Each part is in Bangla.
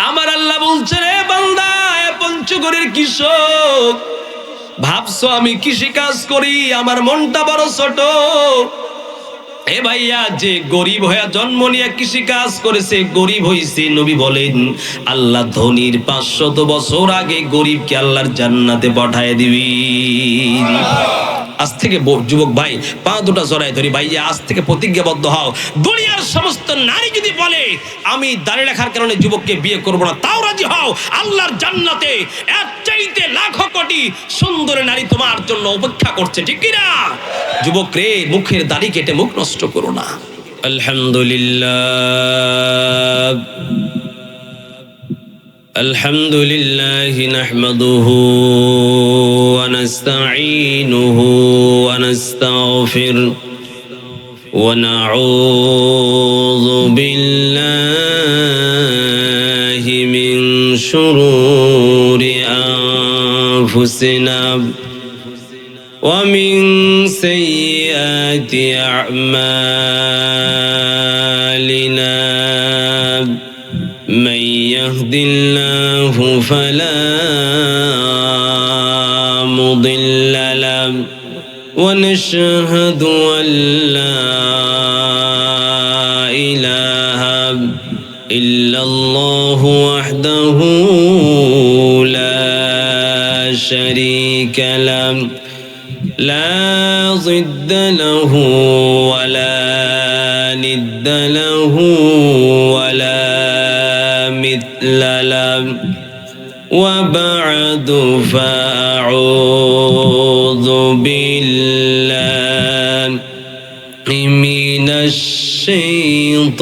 আমার আল্লাহ বলছে, রে বান্দা, পঞ্চগড়ের কৃষক, ভাবছো আমি কৃষি কাজ করি, আমার মনটা বড় ছোট? এ ভাইয়া, যে গরিব হয়ে জন্ম নিয়ে কৃষি কাজ করেছে, গরিব হইছে। নবী বলেন, আল্লাহ ধনীর 500 বছর আগে গরিবকে আল্লাহর জান্নাতে পাঠায় দিবি। আজ থেকে যুবক ভাই, পা দুটা জড়ায় ধরি, ভাইয়া আজ থেকে প্রতিজ্ঞাবদ্ধ হও। দুনিয়ার সমস্ত নারী যদি বলে আমি দাঁড়িয়ে রাখার কারণে যুবককে বিয়ে করব না, তাও রাজি হও। আল্লাহর জান্নাতে এর চাইতে লাখো কোটি সুন্দর নারী তোমার জন্য অপেক্ষা করছে, ঠিক কি না? যুবক রে, মুখের দাড়ি কেটে মুখ নষ্ট করো না। আলহামদুলিল্লাহ আলহামদুলিল্লাহি নাহমাদুহু ওয়া নাস্তাঈনুহু ওয়া নাস্তাগফিরুহু ওয়া নাউযু বিল্লাহি মিন শুরুরি আনফুসিনা ওয়া মিন সাইয়্যাতি আ'মালিনা। من يهد الله فلا مضل له ونشهد أن لا إله إلا الله وحده لا شريك له لا ضد له ولا ند له ولا مثل له وبعد فأعوذ بالله من الشيطان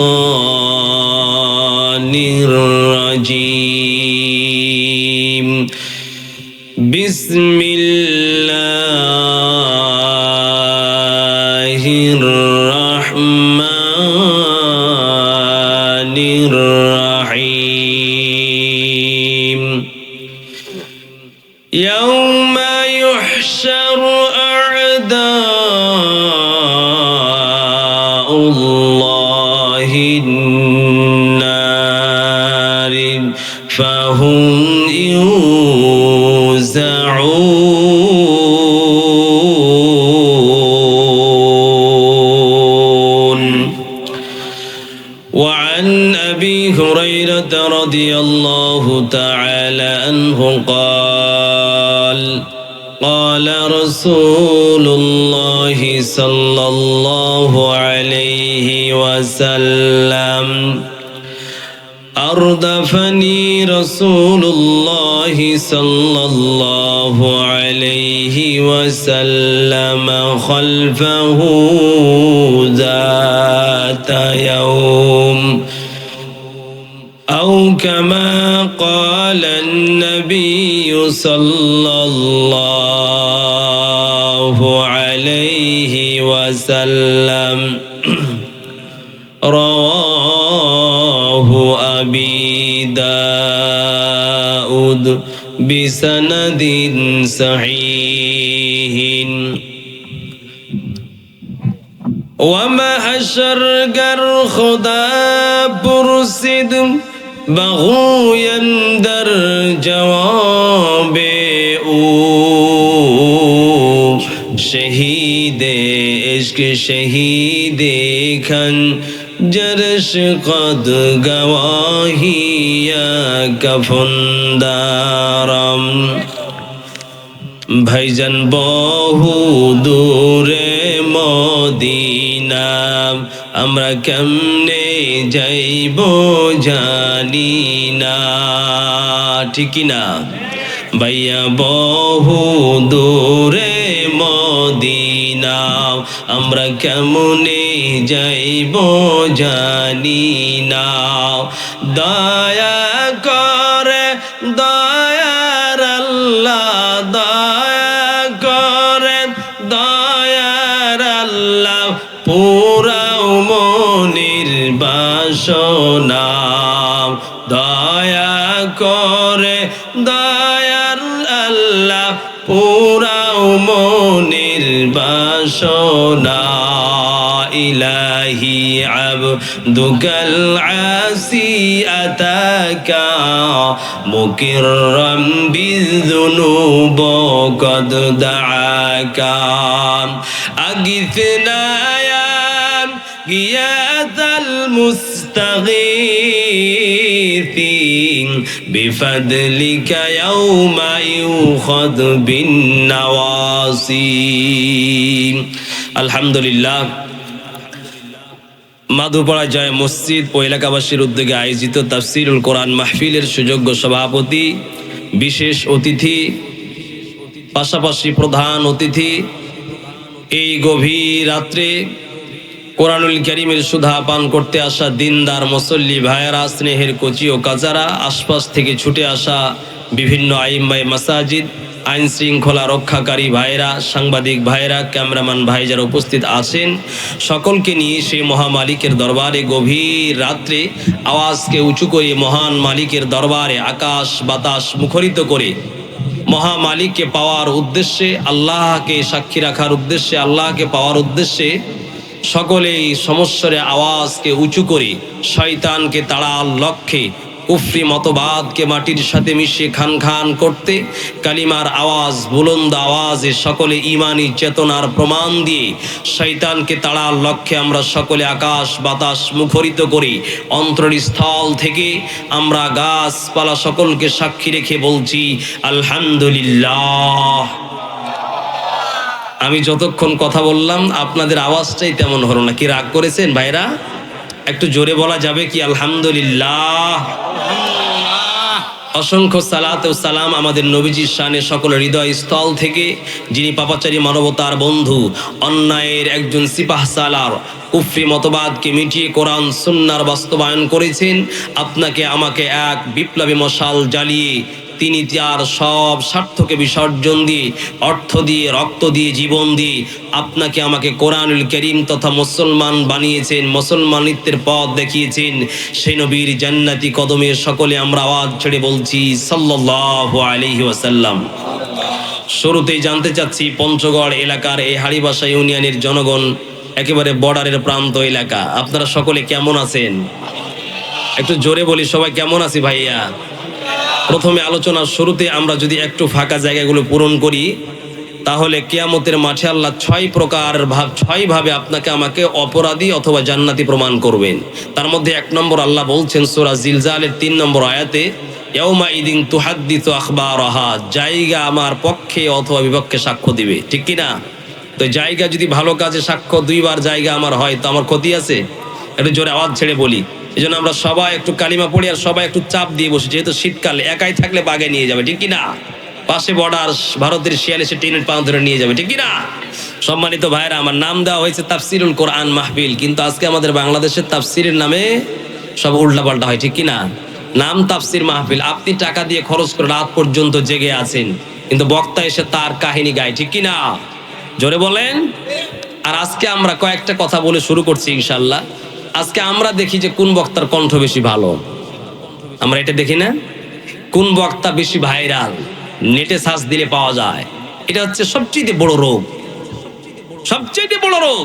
الرجيم. بسم الله الرحمن الرحيم. يوم يحشر أعداء الله النار فهم يوزعون. وعن أبي هريرة رضي الله تعالى عنه قال قال رسول الله صلى الله عليه وسلم أردفني رسول الله صلى الله عليه وسلم خلفه ذات يوم أو كما قال النبي صلى الله عليه وسلم. رواه أبي داود بسند صحيح. ومحشر گر خدا پرسید بغوین در جواب او شهید عشق شهید خنجرش قد گواهی کفن دارم. ভাইজান বহু দূরে মদিনা, আমরা কেমনে যাইব জানি না, ঠিক না ভাইয়া? বহু দূরে মদিনা, আমরা কেমনে যাইব জানি না। দয়া করে দয়ার আল্লাহ, দয়া করে দয়ার আল্লাহ, পুরাও মনির বাসনা। দয়া করে দয়ার আল্লাহ, পুরাও মনির বাসনা। ইলাহি ইলাহি আবদুকাল আসি আতাকা মুকিররাম বিযুনুব কদ দাআকা আগিথনা ইয়া গিয়াসাল মুস্তাগীথিন বিফদলিকা ইয়াওমা ইউখাদ বিন নওয়াসি। আলহামদুলিল্লাহ, মাধুপাড়া জয় মসজিদ ও এলাকাবাসীর উদ্যোগে আয়োজিত তাফসীরুল কোরআন মাহফিলের সুযোগ্য সভাপতি, বিশেষ অতিথি, পাশাপাশি প্রধান অতিথি, এই গভীর রাত্রে কোরআনুল কারীমের সুধা পান করতে আসা দিনদার মুসল্লি ভাইয়েরা, স্নেহের কচি ও কাজারা, আশপাশ থেকে ছুটে আসা বিভিন্ন আইম্মায়ে মাসাজিদ, আইন শৃঙ্খলা রক্ষাকারী ভাইরা, সাংবাদিক ভাইরা, ক্যামেরাম্যান ভাই যারা উপস্থিত আছেন, সকলকে নিয়ে সেই মহামালিকের দরবারে গভীর রাত্রে আওয়াজকে উঁচু করে মহান মালিকের দরবারে আকাশ বাতাস মুখরিত করে মহামালিককে পাওয়ার উদ্দেশ্যে, আল্লাহকে সাক্ষী রাখার উদ্দেশ্যে, আল্লাহকে পাওয়ার উদ্দেশ্যে সকলেই সমস্বরে আওয়াজকে উঁচু করে শয়তানকে তাড়ার লক্ষ্যে কুফরি মতবাদকে মাটির সাথে মিশিয়ে খান খান করতে কালিমার আওয়াজ, বুলন্দ আওয়াজে সকলে ইমানি চেতনার প্রমাণ দিয়ে শয়তানকে তাড়ার লক্ষ্যে আমরা সকলে আকাশ বাতাস মুখরিত করি। অন্তরস্থল থেকে আমরা গাছপালা সকলকে সাক্ষী রেখে বলছি আলহামদুলিল্লাহ। আমি যতক্ষণ কথা বললাম আপনাদের আওয়াজটাই তেমন হলো না, কি রাগ করেছেন ভাইরা? একটু জোরে বলা যাবে কি আলহামদুলিল্লাহ? অসংখ্য সালাত ও সালাম আমাদের নবীজির শানে সকলের হৃদয় স্থল থেকে, যিনি পাপাচারী মানবতার বন্ধু, অন্যায়ের একজন সিপাহসালার, কুফরি মতবাদকে মিটিয়ে কোরআন সুন্নাহর বাস্তবায়ন করেছেন। আপনাকে আমাকে এক বিপ্লবী মশাল জ্বালিয়ে তিনি তার সব স্বার্থকে বিসর্জন দিয়ে, অর্থ দিয়ে, রক্ত দিয়ে, জীবন দিয়ে আপনাকে আমাকে কোরআনুল কারীম তথা মুসলমান বানিয়েছেন, মুসলমানিত্বের পথ দেখিয়েছেন। সেই নবীর জান্নাতি কদমে সকলে আমরা আওয়াজ ছেড়ে বলছি সাল্লাল্লাহু আলাইহি ওয়াসাল্লাম। শুরুতেই জানতে চাচ্ছি, পঞ্চগড় এলাকার এই হাড়িবাসা ইউনিয়নের জনগণ, একেবারে বর্ডারের প্রান্ত এলাকা, আপনারা সকলে কেমন আছেন? একটু জোরে বলি, সবাই কেমন আছি ভাইয়া? প্রথমে আলোচনার শুরুতে আমরা যদি একটু ফাঁকা জায়গাগুলো পূরণ করি, তাহলে কিয়ামতের মাঠে আল্লাহ ছয় ভাবে আপনাকে আমাকে অপরাধী অথবা জান্নাতি প্রমাণ করবেন। তার মধ্যে 1 নম্বর আল্লাহ বলছেন সূরা জিলজালের 3 নম্বর আয়াতে, ইয়াউমা ইদিন তুহাদ্দিসু আখবারাহা, জায়গা আমার পক্ষে অথবা বিপক্ষে সাক্ষ্য দিবে, ঠিক কি না? তো জায়গা যদি ভালো কাজে সাক্ষ্য 2 বার জায়গা আমার হয়, তো আমার ক্ষতি আছে? একটু জোরে আওয়াজ ছেড়ে বলি। এই জন্য আমরা সবাই একটু কালিমা পড়ি আর সবাই একটু চাপ দিয়ে বসি, যেহেতু শীতকালে একাই থাকলে বাগে নিয়ে যাবে, ঠিক কিনা? পাশে বর্ডার ভারতের শিয়ালে সে টিনের পাঁচ ধরে নিয়ে যাবে, ঠিক কিনা? সম্মানিত ভাইরা, আমার নাম দেওয়া হয়েছে তাফসিরুল কোরআন মাহফিল, কিন্তু আজকে আমাদের বাংলাদেশের তাফসিরের নামে সব উল্টাপাল্টা হয়, ঠিক কিনা? নাম তাফসির মাহফিল, আপনি টাকা দিয়ে খরচ করে রাত পর্যন্ত জেগে আছেন, কিন্তু বক্তা এসে তার কাহিনী গায়, ঠিক কিনা? জোরে বলেন। আর আজকে আমরা কয়েকটা কথা বলে শুরু করছি ইনশাল্লাহ। আজকে আমরা দেখি যে কোন বক্তার কণ্ঠ বেশি ভালো, আমরা এটা দেখি না? কোন বক্তা বেশি ভাইরাল, নেটে সার্চ দিলে পাওয়া যায়। এটা হচ্ছে সবচেয়ে বড় রোগ, সবচেয়ে বড় রোগ।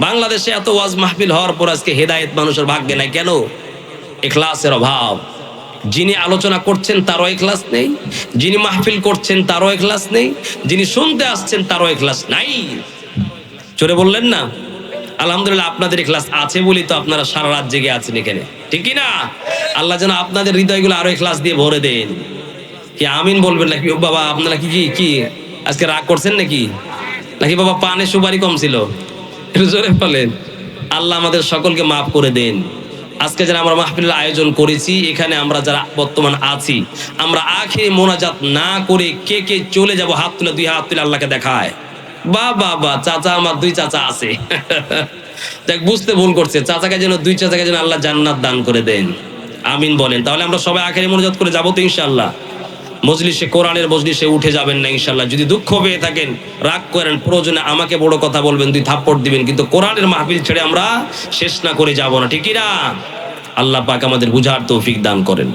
বাংলাদেশে এত ওয়াজ মাহফিল হওয়ার পর আজকে হেদায়েত মানুষের ভাগ্যে নাই। কেন? ইখলাসের অভাব। যিনি আলোচনা করছেন তারও ইখলাস নেই, যিনি মাহফিল করছেন তারও ইখলাস নেই, যিনি শুনতে আসছেন তারও ইখলাস নাই। চোরে বললেন না? আলহামদুলিল্লাহ, আপনাদের ইখলাস আছে বলি তো আপনারা সারা রাত জেগে আছেন এখানে, ঠিক কি না? আল্লাহ যেন আপনাদের হৃদয়গুলো আরো ইখলাস দিয়ে ভরে দেন। কি আমিন বলবেন নাকি? বাবা আপনারা কি আজকে রাগ করছেন নাকি? নাকি বাবা পানে সুপারি কম ছিল? একটু জোরে বলেন। আল্লাহ আমাদের সকলকে মাফ করে দেন। আজকে যারা আমরা মাহফিলের আয়োজন করেছি, এখানে আমরা যারা বর্তমান আছি, আমরা আখিরি মোনাজাত না করে কে কে চলে যাব, হাত তুলে, 2 হাত তুলে আল্লাহকে দেখায়। বা চাচা, আমার 2 চাচা আছে। দেখ, বুঝতে ভুল করছে, চাচাকে যেন 2 চাচাকে যেন আল্লাহ জান্নাত দান করে দেন। আমিন বলেন। তাহলে আমরা সবাই আখিরি মোনাজাত করে যাবো তো ইনশাআল্লাহ? মজলিসে, কোরআনের মজলিসে উঠে যাবেন না ইনশাআল্লাহ। যদি দুঃখ পেয়ে থাকেন, রাগ করেন, প্রয়োজনে আমাকে বড় কথা বলবেন, 2 থাপ্পড় দিবেন, কিন্তু কোরআনের মাহফিল ছেড়ে আমরা শেষ না করে যাব না, ঠিক না? আল্লাহ পাক আমাদের বুঝার তৌফিক দান করেন।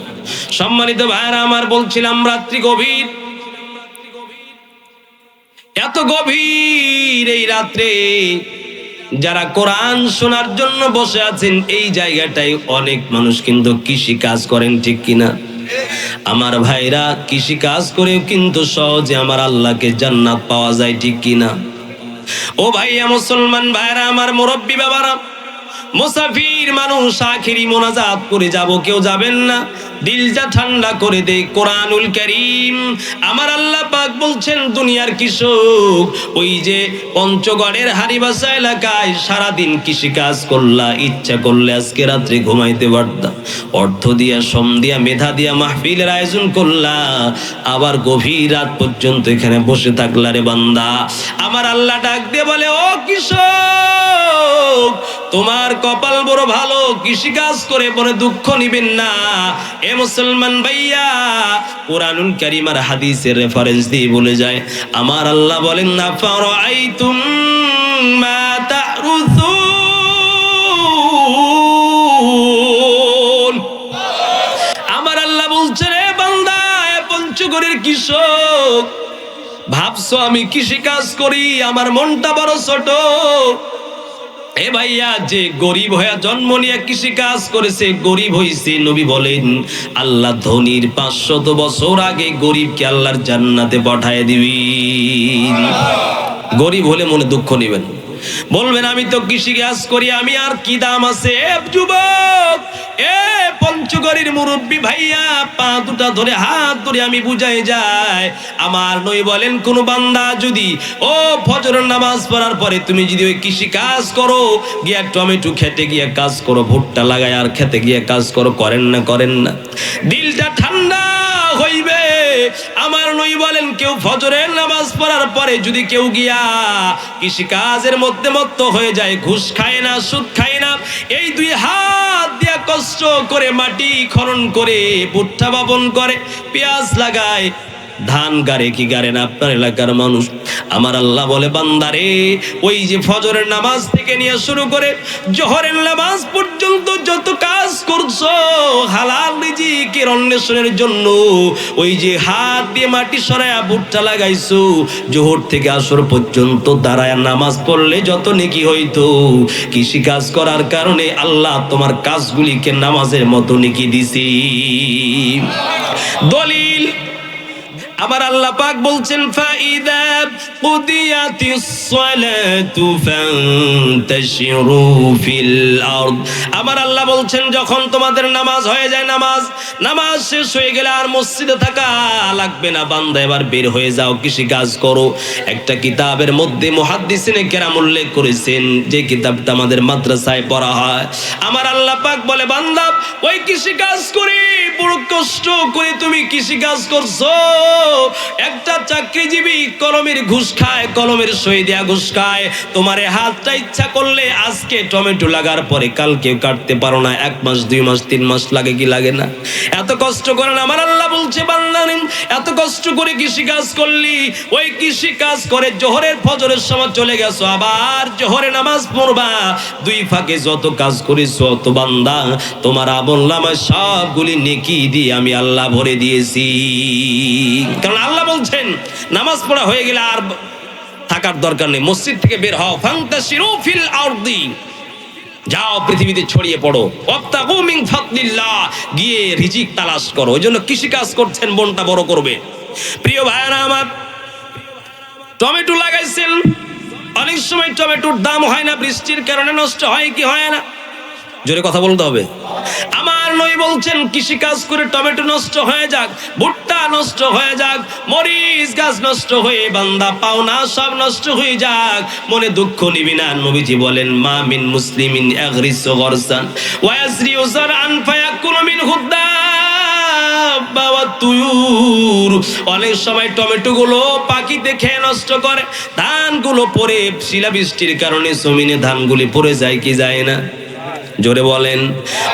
সম্মানিত ভাইরা আমার, বলছিলাম রাত্রি গভীর, এত গভীর এই রাত্রে যারা কোরআন শোনার জন্য বসে আছেন এই জায়গাটায় অনেক মানুষ কিন্তু কৃষি কাজ করেন, ঠিক কিনা? আমার ভাইরা, কৃষি কাজ করেও কিন্তু সহজে আমার আল্লাহকে জান্নাত পাওয়া যায়, ঠিক কিনা? ও ভাইয়া মুসলমান ভাইরা, আমার মুরব্বী বাবারা, মুসাফির মানুষ আখেরি মোনাজাত করে যাব, কেউ যাবেন না? দিলটা ঠান্ডা করে দে কোরআনুল কারীম। আমার আল্লাহ পাক বলছেন, দুনিয়ার কৃষক, ওই যে পঞ্চগড়ের হারিবাসা এলাকায় সারাদিন কৃষি কাজ করলা, ইচ্ছা করলে আজকে রাত্রে ঘুমাইতে পারতা, অর্থ দিয়া, শ্রম দিয়া, মেধা দিয়া মাহফিলের আয়োজন করলা, আবার গভীর রাত পর্যন্ত এখানে বসে থাকলা রে বান্দা। আমার আল্লাহ ডাক দিয়ে বলে, ও কৃষক, তোমার কপাল বড় ভালো, কৃষি কাজ করে পরে দুঃখ নিবেন না। এ মুসলমান ভাইয়া, কোরআনুল কারীম আর হাদিসের রেফারেন্স দিয়ে বলে যায়, আমার আল্লাহ বলেন, না ফারাআইতুম মা তারুসুন। আমার আল্লাহ বলছে, রে বান্দা, এ পঞ্চগড়ের কৃষক, ভাবছো আমি কৃষি কাজ করি, আমার মনটা বড় ছোট? এ ভাইয়া, যে গরিব হয়ে জন্ম নিয়ে কৃষি কাজ করেছে, গরিব হইছে, নবী বলেন আল্লাহ ধনীর 500 বছর আগে গরিবকে আল্লাহর জান্নাতে পাঠায় দিবি। গরিব হলে মনে দুঃখ নেবেন, বলবেন আমি তো কৃষি কাজ করি, আমি আর কি দাম আছে? যুবক, এ পঞ্চগড়ের মুরব্বী ভাইয়া, পা দুটা ধরে হাত ধরে আমি বুঝাই যায়, আমার নই বলেন, কোন বান্দা যদি ও ফজরের নামাজ পড়ার পরে তুমি যদি ওই কৃষি কাজ করো, গিয়া টমেটো খেতে গিয়ে কাজ করো, ভুট্টা লাগায় আর খেতে গিয়ে কাজ করো, করেন না? করেন না? দিলটা ঠান্ডা হইবে। আমার নই বলেন, কেউ ফজরের নামাজ পড়ার পরে যদি কেউ গিয়া কৃষি কাজের মধ্যে মত্ত হয়ে যায়, ঘুষ খায় না, সুদ খায় না, এই দুই হাত দিয়া কষ্ট করে মাটি খনন করে, ভুট্টা বপন করে, পেঁয়াজ লাগায়, ধান গাড়ে কি গাড়ে না আপনার এলাকার মানুষ? আমার আল্লাহ বলে, বান্দারে, ওই যে ফজরের নামাজ থেকে নিয়ে শুরু করে জোহরের নামাজ পর্যন্ত যত কাজ করছো হালাল রিজিকের অন্বেষণের জন্য, ওই যে হাত দিয়ে মাটি সরায়া ভুট্টা লাগাইছো, জোহর থেকে আসর পর্যন্ত দাঁড়ায় নামাজ পড়লে যত নেকি হইতো, কৃষি কাজ করার কারণে আল্লাহ তোমার কাজগুলিকে নামাজের মতো নেকি দিছি। দলিল, আমার আল্লাহ পাক বলছেন, ফাইদা কুদিয়াতিস সালাতু ফান্তাশিরু ফিল আরদ। আমার আল্লাহ বলছেন, যখন তোমাদের নামাজ হয়ে যায়, নামাজ শেষ হয়ে গেলে আর মসজিদে থাকা লাগবে না, বান্দা এবার বের হয়ে যাও, কৃষি কাজ করো। একটা কিতাবের মধ্যে মুহাদ্দিসিনে কেরাম উল্লেখ করেছেন, যে কিতাবটা আমাদের মাদ্রাসায় পড়া হয়, আমার আল্লাহ পাক বলে, বান্দা, ওই কৃষি কাজ করে বড় কষ্ট করে তুমি কৃষি কাজ করছো। একটা চাকরিজীবী কলমের ঘুষ খায়, কলমের সই দেয়া ঘুষ খায়। তোমার হাতটা ইচ্ছা করলে আজকে টমেটো লাগার পরে কালকে কাটতে পারো না, 1 মাস 2 মাস 3 মাস লাগে কি লাগে না? এত কষ্ট করেন। আমার আল্লাহ বলছে, বান্দা, এত কষ্ট করে কৃষি কাজ করলি, ওই কৃষি কাজ করে জোহরের ফজরের সময় চলে গেছো, আবার জোহরে নামাজ পড়বা, 2 ফাঁকে যত কাজ করেছো তো বান্দা, তোমার আমলনামায় সবগুলি নেকি দিয়ে আমি আল্লাহ ভরে দিয়েছি। কারণ আল্লাহ বলছেন, নামাজ পড়া হয়ে গেলে আর থাকার দরকার নেই, মসজিদ থেকে বের হও, ফান্তাশিরু ফিল আরদি, যাও পৃথিবীতে ছড়িয়ে পড়ো, ওয়াবতাগু মিন ফাদলিল্লাহ, গিয়ে রিজিক তালাশ করো। ওই জন্য কৃষি কাজ করছেন, মনটা বড় করবে। প্রিয় ভাইরা আমার, টমেটো লাগাইছেন, অনেক সময় টমেটোর দাম হয় না, বৃষ্টির কারণে নষ্ট হয় কি হয় না? জোরে কথা বলতে হবে। আমার নবী বলছেন, কৃষি কাজ করে টমেটো নষ্ট হয়ে যাক, ভুট্টা নষ্ট হয়ে যাক, মরিচ গাছ নষ্ট হয়ে বান্দা পাওনা সব নষ্ট হয়ে যাক, মনে দুঃখ নিবি না। নবীজি বলেন, মা মিন মুসলিমিন ইয়াগরিসু গরসান ওয়া ইয়াজরিউ যারআন ফায়াকুলু মিনহু দাব্বা ওয়া তুয়ুর। অনেক সময় টমেটো গুলো পাখিতে খেয়ে নষ্ট করে, ধানগুলো পরে শিলাবৃষ্টির কারণে জমিনে ধানগুলি পড়ে যায় কি যায় না? জোরে বলেন।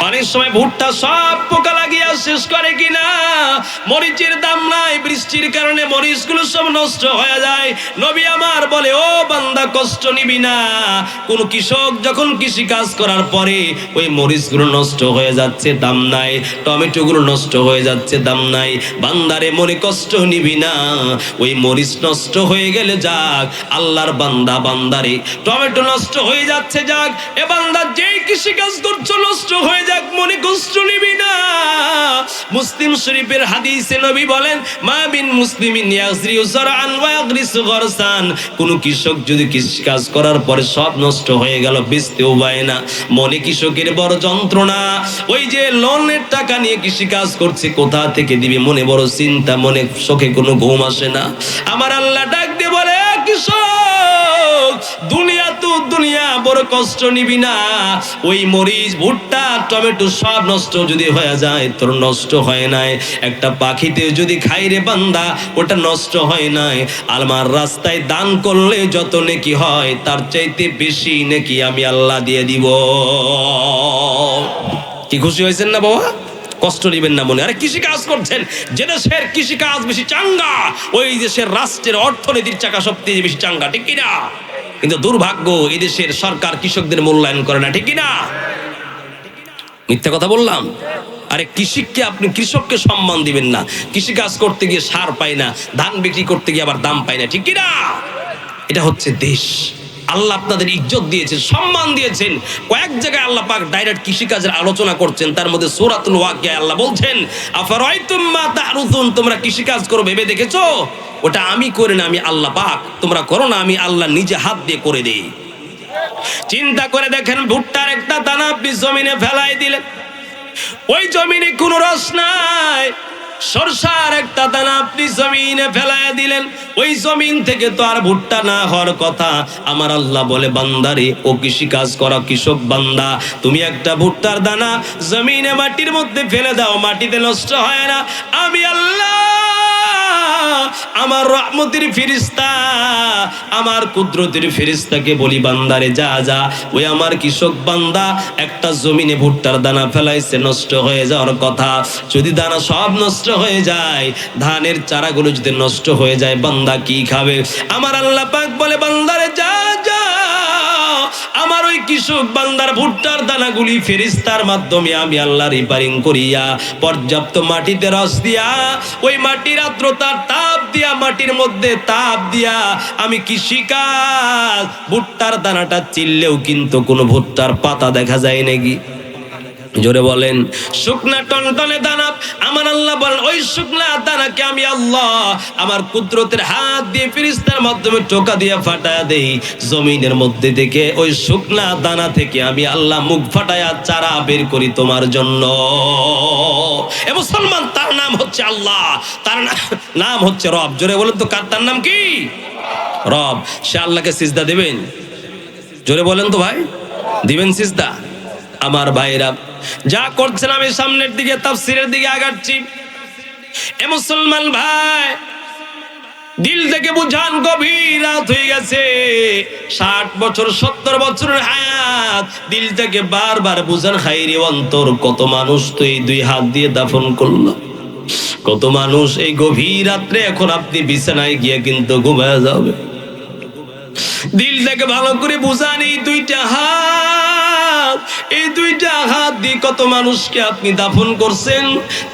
অনেক সময় ভুট্টা সব পোকা লাগিয়ে শেষ করে কিনা, মরিচের দাম নাই, বৃষ্টির কারণে মরিচগুলো সব নষ্ট হয়ে যায়। নবী আমার বলে, ও বান্দা কষ্ট নিবি না। কোন কৃষক যখন কৃষি কাজ করার পরে ওই মরিচগুলো নষ্ট হয়ে যাচ্ছে, দাম নাই, টমেটোগুলো নষ্ট হয়ে যাচ্ছে, দাম নাই, বান্দারে মনে কষ্ট নিবি না। ওই মরিচ নষ্ট হয়ে গেলে যাক, আল্লাহর বান্দা বান্দারে টমেটো নষ্ট হয়ে যাচ্ছে যাক, এ বান্দা যেই কৃষি কাজ করছো নষ্ট হয়ে যাক, মনে কষ্ট নিবি না। মুসলিম শরীফের হাদিসে নবী বলেন, মা বিন মুসলিমিন ইয়াজরিউ যারআন ওয়া ইয়াগরিসু গরসান, কোন কৃষক যদি কৃষি কাজ করার পরে সব নষ্ট হয়ে গেল, বেচতেও পায় না, মনে কৃষকের বড় যন্ত্রণা। ওই যে লোনের টাকা নিয়ে কৃষি কাজ করছে, কোথা থেকে দিবে, মনে বড় চিন্তা, মনে চোখে কোনো ঘুম আসে না। আমার আল্লাহ ডাক দিয়ে বলে, কৃষক দুনিয়া তো দুনিয়া, বড় কষ্ট নিবি না। ওই মরিচ ভুট্টা টমেটো সব নষ্ট যদি হয়ে যায়, তোর নষ্ট হয় নাই, একটা পাখিতে যদি খাই রে বান্দা, ওটা নষ্ট হয় নাই। আমার রাস্তায় দান করলে যত নেকি হয়, তার চাইতে বেশি নেকি আমি আল্লাহ দিয়ে দিব। কি খুশি হয়েছেন না বাবা? কষ্ট নিবেন না মনে। আরে কৃষি কাজ করছেন, যে দেশের কৃষি কাজ বেশি চাঙ্গা, ওই দেশের রাষ্ট্রের অর্থনীতির চাকা সবচেয়ে বেশি চাঙ্গা, ঠিক কিনা? কিন্তু দুর্ভাগ্য, এই দেশের সরকার কৃষকদের মূল্যায়ন করে না, ঠিক কিনা? মিথ্যা কথা বললাম? আরে কৃষককে, আপনি কৃষককে সম্মান দিবেন না, কৃষি কাজ করতে গিয়ে সার পায় না, ধান বিক্রি করতে গিয়ে আবার দাম পায় না, ঠিক কিনা? এটা হচ্ছে দেশ। আল্লাহ আপনাদের ইজ্জত দিয়েছেন, সম্মান দিয়েছেন। কয়েক জায়গায় আল্লাহ পাক ডাইরেক্ট কৃষিকাজের আলোচনা করছেন। তার মধ্যে সূরাতুল ওয়াকিয়া আল্লাহ বলছেন, আফারাইতুম মা তাহরুসুন, তোমরা কৃষিকাজ করো ভেবে দেখেছো? ওটা আমি করে না, আমি আল্লাহ পাক। তোমরা করো না, আমি আল্লাহ নিজে হাত দিয়ে করে দেই। চিন্তা করে দেখেন, ভুট্টার একটা দানা আপনি জমিনে ফেলাই দিলেন, ওই জমিনে কোনো রস নাই। সরষার একটা দানা আপনি জমিনে ফেলায় দিলেন, ওই জমিন থেকে তো আর ভুট্টা না হওয়ার কথা। আমার আল্লাহ বলে, বান্দারে, ও কৃষি কাজ করা কৃষক বান্দা, তুমি একটা ভুট্টার দানা জমিনে মাটির মধ্যে ফেলে দাও, মাটিতে নষ্ট হয় না। আমি আল্লাহ আমার রহমতের ফেরেশতা, আমার কুদরতের ফেরেশতাকে বলি, বান্দারে যা যা, ওই আমার কৃষক বান্দা একটা জমিনে ভুট্টার দানা ফেলাইছে, নষ্ট হয়ে যাওয়ার কথা। যদি দানা সব নষ্ট হয়ে যায়, ধানের চারাগুলো যদি নষ্ট হয়ে যায়, বান্দা কি খাবে? আমার আল্লাহ পাক বলে, বান্দারে যা যা, আমার ওই কৃষক বান্দার ভুট্টার দানাগুলি ফেরেশতার মাধ্যমে আমি আল্লাহ রিপেয়ারিং করিয়া, পর্যাপ্ত মাটিতে রস দিয়া, ওই মাটির আর্দ্রতার তাপ দিয়া, মাটির মধ্যে তাপ দিয়া আমি কৃষিকাজ। ভুট্টার দানাটা চিল্লেও কিন্তু কোনো ভুট্টার পাতা দেখা যায় নাকি? জোরে বলেন। শুকনা টনটনে দানা, আমার আল্লাহ বলেন, ওই শুকনা দানাকে আমি আল্লাহ আমার কুদরতের হাত দিয়ে ফেরেশতার মাধ্যমে টোকা দিয়ে ফাটায়া দেই জমিনের মধ্যে থেকে। ওই শুকনা দানা থেকে আমি আল্লাহ মুখ ফাটায়া চারা বের করি তোমার জন্য। এ মুসলমান, তার নাম হচ্ছে আল্লাহ, তার নাম হচ্ছে রব। জোরে বলেন তো, তার নাম কি? রব। সে আল্লাহকে সিজদা দেবেন? জোরে বলেন তো ভাই, দিবেন সিজদা? আমার ভাইরা, যা করছেন, আমি সামনের দিকে তাফসীরের দিকে আগাচ্ছি। এ মুসলমান ভাই, দিল থেকে বুঝান, গভীর রাত হয়ে গেছে, 60 বছর 70 বছরের হায়াত, দিল থেকে বারবার বুঝান, খাইরে অন্তর, কত মানুষ তো এই 2 হাত দিয়ে দাফন করলো, কত মানুষ এই গভীর রাত্রে এখন আপনি বিছানায় গিয়ে কিন্তু ঘুমায় যাবে। দিল থেকে ভালো করে বুঝান, এই 2টা হাত, এই 2টা হাত দিয়ে কত মানুষকে আপনি দাফন করছেন।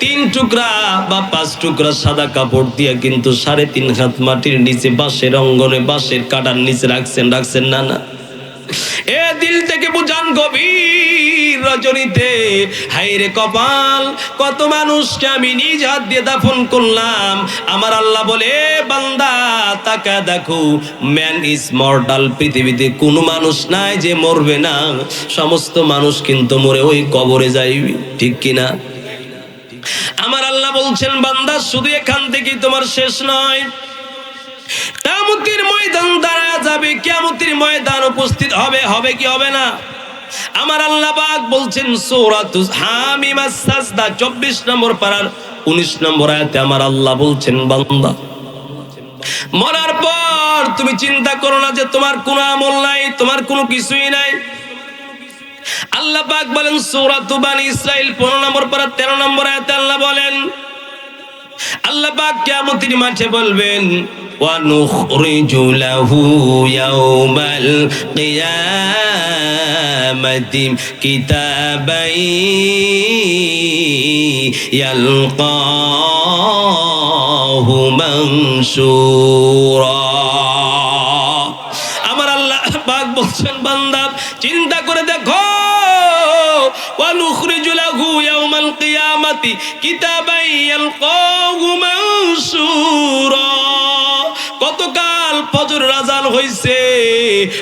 3 টুকরা বা 5 টুকরা সাদা কাপড় দিয়ে কিন্তু 3.5 হাত মাটির নিচে বাঁশের অঙ্গনে, বাঁশের কাটার নিচে রাখছেন না না? এ দিল থেকে বুঝান, গভীর রজনীতে হাইরে কপাল, কত মানুষকে আমি নিজ হাত দিয়ে দাফন করলাম। আমার আল্লাহ বলে, বান্দা তাকা দেখো, ম্যান ইজ মর্টাল, পৃথিবীতে কোনো মানুষ নাই যে মরবে না, সমস্ত মানুষ কিন্তু মরে ওই কবরে যাইবে, ঠিক কিনা? আমার আল্লাহ বলছেন, বান্দা শুধু এখান থেকেই তোমার শেষ নয়, কিয়ামতের ময়দান দাঁড়া যাবে, কিয়ামতের ময়দান উপস্থিত হবে, হবে কি হবে না? আমার আল্লাহ পাক বলছেন সূরাতুল হামিম আস-সাজদা 24 নম্বর পারার 19 নম্বর আয়াতে আমার আল্লাহ বলছেন, বান্দা মরার পর তুমি চিন্তা করো না যে তোমার কোনো আমল নাই, তোমার কোনো কিছুই নাই। আল্লাহ পাক বলেন সূরাতুল বানী ইসরাইল 15 নম্বর পারা 13 নম্বর আয়াতে আল্লাহ বলেন, আল্লাহ পাক কিয়ামতের মাঠে বলবেন ওয়া নুখরিজু লাহু ইয়াউমাল কিয়ামাতি কিতাবাই ইয়ালকাহু মানসুরা। আমার আল্লাহ পাক বলছেন বান্দা চিন্তা করে দেখো, ওয়া নুখরিজু লাহু ইয়াউমাল কিয়ামাতি কিতাবাই ইয়ালকাহু মানসুরা। কতকাল ফজরের আযান হইছে,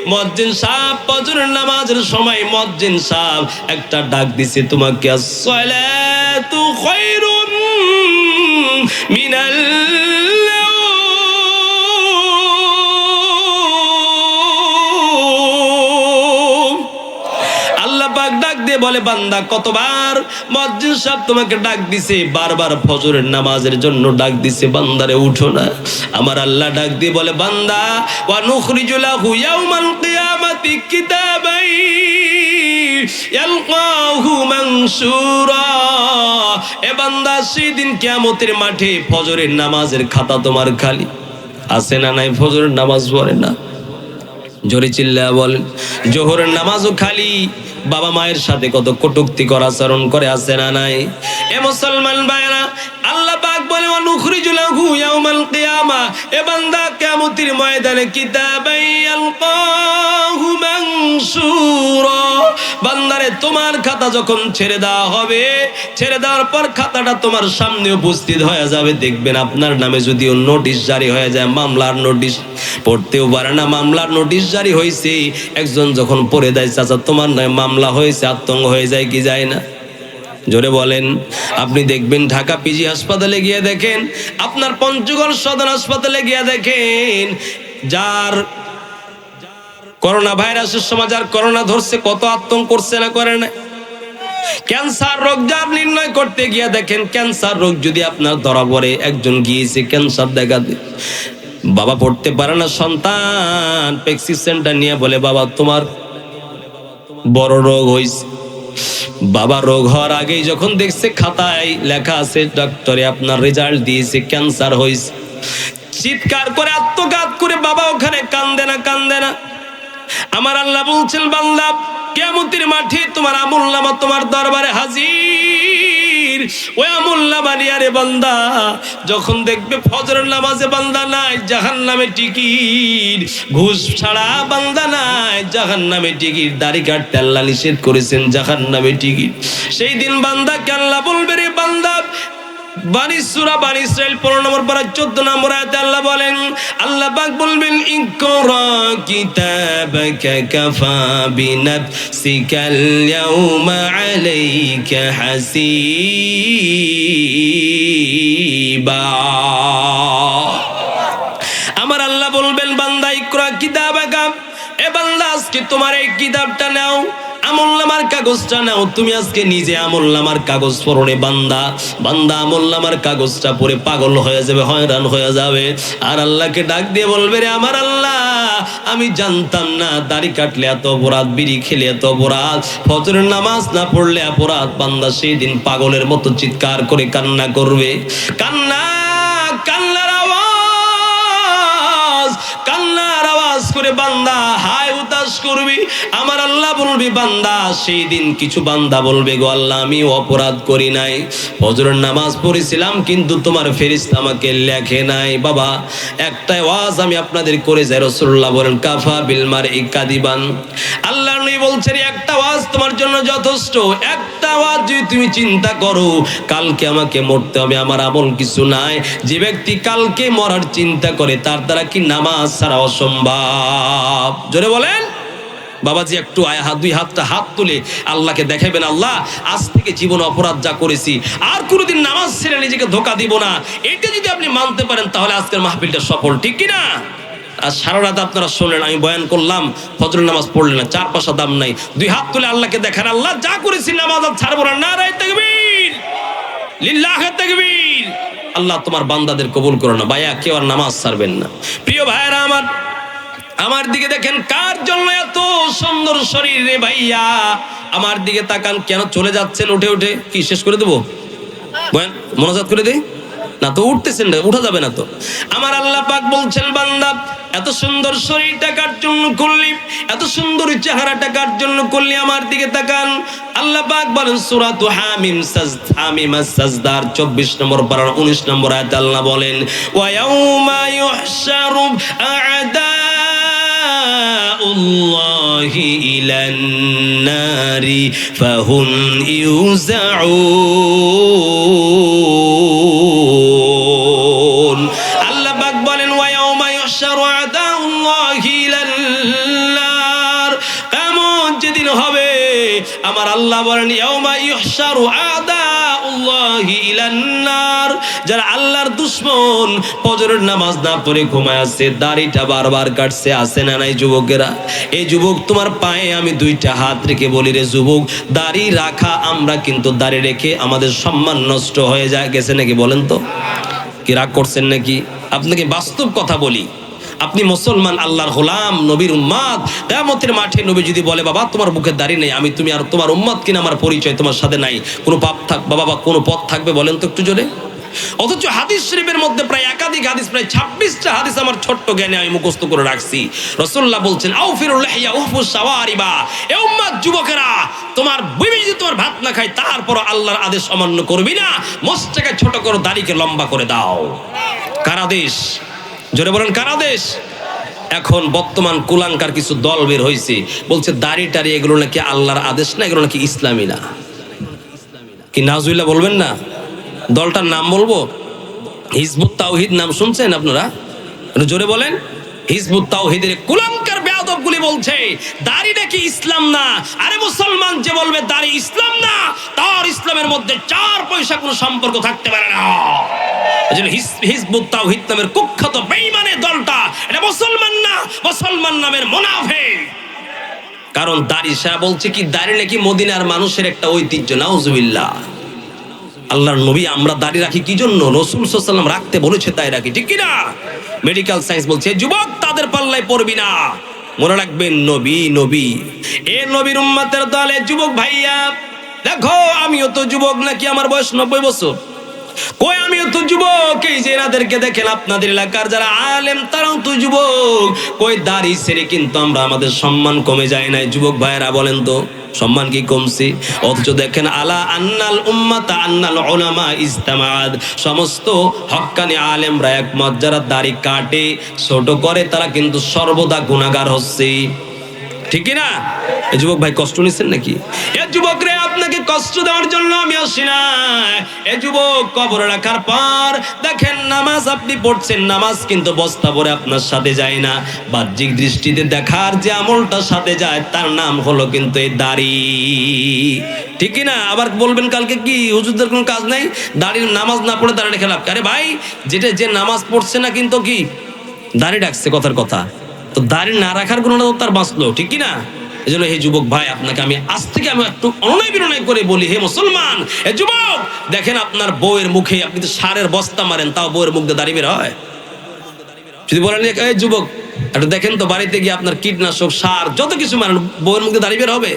মুয়াজ্জিন সাহেব ফজরের নামাজের সময় মুয়াজ্জিন সাহেব একটা ডাক দিছে তোমাকে, as-salatu খায়রুম মিনাল নাওম। আল্লাহ পাক ডাক দিয়ে বলে বান্দা কতবার মুয়াজ্জিন সাহেব তোমাকে ডাক দিছে, বারবার ফজরের নামাজের জন্য ডাক দিছে, বান্দারে উঠো না। আমার আল্লাহ ডাক দিয়ে বলে বান্দা ওয়া নুখরিজু লাহু ইয়াউমাল কিয়ামাতি কিতাবাই ইয়ালকাহু মানসুরা। এ বান্দা সেদিন কিয়ামতের মাঠে ফজরের নামাজের খাতা তোমার খালি আছে না নাই? ফজরের নামাজ পড়ে না, জোরে চিল্লা বলেন। জোহরের নামাজও খালি, বাবা মায়ের সাথে কত কটূক্তিকর আচরণ করে আছে না নাই? এ মুসলমান ভাইরা, আল্লাহ পাক বলে ওয়া নুখরিজু লাহু ইয়াউমাল কিয়ামা, এ বান্দা কিয়ামতের ময়দানে কিতাবাই ইয়ালকাহু মানসুরা। বান্দারে তোমার খাতা যখন ছেড়ে দেওয়া হবে, ছেড়ে দেওয়ার পর খাতাটা তোমার সামনে উপস্থিত হয়ে যাবে। দেখবেন আপনার নামে যদিও নোটিশ জারি হয়ে যায়, মামলার নোটিশ, পড়তেও পারে না, মামলার নোটিশ জারি হয়েছে, একজন যখন পড়ে দেয় চাচা তোমার নামে মামলা হয়েছে, আতঙ্ক হয়ে যায় কি যায় না? জোরে বলেন। আপনি দেখবেন ঢাকা পিজি হাসপাতালে গিয়ে দেখেন, আপনার পঞ্চগড় সদর হাসপাতালে গিয়ে দেখেন, যার করোনা ভাইরাসের সময় যার করোনা ধরছে কত আতঙ্ক করছে না করে না? ক্যান্সার রোগ যার নির্ণয় করতে গিয়ে দেখেন, ক্যান্সার রোগ যদি আপনার ধরা পড়ে, একজন গিয়েছে ক্যান্সার দেখাতে, বাবা পড়তে পারে না, সন্তান প্রেসক্রিপশনটা নিয়ে বলে বাবা তোমার বড় রোগ হয়েছে। বাবা রোগ হওয়ার আগেই যখন দেখছে খাতায় লেখা আছে ডক্টরে আপনার রেজাল্ট দিয়েছে ক্যান্সার হয়েছে, চিৎকার করে আত্মঘাত করে বাবা ওখানে কান্দে না কান্দে না। আমার আল্লাহ বলছেন বান্দা কিয়ামতের মাঠে তোমার আমলনামা তোমার দরবারে হাজির। ওই আমলনামা নিয়ে রে বান্দা যখন দেখবে ফজরের নামাজে বান্দা নাই জাহান্নামে টিকিট, ঘুষ ছাড়া বান্দা নাই জাহান্নামে টিকিট, দাড়ি কাটতে আল্লাহ নিষেধ করেছেন জাহান্নামে টিকিট, সেই দিন বান্দাকে আল্লাহ বলবে রে বান্দা, সূরা বানী ইসরাইল 15 নম্বর পারা 14 নম্বর আয়াতে আল্লাহ বলেন, আল্লাহ পাক বলবেন ইকরা কিতাবাকা কাফা বিনাফসিকাল ইয়াউমা আলাইকা হাসিবা। আমার আল্লাহ বলবেন বান্দা ইকরা কিতাবাকা, এ বান্দা আজকে তোমার এই কিতাবটা নাও, আমলনামার কাগজটা নাও, তুমি আজকে নিজে আমলনামার কাগজ পড়ো রে বান্দা। বান্দা আমলনামার কাগজটা পড়ে পাগল হয়ে যাবে, হয়রান হয়ে যাবে, আর আল্লাহকে ডাক দিয়ে বলবে রে আমার আল্লাহ আমি জানতাম না দাড়ি কাটলে এত অপরাধ, বিড়ি খেলে এত অপরাধ, ফজরের নামাজ না পড়লে অপরাধ। বান্দা সেই দিন পাগলের মতো চিৎকার করে কান্না করবে, কান্নার আওয়াজ করে বান্দা হায় উদাস করবি। আমার আল্লাহ বলবি বান্দা, সেই দিন কিছু বান্দা বলবে গো আল্লাহ আমি অপরাধ করি নাই, ফজরের নামাজ পড়েছিলাম কিন্তু তোমার ফেরেশতা আমাকে লেখে নাই। বাবা একটা ওয়াজ আমি আপনাদের করে যাই, রাসূলুল্লাহ বলেন কাফা বিল মারই কাদিবান, আল্লাহ নবী বলছেন একটা ওয়াজ তোমার জন্য যথেষ্ট। একটা ওয়াজ যদি তুমি চিন্তা করো কালকে আমাকে মরতে হবে, আমার আমল কিছু নাই, যে ব্যক্তি কালকে মরার চিন্তা করে তার দ্বারা কি নামাজ ছাড়া অসম্ভব? জোরে বলেন বাবাজি, একটু দুই হাত তুলে আল্লাহকে দেখাবেন, আল্লাহ আজ থেকে জীবন অপরাধ যা করেছি আর কোনোদিন নামাজ ছেড়ে নিজেকে ধোঁকা দিব না। এটা যদি আপনি মানতে পারেন তাহলে আজকের মাহফিলটা সফল, ঠিক কিনা? আর সারা রাত আপনারা শুনলেন, আমি বয়ান করলাম, ফজরের নামাজ পড়লেন না, 4 পয়সা দাম নাই, দুই হাত তুলে আল্লাহকে দেখান, আল্লাহ যা করেছি নামাজ আর ছাড়বো না, নারায়ে তাকবীর, লিল্লাহি তাকবীর। আল্লাহ তোমার বান্দাদের কবুল করো না। ভাইয়া কেউ আর নামাজ ছাড়বেন না। প্রিয় ভাইরা আমার, আমার দিকে দেখেন, কার জন্য এত সুন্দর শরীর রে ভাইয়া? আমার দিকে তাকান, কেন চলে যাচ্ছেন উঠে উঠে? কি শেষ করে দেবো? মোনাজাত করে দেই না তো, উঠতেছেন না, উঠা যাবে না তো। আমার আল্লাহ পাক বলছেন, বান্দা এত সুন্দর শরীরটা কার জন্য করলি, এত সুন্দর চেহারাটা কার জন্য করলি? আমার দিকে তাকান। আল্লাহ পাক বলেন সূরা হামিম সাজদার 24 নম্বর পারার 19 নম্বর আয়াতে আল্লাহ বলেন, ওয়া ইয়াউমা ইউহশারু আ'দাউল্লাহি ইলান নারি ফাহুম ইউযাউন। আল্লাহ পাক বলেন, ওয়া ইয়াউমা ইউহশারু আ'দাউল্লাহি ইলান নার, কিয়ামত যেদিন হবে, আমার আল্লাহ বলেন ইয়াউমা ইউহশারু আ'দাউল্লাহি ইলান নার, যারা আল্লাহর দুশমন, ফজরের নামাজ না পড়ে ঘুমায় আছে, দাড়িটা বারবার কাটছে, আছে না নাই যুবকেরা? এই যুবক, তোমার পায়ে আমি দুইটা হাত রেখে বলি রে যুবক, দাড়ি রাখা আমরা কিন্তু দাড়ি রেখে আমাদের সম্মান নষ্ট হয়ে যায়, গেছে নাকি বলেন তো? কি রাগ করছেন নাকি? আপনাকে বাস্তব কথা বলি, আপনি মুসলমান, আল্লাহর গোলাম, নবীর উম্মত। কিয়ামতের মাঠে নবী যদি বলে, বাবা তোমার বুকে দাড়ি নেই, আমি তুমি আর তোমার উম্মত কিনা আমার পরিচয় তোমার সাথে নাই, কোনো পাপ থাক বাবা, কোনো পথ থাকবে বলেন তো একটু জোরে? অথচ হাদিস শরীফের মধ্যে প্রায় একাধিক হাদিস, প্রায় 26টা হাদিস আমার ছোট্ট জ্ঞানে আমি মুখস্থ করে রাখছি। রাসূলুল্লাহ বলছেন, আউফিরুল লিহইয়া উহফুস সাওয়ারিবা, এ উম্মত যুবকেরা, তোমার বিবি যদি তোমার ভাত না খায়, তারপর আল্লাহর আদেশ অমান্য করবি না, মোচটাকে ছোট করো, দাড়িকে লম্বা করে দাও। কার আদেশ? জোরে বলেন, কার আদেশ? এখন বর্তমান কুলাঙ্কার কিছু দল বের হয়েছে, বলছে দাড়ি টাড়ি এগুলো নাকি আল্লাহর আদেশ না, এগুলো নাকি ইসলামী না। কি নাউজুবিল্লাহ বলবেন না? দলটার নাম বলবো? হিজবুত তাওহীদ নাম শুনছেন আপনারা? জোরে বলেন। হিজবুত তাওহীদের কুলাঙ্কার বেয়াদবগুলি বলছে দাড়ি নাকি ইসলাম না। আরে মুসলমান যে বলবে দাড়ি ইসলাম না, তার ইসলামের মধ্যে 4 পয়সা কোনো সম্পর্ক থাকতে পারে না। এজন্য হিজবুত তাওহীদ নামের কুখ্যাত বেঈমানের দলটা, এটা মুসলমান না, মুসলমান নামের মুনাফিক। কারণ দাড়ি, সে বলছে কি দাড়ি নাকি মদিনার মানুষের একটা ঐতিহ্য। নাউজুবিল্লাহ। আল্লাহর নবী আমরা দাড়ি রাখি কি জন্য? রাসূল সাল্লাল্লাহু আলাইহি ওয়াসাল্লাম রাখতে বলেছে তাই রাখি, ঠিক কি না? মেডিকেল সায়েন্স বলছে যুবক তাদের পাল্লায় পড়বি না। মনে রাখবেন, নবী নবী, এ নবীর উম্মতের দলে যুবক ভাইয়া, দেখো আমিও তো যুবক নাকি, আমার বয়স 90 বছর। কই আমিও তো যুবক। এই যে এনাদেরকে দেখেন, আপনাদের এলাকার যারা আলেম তারাও তো যুবক। কই দাড়ি ছেড়ে কিন্তু আমরা, আমাদের সম্মান কমে যায় নাই যুবক ভাইয়েরা, বলেন তো সম্মান কি কমছে? অথচ দেখেন, আলা আন্নাল উম্মাতা আন্নাল উলামা ইজতামাআত, সমস্ত হক্কানি আলেমরা একমত, যারা দাড়ি কাটে ছোট করে তারা কিন্তু সর্বদা গুনাহগার হচ্ছে, ঠিক না? এই যুবক ভাই কষ্ট নিচ্ছেন নাকি? এ যুবক রে, আপনাকে কষ্ট দেওয়ার জন্য আমি আসি না। এ যুবক, কবরে রাখার পর দেখেন নামাজ আপনি পড়ছেন, নামাজ কিন্তু বস্তা ভরে আপনার সাথে যায় না। বাহ্যিক দৃষ্টিতে দেখার যে আমলটা সাথে যায়, তার নাম হলো কিন্তু এই দাড়ি, ঠিক না? আবার বলবেন কালকে কি হুজুরদের কোনো কাজ নাই, দাড়ির নামাজ না পড়ে দাঁড়িয়ে খেলাপ। আরে ভাই, যেটা যে নামাজ পড়ছে না কিন্তু কি দাড়ি ডাকছে, কথার কথা। তো দাড়ি না রাখার গুণটা তার বাঁচলো, ঠিক কি না? এই জন্য হে যুবক ভাই, আপনাকে আমি আজ থেকে আমি একটু অনুনয় বিনয় করে বলি, হে মুসলমান, হে যুবক, দেখেন আপনার বউয়ের মুখে আপনি তো সারের বস্তা মারেন, তাও বউয়ের মুখ দিয়ে দাড়ি বের হয়? যদি বলেন এই যুবক একটু দেখেন তো, বাড়িতে গিয়ে আপনার কীটনাশক সার যত কিছু মারেন, বউয়ের মুখ দিয়ে দাড়ি বের হবে?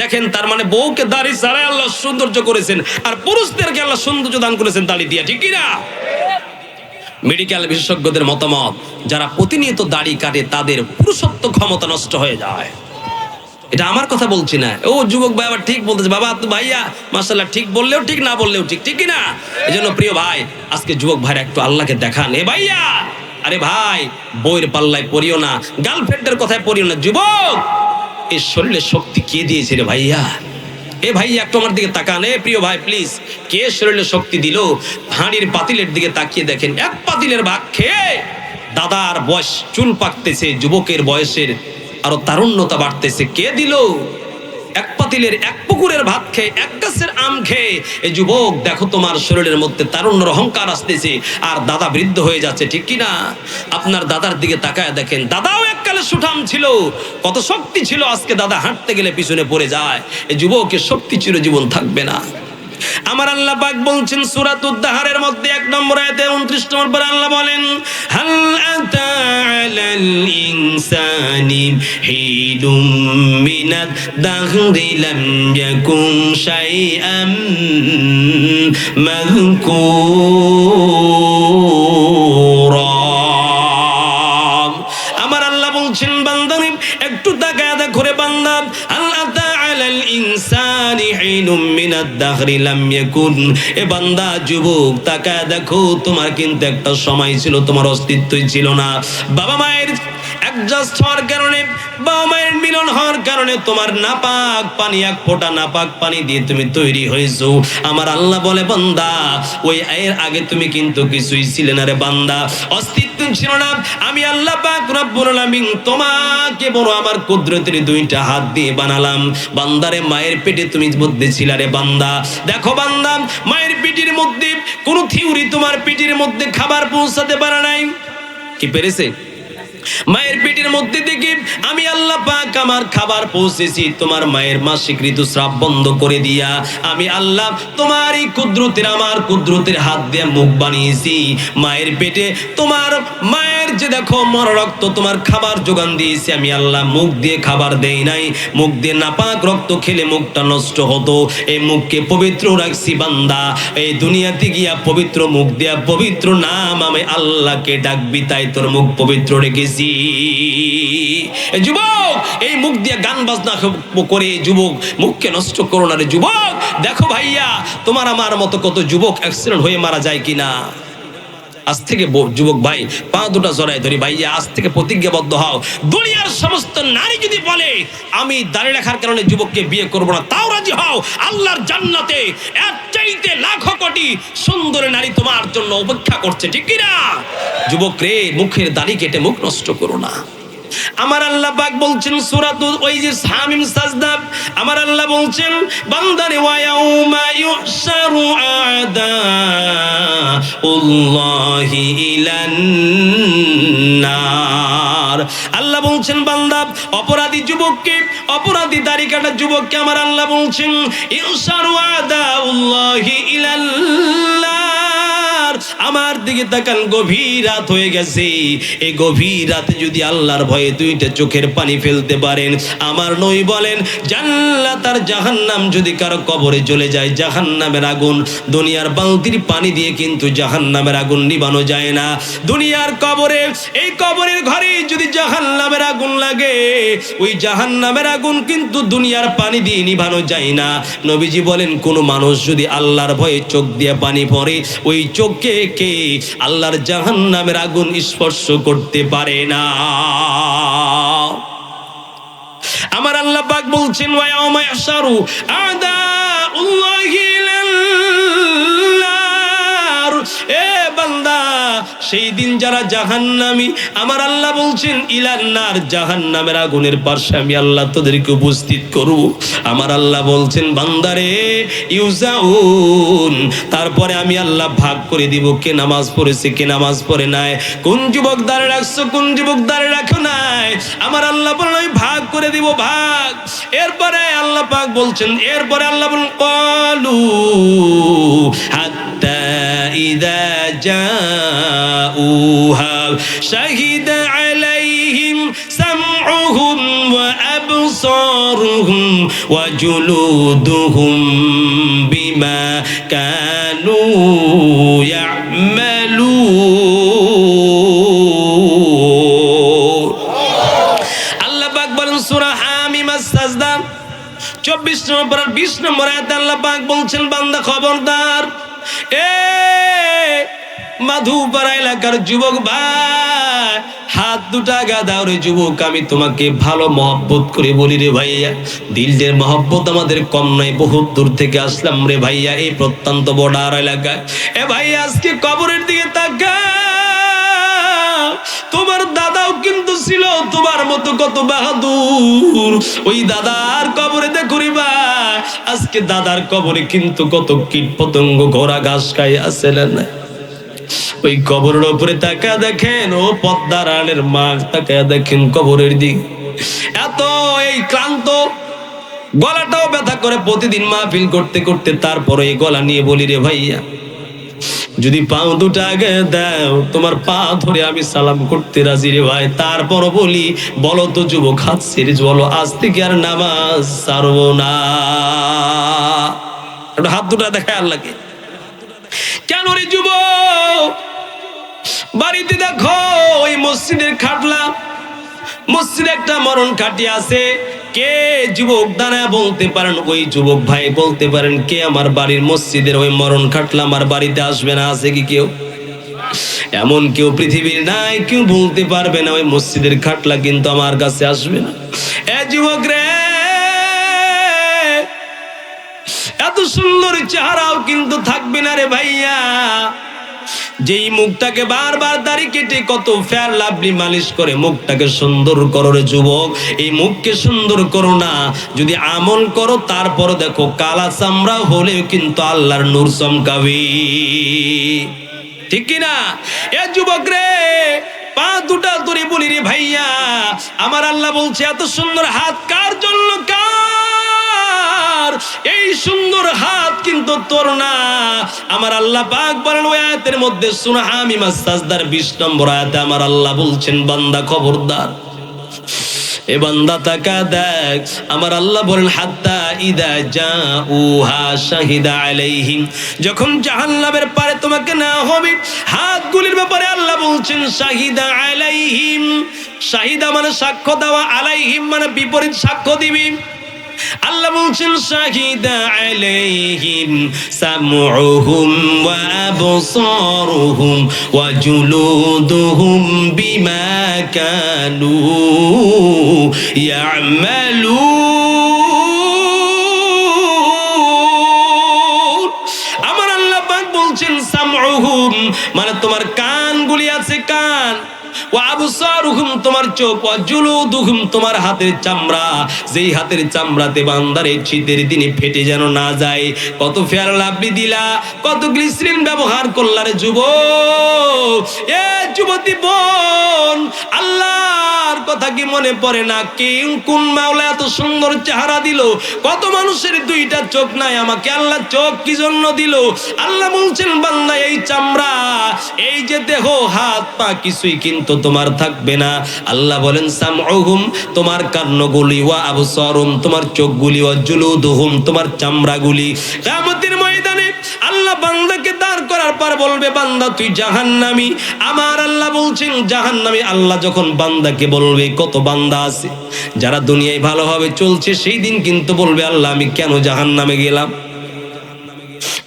দেখেন, তার মানে বউকে দাড়ি ছাড়াই আল্লাহ সৌন্দর্য করেছেন, আর পুরুষদেরকে আল্লাহ সৌন্দর্য দান করেছেন দাড়ি দিয়ে, ঠিক কি না? মেডিকেল বিশেষজ্ঞদের মতামত, যারা প্রতিনিয়ত দাড়ি কাটে তাদের পুরুষত্ব ক্ষমতা নষ্ট হয়ে যায়। এটা আমার কথা বলছি না। ও যুবক ভাই আবার ঠিক বলতেছে, বাবা তো ভাইয়া মাশাআল্লাহ, ঠিক বললেও ঠিক, না বললেও ঠিক, ঠিক কি না? এজন্য প্রিয় ভাই, আজকে যুবক ভাইরা একটু আল্লাহকে দেখান। এ ভাইয়া, আরে ভাই, বইয়ের পাল্লায় পড়িও না, গার্লফ্রেন্ডের কথায় পড়িও না। যুবক, এই শরীরে শক্তি কে দিয়েছে রে ভাইয়া? এ ভাই একটু আমার দিকে তাকান। এ প্রিয় ভাই প্লিজ, কে শরীরে শক্তি দিল? হাঁড়ির পাতিলের দিকে তাকিয়ে দেখেন, এক পাতিলের ভাগ খেয়ে দাদার বয়স চুল পাকতেছে, যুবকের বয়সের আরো তারুণ্যতা বাড়তেছে। কে দিল? এক পাতিলের এক পুকুরের ভাত খেয়ে, এক গাছের আম খেয়ে। এই যুবক দেখো, তোমার শরীরের মধ্যে তারুণ্যের অহংকার আসতেছে, আর দাদা বৃদ্ধ হয়ে যাচ্ছে, ঠিক কি না? আপনার দাদার দিকে তাকায় দেখেন, দাদাও এককালে সুঠাম ছিল, কত শক্তি ছিল, আজকে দাদা হাঁটতে গেলে পিছনে পড়ে যায়। এই যুবকের শক্তি চিরজীবন থাকবে না। আমার আল্লাহ পাক বলছেন সূরাতুদ দাহরের মধ্যে 1 নম্বর আয়াতে 29 নম্বর পরে আল্লাহ বলেন হাল আতা আলাল ইনসানি হিদুম মিনাদ দাহরি লাম ইয়াকুন শাইআম মাযকুরা। আমার আল্লাহ বলছেন বান্দা একটু তাকায়া দেখো রে বান্দা, হাল আতা আলাল ইনসানি হিনুম মিনাদ দাহরি লাম ইয়াকুন, এ বান্দা যুবক তাকায়া দেখো, তোমার কিন্তু একটা সময় ছিল তোমার অস্তিত্বই ছিল না। বাবা মায়ের অ্যাডজাস্ট হওয়ার কারণে, বাবা মায়ের মিলন হওয়ার কারণে তোমার নাপাক পানি, এক ফোঁটা নাপাক পানি দিয়ে তুমি তৈরি হয়েছো। আমার আল্লাহ বলে বান্দা ওই এর আগে তুমি কিন্তু কিছুই ছিলে না রে বান্দা, অস্তিত্ব ছিল না। আমি আল্লাহ পাক রব্বুল আলামিন তোমাকে বড় আমার কুদরতের দুইটা হাত দিয়ে বানালাম। বান্দারে মায়ের পেটে তুমি মধ্যে ছিলা রে বান্দা। দেখো বান্দা, মায়ের পেটের মধ্যে কোন থিওরি তোমার পেটের মধ্যে খাবার পৌঁছাতে পারে নাই। কি পেরেছে? মায়ের পেটের মধ্যে থেকে আমি আল্লাহ পাক আমার খাবার পৌঁছেছি তোমার মায়ের মাসিক ঋতুস্রাব বন্ধ করে দিয়া। আমি আল্লাহ তোমার এই কুদরতের, আমার কুদরতের হাত দিয়ে মুখ বানিয়েছি। মায়ের পেটে তোমার মায়ের যে দেখো মর রক্ত তোমার খাবার যোগান দিয়েছি আমি আল্লাহ, মুখ দিয়ে খাবার দেই নাই। মুখ দিয়ে নাপাক রক্ত খেলে মুখটা নষ্ট হতো, এই মুখকে পবিত্র রাখছি বান্দা। এই দুনিয়াতে গিয়া পবিত্র মুখ দিয়া পবিত্র নাম আমি আল্লাহকে ডাকবি, তাই তোর মুখ পবিত্র রেখেছি। যুবক এই মুখ দিয়ে গান বাজনা করে যুবক মুখকে নষ্ট করো না রে যুবক। দেখো ভাইয়া, তোমার আমার মতো কত যুবক অ্যাক্সিডেন্ট হয়ে মারা যায় কিনা। আজ থেকে যুবক ভাই পা দুটা জড়ায় ধরি, ভাইয়া আজ থেকে প্রতিজ্ঞাবদ্ধ হও, দুনিয়ার সমস্ত নারী যদি বলে আমি দাঁড়িয়ে রাখার কারণে যুবককে বিয়ে করব না, তাও রাজি হও। আল্লাহর জান্নাতে এর চাইতে লাখো কোটি সুন্দর নারী তোমার জন্য অপেক্ষা করছে, ঠিক কি না? যুবক রে, মুখের দাড়ি কেটে মুখ নষ্ট করো না। আমার আল্লাহ পাক বলছেন সূরাতুল ওই যে হামিম সাজদা, আমার আল্লাহ বলছেন বান্দারে ওয়া ইয়াউমা ইউহশারু আদাউল্লাহি ইলান নার। আল্লাহ বলছেন বান্দা অপরাধী যুবককে, অপরাধী দাড়ি কাটা যুবককে আমার আল্লাহ বলছেন ইউহশারু আদাউল্লাহি ইলান নার। আমার দিকে তাকান, গভীর রাত হয়ে গেছে। এই গভীর রাতে যদি আল্লাহর ভয়ে দুইটা চোখের পানি ফেলতে পারেন, আমার নবী বলেন জান্নাত আর জাহান্নাম যদি কারো কবরে চলে যায়, জাহান্নামের আগুন দুনিয়ার বালতির পানি দিয়ে কিন্তু জাহান্নামের আগুন নিভানো যায় না। দুনিয়ার কবরে, এই কবরের ঘরে যদি জাহান্নামের আগুন লাগে, ওই জাহান্নামের আগুন কিন্তু দুনিয়ার পানি দিয়ে নিভানো যায় না। নবীজি বলেন কোন মানুষ যদি আল্লাহর ভয়ে চোখ দিয়ে পানি পড়ে, ওই চোখকে কে আল্লাহর জাহান্নামের আগুন স্পর্শ করতে পারে না। আমার আল্লাহ পাক বলছেন ওয়া ইয়াউমা ইয়াহশারু আদাউল্লাহি ইলান নার। এ বান্দা, সেই দিন যারা জাহান্নামী, আমার আল্লাহ বলছেন ইলান নার, জাহান্নামের আগুনের পাশে আমি আল্লাহ তোদেরকে উপস্থিত করব। আমার আল্লাহ বলছেন বান্দারে ইউজাউন, তারপরে আমি আল্লাহ ভাগ করে দিব কে নামাজ পড়েছে কে নামাজ পড়ে নাই, কোন যুবক দাঁড়িয়ে রাখছো কোন যুবক দাঁড়িয়ে রাখো নাই। আমার আল্লাহ বলেন আমি ভাগ করে দিব, ভাগ। এরপরে আল্লাহ পাক বলছেন, এরপরে আল্লাহ বলেন ক্বালু হাত্তা ইযা জাউহা শাহিদা আলাইহিম সামউহুম ওয়া আবসারুহুম ওয়া জুলুদুহুম বিমা কানু ইয়ামালুন। আল্লাহ পাক বলেন সূরা হামিম আস-সাজদা 24 নম্বর আর 20 নম্বর আয়াতে আল্লাহ পাক বলছেন বান্দা খবরদার, এ মাধুপাড়া এলাকার যুবক ভাই, হাত দুটা গাদাও রে যুবক। আমি তোমাকে ভালো মহব্বত করে বলি রে ভাইয়া, দিলের মহব্বত আমাদের কম নাই, বহুত দূর থেকে আসলাম রে ভাইয়া এই প্রত্যন্ত বর্ডার এলাকায়। এ ভাই আজকে কবরের দিকে তাকা, তোমার দাদাও কিন্তু ছিল তোমার মতো কত বাহাদুর। ওই দাদার কবরে দেখো রে ভাই, আজকে দাদার কবরে কিন্তু কত কীট পতঙ্গ ঘোড়া ঘাস খাই আছে না। ওই কবরের উপরে তাকা দেখেন, ও পদ্মার আলের মা তাকা দেখেন কবরের দিক, এত এই ক্লান্ত গলাটাও ব্যথা করে প্রতিদিন মাহফিল করতে করতে, তারপরে এই গলা নিয়ে বলি, রে ভাইয়া যদি পাও দুটো আগে দাও, তোমার পা ধরে আমি সালাম করতে রাজি রে ভাই। তারপরও বলি, বলো তো যুবক, হাত ছেড়ে বলো, আজ থেকে আর নামাজ ছাড়বো না। একটু হাত দুটা দেখায় আল্লাহকে। কেন রে যুবক? বাড়িতে দেখো ওই মসজিদের খাটলা, মসজিদে একটা মরণ খাটি আছে। কে যুবক দাঁড়ায় বলতে পারেন, ওই যুবক ভাই বলতে পারেন, কে আমার বাড়ির মসজিদের ওই মরণ খাটলা আমার বাড়িতে আসবে না? আছে কি কেউ? এমন কেউ পৃথিবীর নাই, কেউ বলতে পারবে না ওই মসজিদের খাটলা কিন্তু আমার কাছে আসবে না। এ যুবক রে, এত সুন্দর চেহারাও কিন্তু থাকবে না রে ভাইয়া। যেই মুখটাকে বারবার দাড়ি কেটে কত ফেয়ার লাভলি মালিশ করে মুখটাকে সুন্দর করো রে যুবক, এই মুখকে সুন্দর করো না। যদি আমল করো তারপর দেখো কালা চামড়া হলেও কিন্তু আল্লাহর নূর চমকাবে, ঠিক কিনা? এ যুবক রে, পা দুটা ধরে বলি রে ভাইয়া, আমার আল্লাহ বলছে এত সুন্দর হাত কার জন্য? কার? এই সুন্দর হাত কিন্তু তোর না। আমার আল্লাহ পাক বলেন ওই আয়াতের মধ্যে, সূরা হামিম সাজদার 20 নম্বর আয়াতে আমার আল্লাহ বলছেন, বান্দা খবরদার, এ বান্দা তাকা দেখ, আমার আল্লাহ বলেন, হাত্তা ইদা জাউহা শাহিদা আলাইহিম, যখন জাহান্নামের পারে তোমাকে না হবে, হাতগুলির ব্যাপারে আল্লাহ বলছেন শাহিদা আলাইহিম। শাহিদা মানে সাক্ষ্য দেওয়া, আলাইহিম মানে বিপরীত সাক্ষ্য দিবি। আল্লাহ বলছেন শাহিদা আলাইহিম সামউহুম ওয়া আবসারুহুম ওয়া জুলুদুহুম বিমা কানু ইয়ামালুন। আমার আল্লাহ পাক বলছেন সামউহুম মানে তোমার কানগুলি আছে, কান, ওয়া আবসারুহুম তোমার চোখ, ওয়া জুলুদুহুম তোমার হাতের চামড়া, যেই হাতের চামড়াতে বান্দার এই শীতের দিনে ফেটে যেন না যায়। কত ফেয়ার লাভলি দিলা, কত গ্লিসরিন ব্যবহার করলা রে যুবক। এ যুবতী বোন, আল্লাহর কথা কি মনে পড়ে না? কোন মাওলা এত সুন্দর চেহারা দিল? কত মানুষের দুইটা চোখ নাই, আমাকে আল্লাহ চোখ কি জন্য দিল? আল্লাহ বলছেন বান্দা, এই চামড়া, এই যে দেহ, হাত পা কিছুই কিন্তু তোমার থাকবে না। আল্লাহ বলেন সামউহুম তোমার কান্নগুলি, ওয়া আবসারুম তোমার চোখগুলি, ওয়া জুলুদুহুম তোমার চামড়াগুলি। কিয়ামতের ময়দানে আল্লাহ বান্দাকে দাঁড় করার পর বলবে, বান্দা তুই জাহান্নামী। আমার আল্লাহ বলছেন জাহান্নামী। আল্লাহ যখন বান্দাকে বলবে, কত বান্দা আছে যারা দুনিয়ায় ভালোভাবে চলছে, সেই দিন কিন্তু বলবে, আল্লাহ আমি কেন জাহান্নামে গেলাম?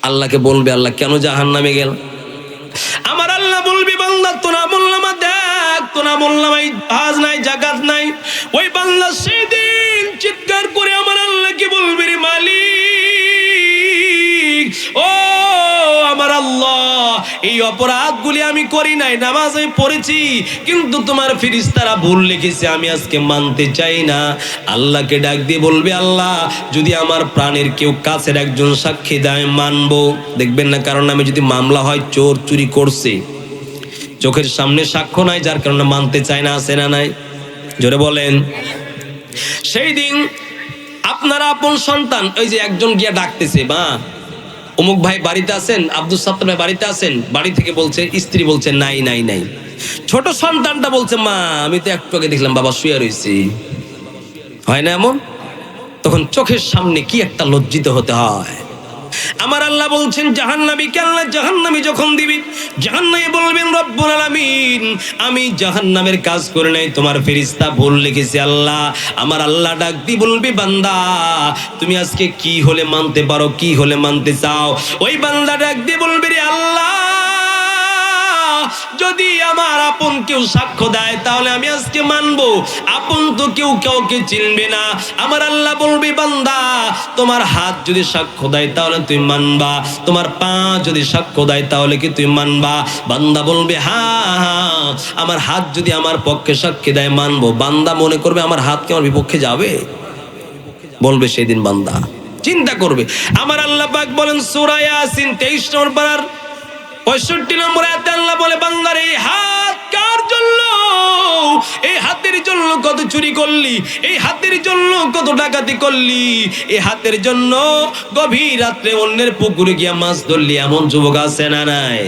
আল্লাহকে বলবে, আল্লাহ কেন জাহান্নামে গেলাম? আমার আল্লাহ বলবে, বান্দা তোরা বললাম দেখ, তোরা বললাম এই জাহাজ নাই, জাকাত নাই। ওই বান্দা সেদিন চিৎকার করে আমার আল্লাহকে বলবে, রে মালিক, ও আমার আল্লাহ, এই অপরাধগুলি আমি করি নাই, নামাজ আমি পড়েছি, কিন্তু তোমার ফেরেশতারা ভুল লিখেছে, আমি আজকে মানতে চাই না। আল্লাহকে ডাক দিয়ে বলবে, আল্লাহ যদি আমার প্রাণের কেউ কাছের একজন সাক্ষী দেয় মানবো। দেখবেন না, কারণ আমি যদি মামলা হয় চোর চুরি করছে, চোখের সামনে সাক্ষ্য নাই, যার কারণে মানতে চায় না, আছে না নাই? জোরে বলেন। সেই দিন আপনারা আপন সন্তান, ওই যে একজন গিয়া ডাকতেছে, বা অমুক ভাই বাড়িতে আছেন, আব্দুল সাত্তার ভাই বাড়িতে আছেন, বাড়ি থেকে বলছে, স্ত্রী বলছে নাই নাই নাই। ছোট সন্তানটা বলছে, মা আমি তো একটু আগে দেখলাম বাবা শুয়ে রয়েছে। হয় না এমন? তখন চোখের সামনে কি একটা লজ্জিত হতে হয়। আমার আল্লাহ বলছেন জাহান্নামীকে আল্লাহ জাহান্নামী যখন দিবি, জাহান্নামী বলবেন, রব্বুল আলামিন আমি জাহান্নামের কাজ করে নাই, তোমার ফেরেশতা ভুল লিখেছে। আল্লাহ, আমার আল্লাহ ডাক দি বলবি, বান্দা তুমি আজকে কি হলে মানতে পারো, কি হলে মানতে চাও? ওই বান্দা ডাক দি বলবি, রে আল্লাহ, যদি আমার আপন কেউ সাক্ষ্য দেয় তাহলে আমি আজকে মানবো। আপন তো কেউ কাউকে চিনবে না। আমার আল্লাহ বলবে, বান্দা তোমার হাত যদি সাক্ষ্য দেয় তাহলে তুমি মানবা, তোমার পা যদি সাক্ষ্য দেয় তাহলে কি তুমি মানবা? বান্দা বলবে, হ্যাঁ, আমার হাত যদি আমার পক্ষে সাক্ষী দেয় মানবো। বান্দা মনে করবে আমার হাত কি আমার বিপক্ষে যাবে? বলবে সেদিন বান্দা চিন্তা করবে। আমার আল্লাহ পাক বলেন সূরা ইয়াসিন 23 নম্বর পারার 65 নম্বর আয়াতে আল্লাহ বলে, বান্দার এই হাত কার জন্য? এই হাতের জন্য জন্য কত চুরি করলি, এই হাতের জন্য কত ডাকাতি করলি, এই হাতের জন্য গভীর রাত্রে অন্যের পুকুরে গিয়া মাছ ধরলি, এমন যুবক আছে না নাই?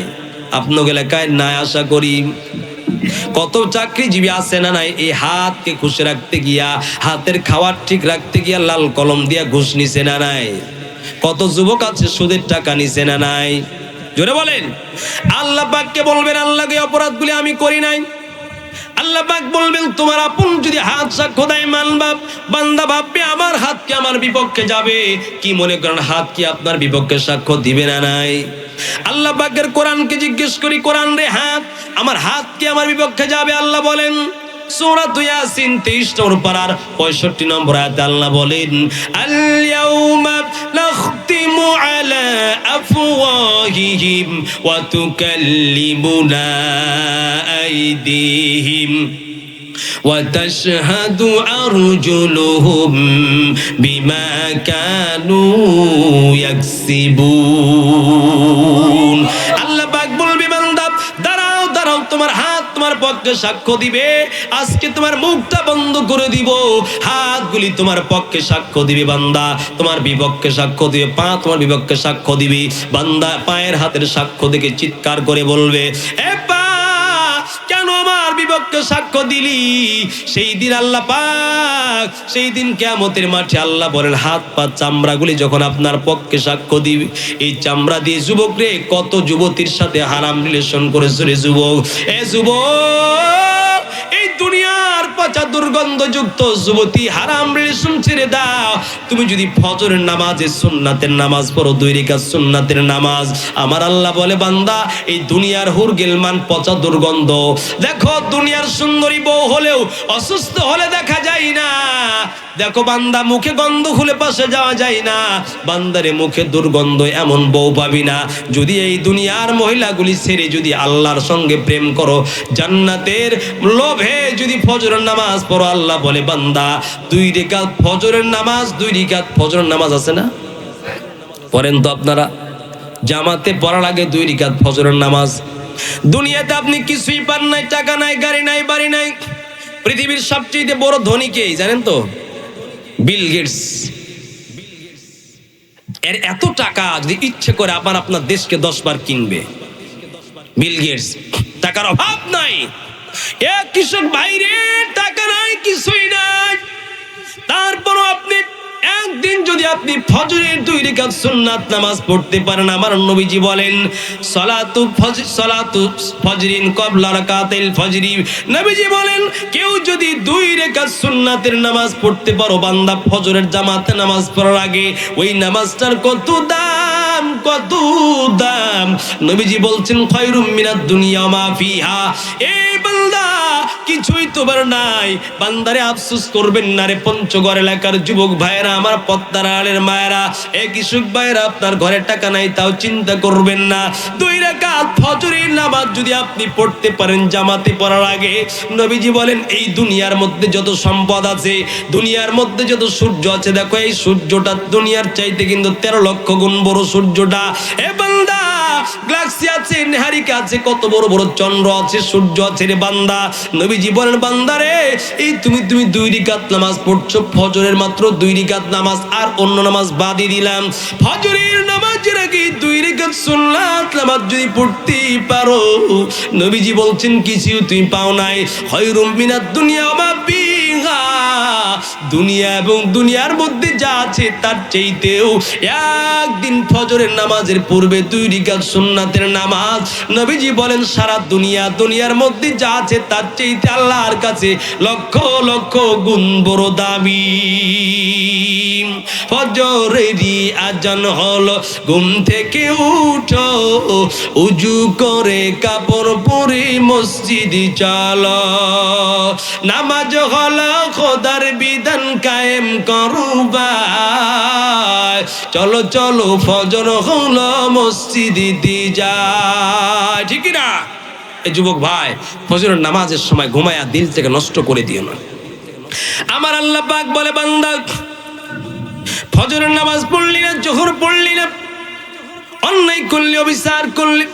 আপনার এলাকায় নাই আশা করি। কত চাকরিজীবী আছে না নাই? এই হাতকে খুশি রাখতে গিয়া, হাতের খাবার ঠিক রাখতে গিয়া লাল কলম দিয়া ঘুষ নিছে না নাই? কত যুবক আছে সুদের টাকা নিছে না নাই? জোরে বলেন। আল্লাহ পাককে বলবেন, আল্লাহকে অপরাধগুলি আমি করি নাই। আল্লাহ পাক বলবেন, তোমার আপন যদি হাত সাক্ষ্য দেয় মানবা। বান্দা ভাববে আমার হাত কি আমার বিপক্ষে যাবে? কি মনে করেন হাত কি আপনার বিপক্ষে সাক্ষ্য দিবে না নাই? আল্লাহ পাকের কোরআনকে জিজ্ঞেস করি, কোরআন রে হাত, আমার হাত কি আমার বিপক্ষে যাবে? আল্লাহ বলেন সূরা ইয়াসিন 23 নম্বর পারার 65 নম্বর আয়াতে আল্লাহ বলেন, আল ইয়াউমা নাখতিমু আলা আফওয়াহিহিম ওয়া তুকাল্লিমুনা আইদিহিম ওয়া তাশহাদু আরজুলুহুম বিমা কানু ইয়াকসিবুন। আল্লাহ পাক বলবে, বান্দা দাঁড়াও দাঁড়াও, তোমার হাত তোমার পক্ষে সাক্ষ্য দিবে। আজকে তোমার মুখটা বন্ধ করে দিব, হাতগুলি তোমার পক্ষে সাক্ষ্য দিবে। বান্দা তোমার বিপক্ষে সাক্ষ্য দিবে, পা তোমার বিপক্ষে সাক্ষ্য দিবে। বান্দা পায়ের হাতের সাক্ষ্য দেখে চিৎকার করে বলবে, এ পা কেন আমার বিপক্ষে সাক্ষ্য দিলি? সেই দিন আল্লাহ পাক, সেই দিন কিয়ামতের মাঠে আল্লাহ বলেন, হাত পা চামড়াগুলি যখন আপনার পক্ষে সাক্ষ্য দিবে, এই চামড়া দিয়ে যুবক রে কত যুবতীর সাথে হারাম রিলেশন করেছে রে যুবক। এ যুবক, এই দুনিয়ার পচা দুর্গন্ধযুক্ত যুবতী হারাম রিলেশন ছেড়ে দাও। তুমি যদি ফজরের নামাজে সুন্নাতের নামাজ পড়ো, 2 রাকাত সুন্নাতের নামাজ, আমার আল্লাহ বলে, বান্দা এই দুনিয়ার হুরগেলমান পচা দুর্গন্ধ, দেখো দুনিয়ার সুন্দরী বউ হলেও অসুস্থ হলে দেখা যায় না। দেখো বান্দা মুখে গন্ধ খুলে পাশে যাওয়া যায় না। বান্দারে মুখে দুর্গন্ধ এমন বউ পাবি না। যদি এই দুনিয়ার মহিলাগুলি ছেড়ে যদি আল্লাহর সঙ্গে প্রেম করো, জান্নাতের লোভে যদি ফজরের নামাজ পড়ো, আল্লাহ বলে, বান্দা 2 রাকাত ফজরের নামাজ, 2 রাকাত ফজরের নামাজ আছে না? পড়েন তো আপনারা, জামাতে পড়ার আগে 2 রাকাত ফজরের নামাজ। দুনিয়াতে আপনি কিছুই পান নাই, টাকা নাই, গাড়ি নাই, বাড়ি নাই। পৃথিবীর সবচেয়ে বড় ধনী কে জানেন তো? Bill Gates. এর এত টাকা, যদি ইচ্ছে করে আপনার দেশকে 10 বার কিনবে। বিল গেটস, টাকার অভাব নাই। এ কৃষক বাইরে টাকা নাই, কিছুই নাই, তারপরও আপনি একদিন যদি আপনি ফজরের 2 রাকাত সুন্নাত নামাজ পড়তে পারেন, আমার নবীজি বলেন, সালাতু ফজরিন ক্বাবলা রাকাতিল ফজরি, নবীজি বলেন, কেউ যদি 2 রাকাত সুন্নাতের নামাজ পড়তে পারো বান্দা, ফজরের জামাতে নামাজ পড়ার আগে, ওই নামাজটার কত দাম, কত দাম। নবীজি বলছেন, খায়রুম মিনাদ দুনিয়া মা ফিহা। এই বান্দা কিছুই তোমার নাই, বান্দারে আফসোস করবেন না রে পঞ্চগড় এলাকার যুবক ভাইরা, আমার পদ্মার আলের মায়েরা, এই কৃষক ভাইরা, আপনার ঘরে টাকা নাই তাও চিন্তা করবেন না। 2 রাকাত ফজরের নামাজ যদি আপনি পড়তে পারেন জামাতে পড়ার আগে, নবীজি বলেন, এই দুনিয়ার মধ্যে যত সম্পদ আছে, দুনিয়ার মধ্যে যত সূর্য আছে, দেখো এই সূর্যটা দুনিয়ার চাইতে কিন্তু 13 লক্ষ গুণ বড় সূর্যটা। এ বান্দা, গ্যালাক্সি আছে, নেহারিকা আছে, কত বড় বড় চন্দ্র আছে, সূর্য আছে রে বান্দা। নবীজি বলেন, বান্দারে এই তুমি 2 রাকাত নামাজ পড়ছো, ফজরের মাত্র 2 রাকাত নামাজ, আর অন্য নামাজ বাদই দিলাম। ফজরের নামাজের আগে 2 রাকাত সুন্নাত নামাজ যদি পড়তে পারো, নবীজি বলছেন কিছু তুমি পাও নাই। খায়রুম মিনাদ দুনিয়া ওয়া ফিহা, দুনিয়া এবং দুনিয়ার মধ্যে যা আছে তার চাইতেও একদিন ফজরের নামাজের পূর্বে 2 রাকাত সুন্নাতের নামাজ, নবীজি বলেন, সারা দুনিয়ার মধ্যে যা আছে তার চাইতে আল্লাহর কাছে লক্ষ লক্ষ গুণ বড় দামি। ফজরেরই আজান হলো, ঘুম থেকে উঠো, উজু করে কাপড় পরে মসজিদে চলো, নামাজ হলো খোদার বিধান কায়েম করবা, চলো চলো ফজর হলো মসজিদে যায়। ঠিক না? এই যুবক ভাই, ফজরের নামাজের সময় ঘুমায়া দিল থেকে নষ্ট করে দিও না। আমার আল্লাহ পাক বলে, বান্দা ফজরের নামাজ পড়লি না, জোহর পড়লি না, অন্যায় করলে, অবিচার করলে,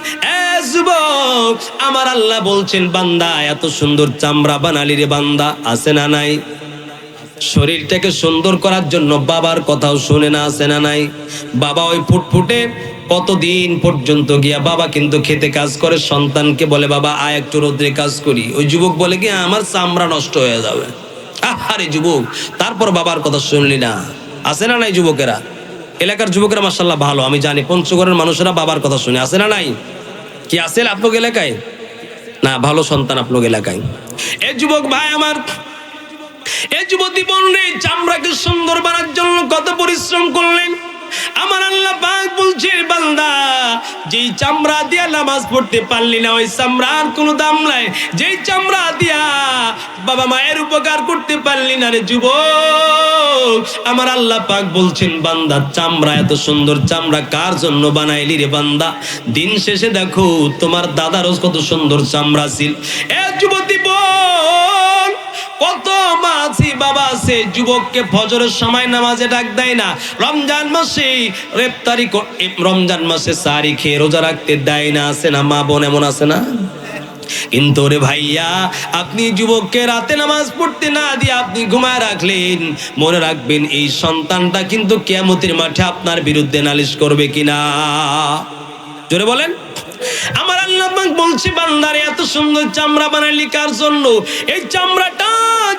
যুবক আমার আল্লাহ বলছেন বান্দা এত সুন্দর চামড়া বানালি রে বান্দা, আছে না নাই? শরীরটাকে সুন্দর করার জন্য বাবার কথাও শুনে না, আছে না নাই? বাবা ওই ফুটফুটে কতদিন পর্যন্ত গিয়া বাবা কিন্তু খেতে কাজ করে, সন্তানকে বলে বাবা আয় একটু রোদ্রে কাজ করি। ওই যুবক বলে কি আমার চামড়া নষ্ট হয়ে যাবে। আরে যুবক, তারপর বাবার কথা শুনলি না, আছে না নাই যুবকেরা? এলাকার যুবকেরা মাশাআল্লাহ ভালো, আমি জানি পঞ্চগড়ের মানুষেরা বাবার কথা শুনে, আছে না নাই? কি আছে আপনার এলাকায়? না, ভালো সন্তান আপনার এলাকায়। এই যুবক ভাই আমার, এই যুবতী বোন রে, চামড়াকে সুন্দর বানার জন্য কত পরিশ্রম করলেন। আমার আল্লাহ পাক বলছে বান্দা যেই চামড়া দিয়া নামাজ পড়তে পারলি না, ওই চামড়ার কোনো দাম নাই। যেই চামড়া দিয়া বাবা মায়ের উপকার করতে পারলি না রে যুবক, আমার আল্লাহ পাক বলছেন বান্দা চামড়া, এত সুন্দর চামড়া কার জন্য বানাইলি রে বান্দা? দিন শেষে দেখো তোমার দাদারও কত সুন্দর চামড়া ছিল। এ যুবতী বোন, কত মা আছে বাবা আছে যুবককে ফজরের সময় নামাজে ডাক দেয় না, রমজান মাসে ইফতারি, রমজান মাসে সারি খেয়ে রোজা রাখতে দেয় না, আছে না মা বোন? এমন আছে না? কিন্তু রে ভাইয়া, আপনি যুবককে রাতে নামাজ পড়তে না দিয়ে আপনি ঘুমায় রাখলেন, মনে রাখবেন এই সন্তানটা কিন্তু কিয়ামতের মাঠে আপনার বিরুদ্ধে নালিশ করবে কিনা। জোরে বলেন। আমার আল্লাহ পাক বলছি বান্দারে এত সুন্দর চামড়া বানাইলি কার জন্য? এই চামড়াটা,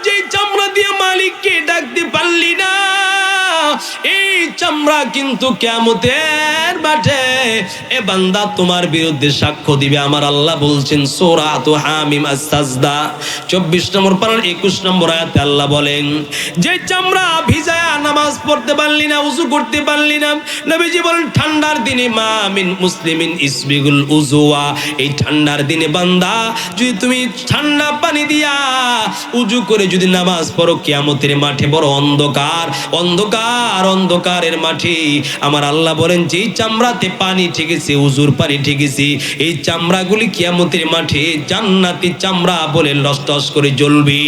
যে চামড়া দিয়ে মালিককে ডাকতে পারলি না, এই চামড়া কিন্তু কিয়ামতের মাঠে এ বান্দা তোমার বিরুদ্ধে সাক্ষ্য দিবে। আমার আল্লাহ বলছেন সূরা হামিম আস-সাজদা 24 নম্বর পারার 21 নম্বর আয়াতে আল্লাহ বলেন, যে চামড়া ভিজায়া নামাজ পড়তে পারলি না, ওযু করতে পারলি না, নবীজি বলেন ঠান্ডার দিনে মা মিন মুসলিমিন ইসবিগুল উযুয়া, এই ঠান্ডার দিনে বান্দা যদি তুমি ঠান্ডা পানি দিয়া উযু করে যদি নামাজ পড়ো, কিয়ামতের মাঠে বড় অন্ধকার, অন্ধকার, অন্ধকারের মাঠে আমার আল্লাহ বলেন যেই চামড়াতে পানি ঠেকেছে, উযুর পানি ঠেকেছে, এই চামড়াগুলি কিয়ামতের মাঠে জান্নাতি চামড়া বলে লসটস করে জ্বলবে।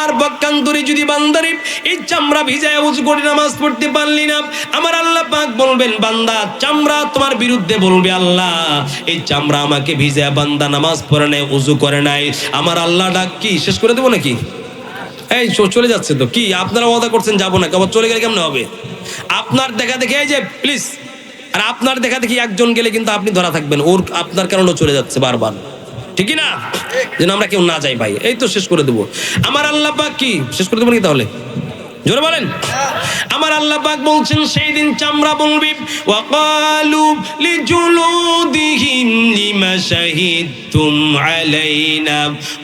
আর পক্ষান্তরে যদি বান্দারে এই চামড়া ভিজায় উযু করে নামাজ পড়তে পারলি না, আমার আল্লাহ পাক বলবেন বান্দা চামড়া তোমার বিরুদ্ধে বলবে আল্লাহ এই চামড়া আমাকে ভিজায় বান্দা নামাজ পড়ে নাই, উযু করে নাই। আমার আল্লাহ ডাক কি শেষ করে দেবো নাকি? এই চলে যাচ্ছে তো, কি আপনারা ওয়াদা করছেন যাবো না, আবার চলে গেলে কেমন হবে? আপনার দেখা দেখে এই যে প্লিজ, আর আপনার দেখা দেখি একজন গেলে কিন্তু আপনি ধরা থাকবেন, ওর আপনার কারণে চলে যাচ্ছে বারবার, ঠিকই না? যেন আমরা কেউ না যাই ভাই। এই তো শেষ করে দেবো। আমার আল্লাহ পাক কি শেষ করে দেবো নাকি তাহলে? জোরে বলেন। আমার আল্লাহ পাক বলছেন সেই দিন চামড়া বলবি ওয়াকালু লিজুলুদিহিম লিমা শাহিদতুম আলাইনা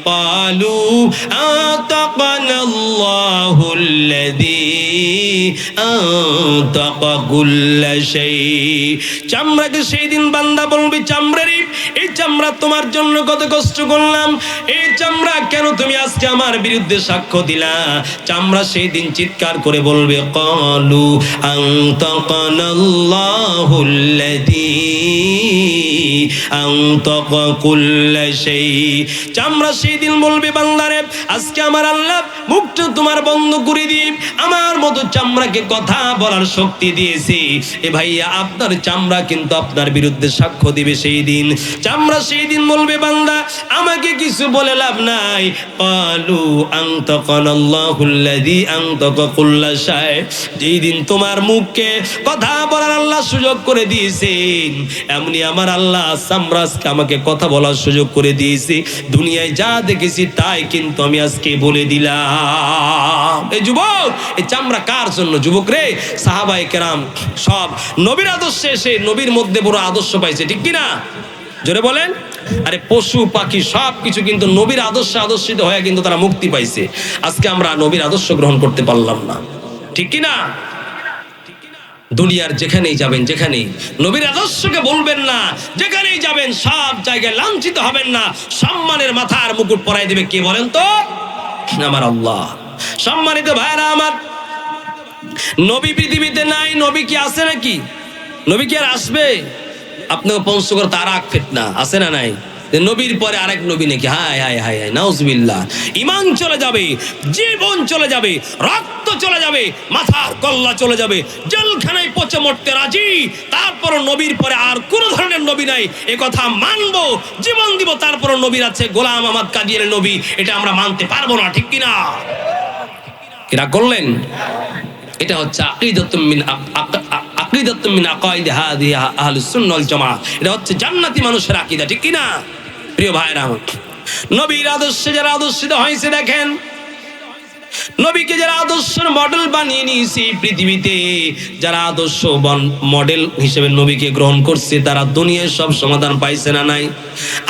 ক্বালু আতাকানাল্লাহুল্লাযী আতাকা কুল্লা শাই। চামড়াকে সেই দিন বান্দা বলবি চামড়ারে এই চামড়া তোমার জন্য কত কষ্ট করলাম, এই চামড়া কেন তুমি আজকে আমার বিরুদ্ধে সাক্ষ্য দিলা? চামড়া সেই দিন চিৎকার করে বলবে ক্বালু আনতাকানাল্লাহুল্লাযী আনতাকা কুল্লা শাই। চামড়া সেই দিন বলবে বান্দারে আজকে আমার আল্লাহ মুখটা তোমার বন্ধ করে দিয়ে আমার মতো চামড়াকে কথা বলার শক্তি দিয়েছি। এ ভাইয়া আপনার চামড়া কিন্তু আপনার বিরুদ্ধে সাক্ষ্য দিবে সেই দিন। চামড়া সেই দিন বলবে বান্দা আমাকে কিছু বলে লাভ নাই। ক্বালু আনতাকানাল্লাহুল্লাযী আনতাকা কুল্লা শাই। যেই দিন তোমার মুখকে কথা বলার আল্লাহ সুযোগ করে দিয়েছেন, এমনি আমার আল্লাহ চামড়াকে আমাকে কথা বলার সুযোগ করে দিয়েছে। দুনিয়ায় যা দেখেছি তাই কিন্তু আমি আজকে বলে দিলাম। এই যুবক, এই চামড়া কার জন্য? যুবক রে, সাহাবায়ে কেরাম সব নবীর আদর্শে এসে নবীর মধ্যে বড় আদর্শ পাইছে, ঠিক কিনা? জোরে বলেন। আরে পশু পাখি সব কিছু কিন্তু নবীর আদর্শে আদর্শিত হয়ে কিন্তু তারা মুক্তি পাইছে। আজকে আমরা নবীর আদর্শ গ্রহণ করতে পারলাম না, ঠিক কিনা? দুনিয়ার যেখানেই যাবেন, যেখানেই নবীর আদর্শকে বলবেন না, যেখানেই যাবেন সব জায়গায় লাঞ্ছিত হবেন না, সম্মানের মাথার মুকুট পরাই দেবে কে বলেন তো? আমার আল্লাহ। সম্মানিত ভাইরা আমার, নবী পৃথিবীতে নাই, নবী কি আছে নাকি? নবী কি আর আসবে? আপনাকে পঞ্চগড় তার আগ ফিতনা আছে না নাই? নবীর পরে আরেক নবী নাকি? হায় হায় হায় হায়, নাউজুবিল্লাহ। ঈমান চলে যাবে, জীবন চলে যাবে, রক্ত চলে যাবে, মাথার কল্লা চলে যাবে, জেলখানায় পচে মরতে রাজি, তারপর নবীর পরে আর কোন ধরনের নবী নাই এ কথা মানবো, জীবন দিব, তারপর নবীর আছে গোলাম আহমদ কাদিয়ানী নবী, এটা আমরা মানতে পারবো না, ঠিক কিনা? এরা করলেন। এটা হচ্ছে আকীদাতুম মিন আকাইদ হাদিহি আহলুস সুন্নাহ ওয়াল জামাআহ। এটা হচ্ছে জান্নাতি মানুষের আকীদা, ঠিক কিনা প্রিয় ভাইরা? নবীর আদর্শে যারা আদর্শিত হয়েছে, দেখেন নবীকে যারা আদর্শের মডেল বানিয়ে নিয়েছে পৃথিবীতে, যারা আদর্শ মডেল হিসেবে নবীকে গ্রহণ করছে, তারা দুনিয়ায় সব সমাধান পাইছে না নাই?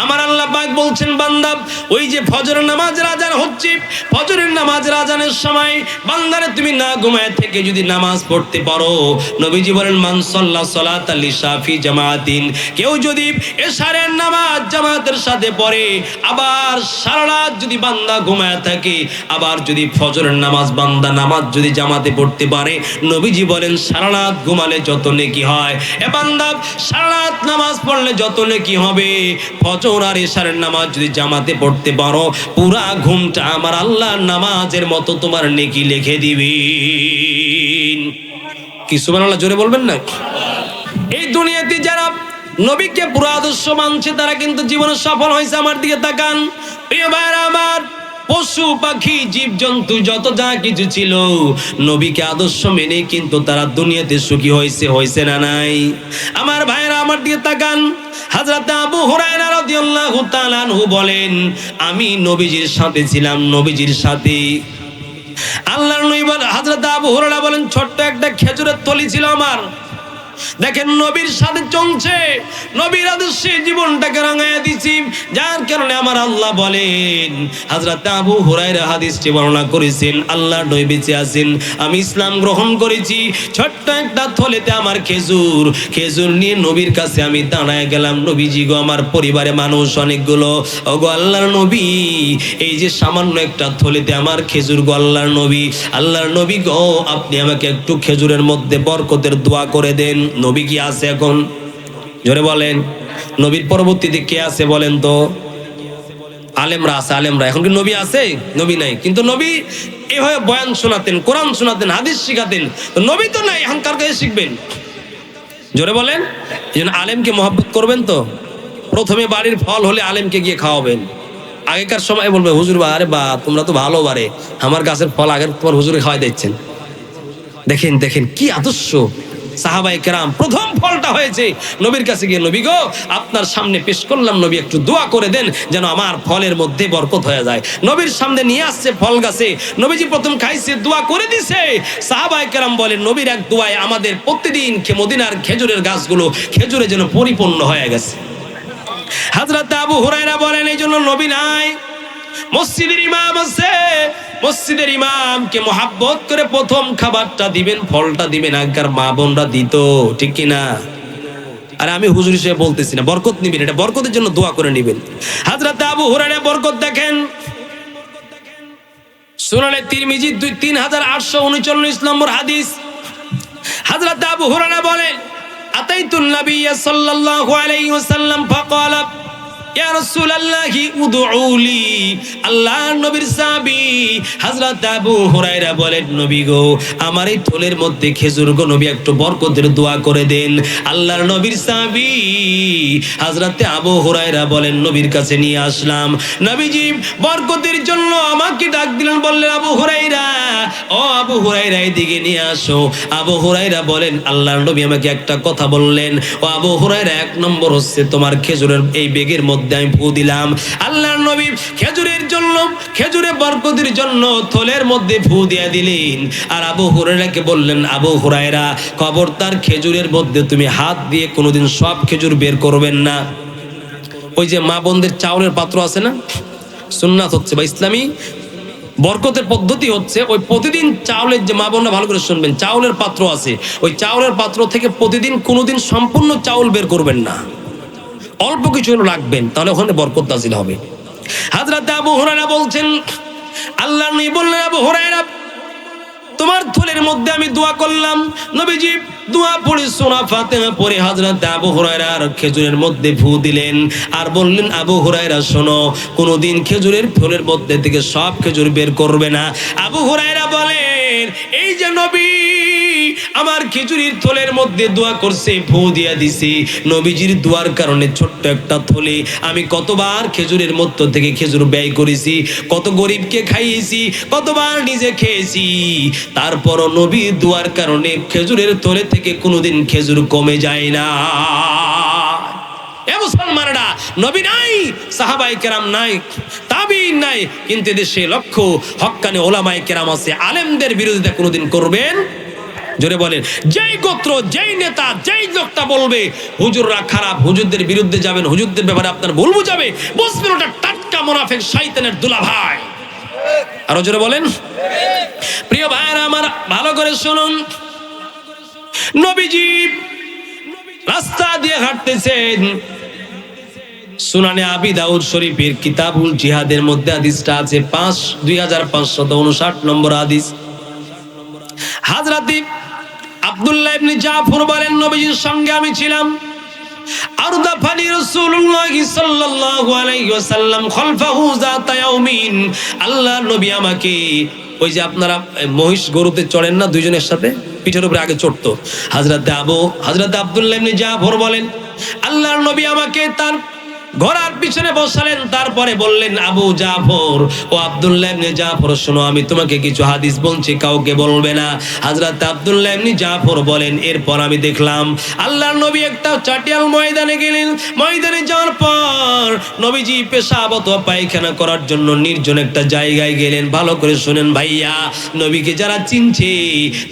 আমার আল্লাহ পাক বলছেন, বান্দা ওই যে ফজরের নামাজ আযান হচ্ছে, ফজরের নামাজ আযানের সময় বান্দারে তুমি না ঘুমায় থেকে যদি নামাজ পড়তে পারো, নবীজি বলেন মান সাল্লা সালাতাল ইশা ফি জামাতিন, কেউ যদি এশারের নামাজ জামাতের সাথে পড়ে, আবার সারা রাত যদি বান্দা ঘুমায় থাকে, আবার যদি ফজরের নামাজ বান্দা নামাজ যদি জামাতে পড়তে পারে, নবীজি বলেন সারা রাত ঘুমালে যত নেকি হয়, এ বান্দা সারা রাত নামাজ পড়লে যত নেকি হবে, ফজর আর এশারের নামাজ যদি জামাতে পড়তে পারো, পুরা ঘুমটা আমার আল্লাহর নামাজের মতো তোমার নেকি লিখে দিবেন। কি সুবহানাল্লাহ জোরে বলবেন না? এই দুনিয়াতে যারা নবীকে পুরো আদর্শ মানছে, তারা কিন্তু জীবনে সফল হয়েছে। আমার দিকে তাকান প্রিয় ভাইরা আমার, পশু পাখি জীবজন্তু যত যা কিছু ছিল, নবীকে আদর্শ মেনে কিন্তু তারা দুনিয়াতে সুখী হয়েছে না নাই? আমার ভাইরা আমার দিকে তাকান, হযরত আবু হুরায়রা রাদিয়াল্লাহু তাআলা আনহু বলেন, আমি নবীজির সাথে ছিলাম, নবীজির সাথে আল্লাহর নবী বলেন, হযরত আবু হুরায়রা বলেন, ছোট্ট একটা খেজুরের থলি ছিল আমার, দেখেন নবীর সাথে চলছে, নবীর আদর্শে জীবনটাকে রাঙায়া দিছি, যার কারণে আমার আল্লাহ বলেন, হযরত আবু হুরায়রা হাদিসটি বর্ণনা করেছেন, আল্লাহর নবী বেঁচে আছেন, আমি ইসলাম গ্রহণ করেছি, ছোট্ট একটা থলেতে আমার খেজুর নিয়ে নবীর কাছে আমি দাঁড়ায় গেলাম, নবীজি গো, আমার পরিবারে মানুষ অনেকগুলো, ওগো আল্লাহর নবী, এই যে সামান্য একটা থলেতে আমার খেজুর গো আল্লাহর নবী গো, আপনি আমাকে একটু খেজুরের মধ্যে বরকতের দোয়া করে দেন। নবী কি আছে এখন? জোরে বলেন। নবীর পরবর্তীতে কে আছে বলেন তো? আলেমরা আছে, আলেমরা। এখন কি নবী আছে? নবী নাই, কিন্তু নবী এভাবে বয়ান শোনাতেন, কোরআন শোনাতেন, হাদিস শিখাতেন। নবী তো নাই, এখন কার কাছে শিখবেন? জোরে বলেন। এই জন্য আলেমকে মহব্বত করবেন তো, প্রথমে বাড়ির ফল হলে আলেমকে গিয়ে খাওয়াবেন। আগেকার সময় বলবে, হুজুর বা, আরে বা তোমরা তো ভালো বারে, আমার গাছের ফল আগের তোমার হুজুরে খাওয়াই দিচ্ছেন। দেখেন কি আদর্শ। সাহাবায়ে কেরাম প্রথম ফলটা হয়েছে নবীর কাছে গিয়ে, নবী গো, আপনার সামনে পেশ করলাম, নবী একটু দোয়া করে দেন যেন আমার ফলের মধ্যে বরকত হয়ে যায়। নবীর সামনে নিয়ে আসছে ফল গাছে, নবীজি প্রথম খাইছে, দোয়া করে দিছে। সাহাবায়ে কেরাম বলেন, নবীর এক দোয়ায় আমাদের প্রতিদিন মদিনার খেজুরের গাছগুলো খেজুরে যেন পরিপূর্ণ হয়ে গেছে। হযরত আবু হুরায়রা বলেন, এই জন্য নবী নাই, মসজিদের ইমাম আছে, মসজিদের ইমামকে মহাব্বত করে প্রথম খাবারটা দিবেন, ফলটা দিবেন, আগেকার মা বোনরা দিত, ঠিক কিনা? আরে আমি হুজুর হিসেবে বলতেছি না, বরকত নিবেন, এটা বরকতের জন্য দোয়া করে নিবেন। হযরত আবু হুরায়রা বরকত দেখেন, সুনানে তিরমিজি 3839 নম্বর হাদিস। হযরত আবু হুরায়রা বলেন, আতাইতুন নাবিয়্য সাল্লাল্লাহু আলাইহি ওয়াসাল্লাম ফাকালা ইয়া রাসূলুল্লাহি উদউলি, আল্লাহর নবীর সাহাবী হযরত আবু হুরায়রা বলেন, নবী গো, আমার এই থলের মধ্যে খেজুর গো, নবী একটু বরকতের দোয়া করে দেন। আল্লাহর নবীর সাহাবী হযরত আবু হুরায়রা বলেন, নবীর কাছে নিয়ে আসলাম, নবীজি বরকতের জন্য আমাকে ডাক দিলেন, বললেন, আবু হুরায়রা, ও আবু হুরায়রা, এদিকে নিয়ে আসো। আবু হুরায়রা বলেন, আল্লাহর নবী আমাকে একটা কথা বললেন, ও আবু হুরায়রা, এক নম্বর হচ্ছে তোমার খেজুরের এই বেগের মধ্যে আমি ফু দিলাম। আল্লাহর নবী খেজুরের জন্য, খেজুরে বরকতের জন্য থলের মধ্যে ফু দিয়ে দিলেন। আর আবু হুরায়রাকে বললেন, আবু হুরায়রা, খবরদার খেজুরের মধ্যে তুমি হাত দিয়ে কোনোদিন সব খেজুর বের করবেন না। ওই যে মা বোনদের চাউলের পাত্র আছে না, সুন্নাত হচ্ছে বা ইসলামী বরকতের পদ্ধতি হচ্ছে, ওই প্রতিদিন চাউলের, যে মা বোনরা ভালো করে শুনবেন, চাউলের পাত্র আছে, ওই চাউলের পাত্র থেকে প্রতিদিন কোনোদিন সম্পূর্ণ চাউল বের করবেন না, অল্প কিছু রাখবেন, তাহলে ওখানে বরকত নাযিল হবে। হযরত আবু হুরায়রা বলছেন, আল্লাহর নবী বললেন, আবু হুরায়রা, তোমার থলের মধ্যে আমি দোয়া করলাম। নবীজি দোয়া পড়ে সূরা ফাতিহা পড়ে হযরত আবু হুরায়রার খেজুরের মধ্যে ফু দিলেন, আর বললেন, আবু হুরায়রা শোনো, কোনোদিন খেজুরের ফলের মধ্যে থেকে সব খেজুর বের করবে না। আবু হুরায়রা বলেন, বলেন এই যে নবী আমার খেজুরির থলের মধ্যে দোয়া করছে, ফু দিয়া দিছি, নবীজির দোয়ার কারণে ছোট্ট একটা থলে আমি কতবার খেজুরের মধ্য থেকে খেজুর ব্যয় করেছি, কত গরিবকে খাইয়েছি, কতবার নিজে খেয়েছি, তারপরও নবীর দোয়ার কারণে খেজুরের থলে থেকে কোনোদিন খেজুর কমে যায় না। এ মুসলমানরা, নবী নাই, সাহাবায়ে কেরাম নাই, তাবিঈন নাই, কিন্তু দেশে লক্ষ হক্কানি ওলামায়ে কেরাম আছে, আলেমদের বিরোধিতা কোনোদিন করবেন? জোরে বলেন। যেই গোত্র, যেই নেতা, যেই লোকটা বলবে হুজুররা খারাপ, হুজুরদের বিরুদ্ধে যাবেন, হুজুরদের ব্যাপারে আপনার ভুল বুঝাবে, বুঝবেন ওটা টাটকা মুনাফিক, শয়তানের দুলাভাই। আরো জোরে বলেন। প্রিয় ভাইরা আমার, ভালো করে শুনুন, নবীজি রাস্তা দিয়ে হাঁটতেছেন, সুনানে আবি দাউদ শরীফের কিতাবুল জিহাদের মধ্যে হাদিসটা আছে 2559 নম্বর হাদিস। হযরত আব্দুল্লাহ ইবনে জাফর বলেন নবীজির সঙ্গে আমি ছিলাম, আরদাফানি রাসূলুল্লাহ সাল্লাল্লাহু আলাইহি ওয়াসাল্লাম খালফাহু যাতা ইয়াউমিন, আল্লাহ নবী আমাকে, ওই যে আপনারা মহিষ গরুতে চড়েন না দুইজনের সাথে, পিঠের উপরে আগে চড়তো, হযরত আব্দুল্লাহ ইবনে জাফর বলেন আল্লাহর নবী আমাকে তার ঘোড়ার পিছনে বসালেন, তারপরে বললেন আবু জাফর, ও আব্দুল্লাহ ইবনে জাফর শোনো, আমি তোমাকে কিছু হাদিস বলছি, কাউকে বলবে না। হযরত আব্দুল্লাহ ইবনে জাফর বলেন এরপর আমি দেখলাম আল্লাহর নবী একটা চাটিয়াল ময়দানে গেলেন, ময়দানে যাওয়ার পর নবীজি পেশাব অথবা পায়খানা করার জন্য নির্জন একটা জায়গায় গেলেন। ভালো করে শুনেন ভাইয়া, নবীকে যারা চিনছে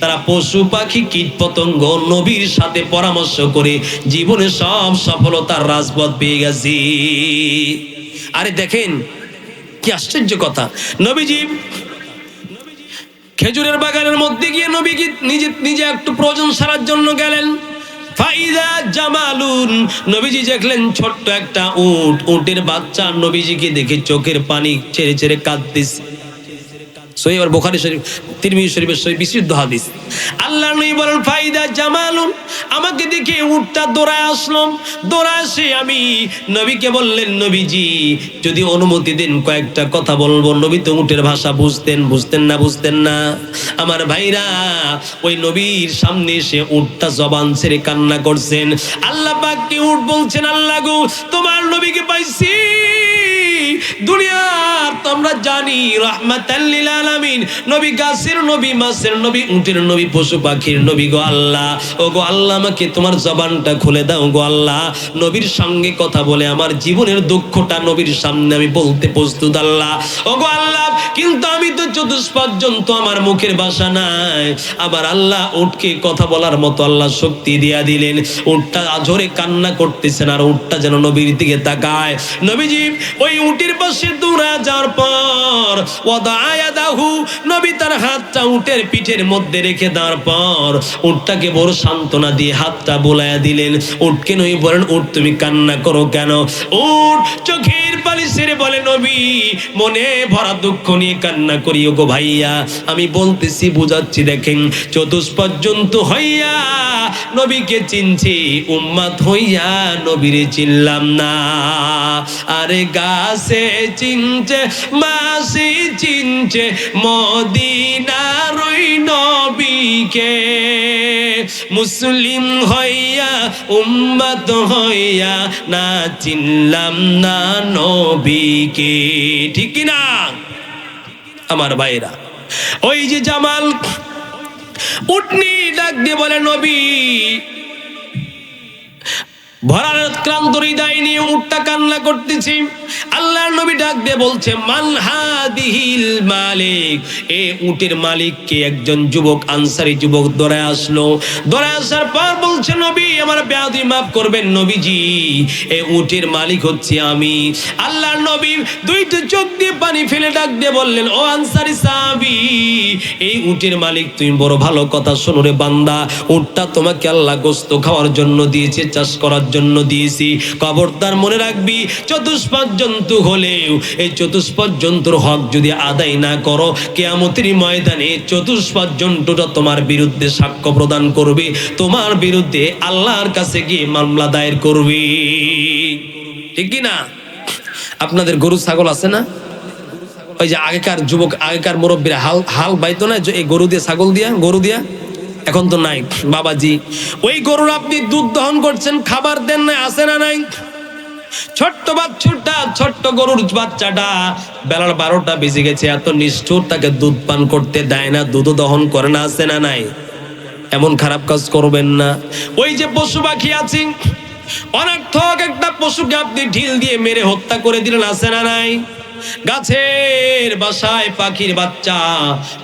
তারা পশু পাখি কীট পতঙ্গ নবীর সাথে পরামর্শ করে জীবনে সব সফলতার রাজপথ পেয়ে গেছে। আরে দেখেন কি আশ্চর্য কথা, নবীজি খেজুরের বাগানের মধ্যে গিয়ে নবীজি নিজে একটু প্রয়োজন সারার জন্য গেলেন। ফাইদা জামালুন, নবীজি দেখলেন ছোট্ট একটা উট, উটের বাচ্চা নবীজিকে দেখে চোখের পানি ছেড়ে ছেড়ে কাঁদতেছে। সহিহ বুখারী শরীফ, তিরমিজি শরীফের সহিহ বিশুদ্ধ হাদিস। আল্লাহর নবী বলেন ফাইদা জামালুন, আমাকে দেখে উটটা দৌড়ায় আসলো, দৌড়ায় এসে আমি নবীকে বললেন নবীজি যদি অনুমতি দেন কয়েকটা কথা বলবো। নবী তো উটের ভাষা বুঝতেন না। আমার ভাইরা, ওই নবীর সামনে এসে উটটা জবান ছেড়ে কান্না করছেন। আল্লাহ পাক কি উট বলছেন, আল্লাহ গো তোমার নবীকে পাইছি, দুনিয়ার তোমরা জানি রাহমাতাল লিল আলামিন, নবী গাছের নবী, মাছের নবী, উটের নবী, পশু পাখির নবী গো আল্লাহ, ও গো আল্লাহ আমাকে তোমার জবানটা খুলে দাও গো আল্লাহ, নবীর সঙ্গে কথা বলে আমার জীবনের দুঃখটা নবীর সামনে আমি বলতে প্রস্তুত আল্লাহ, ও গো আল্লাহ, কিন্তু আমি তো চতুষ্পর্যন্ত আমার মুখের ভাষা নাই। আবার আল্লাহ উটকে কথা বলার মতো আল্লাহ শক্তি দিয়া দিলেন, উটটা আজরে কান্না করতেছেন আর উটটা যেন নবীর দিকে তাকায়। নবীজি ওই উটের পাশে দৌড়া যাওয়ার পর ওয়াদায়াদাহু, নবী তার হাতটা উটের পিঠের মধ্যে রেখে দেওয়ার পর উটটাকে বড় সান্ত্বনা দিয়ে হাতটা বোলায়া দিলেন। উটকে নবী বলেন উট তুমি কান্না করো কেন? উট চোখের পানি ছেড়ে বলে নবী মনে ভরা দুঃখ নিয়ে কান্না করি গো ভাইয়া, আমি বলতেছি বুঝাচ্ছি, দেখেন চতুষ্পর্যন্ত হইয়া নবীকে চিনছি, উম্মত হইয়া নবীরে চিনলাম না। আরে গাছে চিনছে, মাসি চিনছে, মদিনার ওই নবীকে, মুসলিম হইয়া উম্মত হইয়া না চিনলাম না নবীকে। ঠিক না আমার ভাইরা? ওই যে জামাল উটনি ডাক দিয়ে বলে নবী, ভরার ক্লান্ত হৃদয় নিয়ে উটটা কান্না করতেছি। আল্লাহর নবী ডাক দিয়ে বলছে মান হাদিহিল মালিক, এই উটের মালিক কে? একজন যুবক, আনসারী যুবক দৌড়ায় আসলো। দৌড়ায় আসার পর বলছে নবী আমার বেয়াদবি মাফ করবেন নবীজি, এই উটের মালিক হচ্ছে আমি। আল্লাহর নবী দুইটা চোখ দিয়ে পানি ফেলে ডাক দিয়ে বললেন ও আনসারী সাহাবী, এই উটের মালিক তুমি বড় ভালো কথা শোনো রে বান্দা, উটটা তোমাকে আল্লাহ গোশত খাওয়ার জন্য দিয়েছে, চাষ করার জন্য দিয়েছি। খবরদার মনে রাখবি চতুষ্পাদ জন্তু হলেও এই চতুষ্পাদ জন্তুর হক যদি আদায় না করো, কিয়ামতের ময়দানে চতুষ্পাদ জন্তুটা তোমার বিরুদ্ধে সাক্ষ্য প্রদান করবে, তোমার বিরুদ্ধে আল্লাহর কাছে গিয়ে মামলা দায়ের করবে। ঠিক কি না? আপনাদের গরু ছাগল আছে না? ওই যে আগেকার যুবক, আগেকার মুরব্বীরা হাল হাল বাইতো না এই গরু দিয়ে, ছাগল দিয়া, গরু দিয়া, এখন তো নাই বাবাজি। ওই গরুর আপনি দুধ দহন করছেন, খাবার দেন না, আছে না নাই? ছোট্ট বাচ্চাটা, ছোট্ট গরুর বাচ্চাটা বেলার 12টা বেজে গেছে, এত নিষ্ঠুর, তাকে দুধ পান করতে দেয় না, দুধ দহন করে না, আছে না নাই? এমন খারাপ কাজ করবেন না। ওই যে পশু পাখি আছে, অনর্থক একটা পশুকে আপনি ঢিল দিয়ে মেরে হত্যা করে দিলেন, আছে না নাই? গাছের বাসায় পাখির বাচ্চা,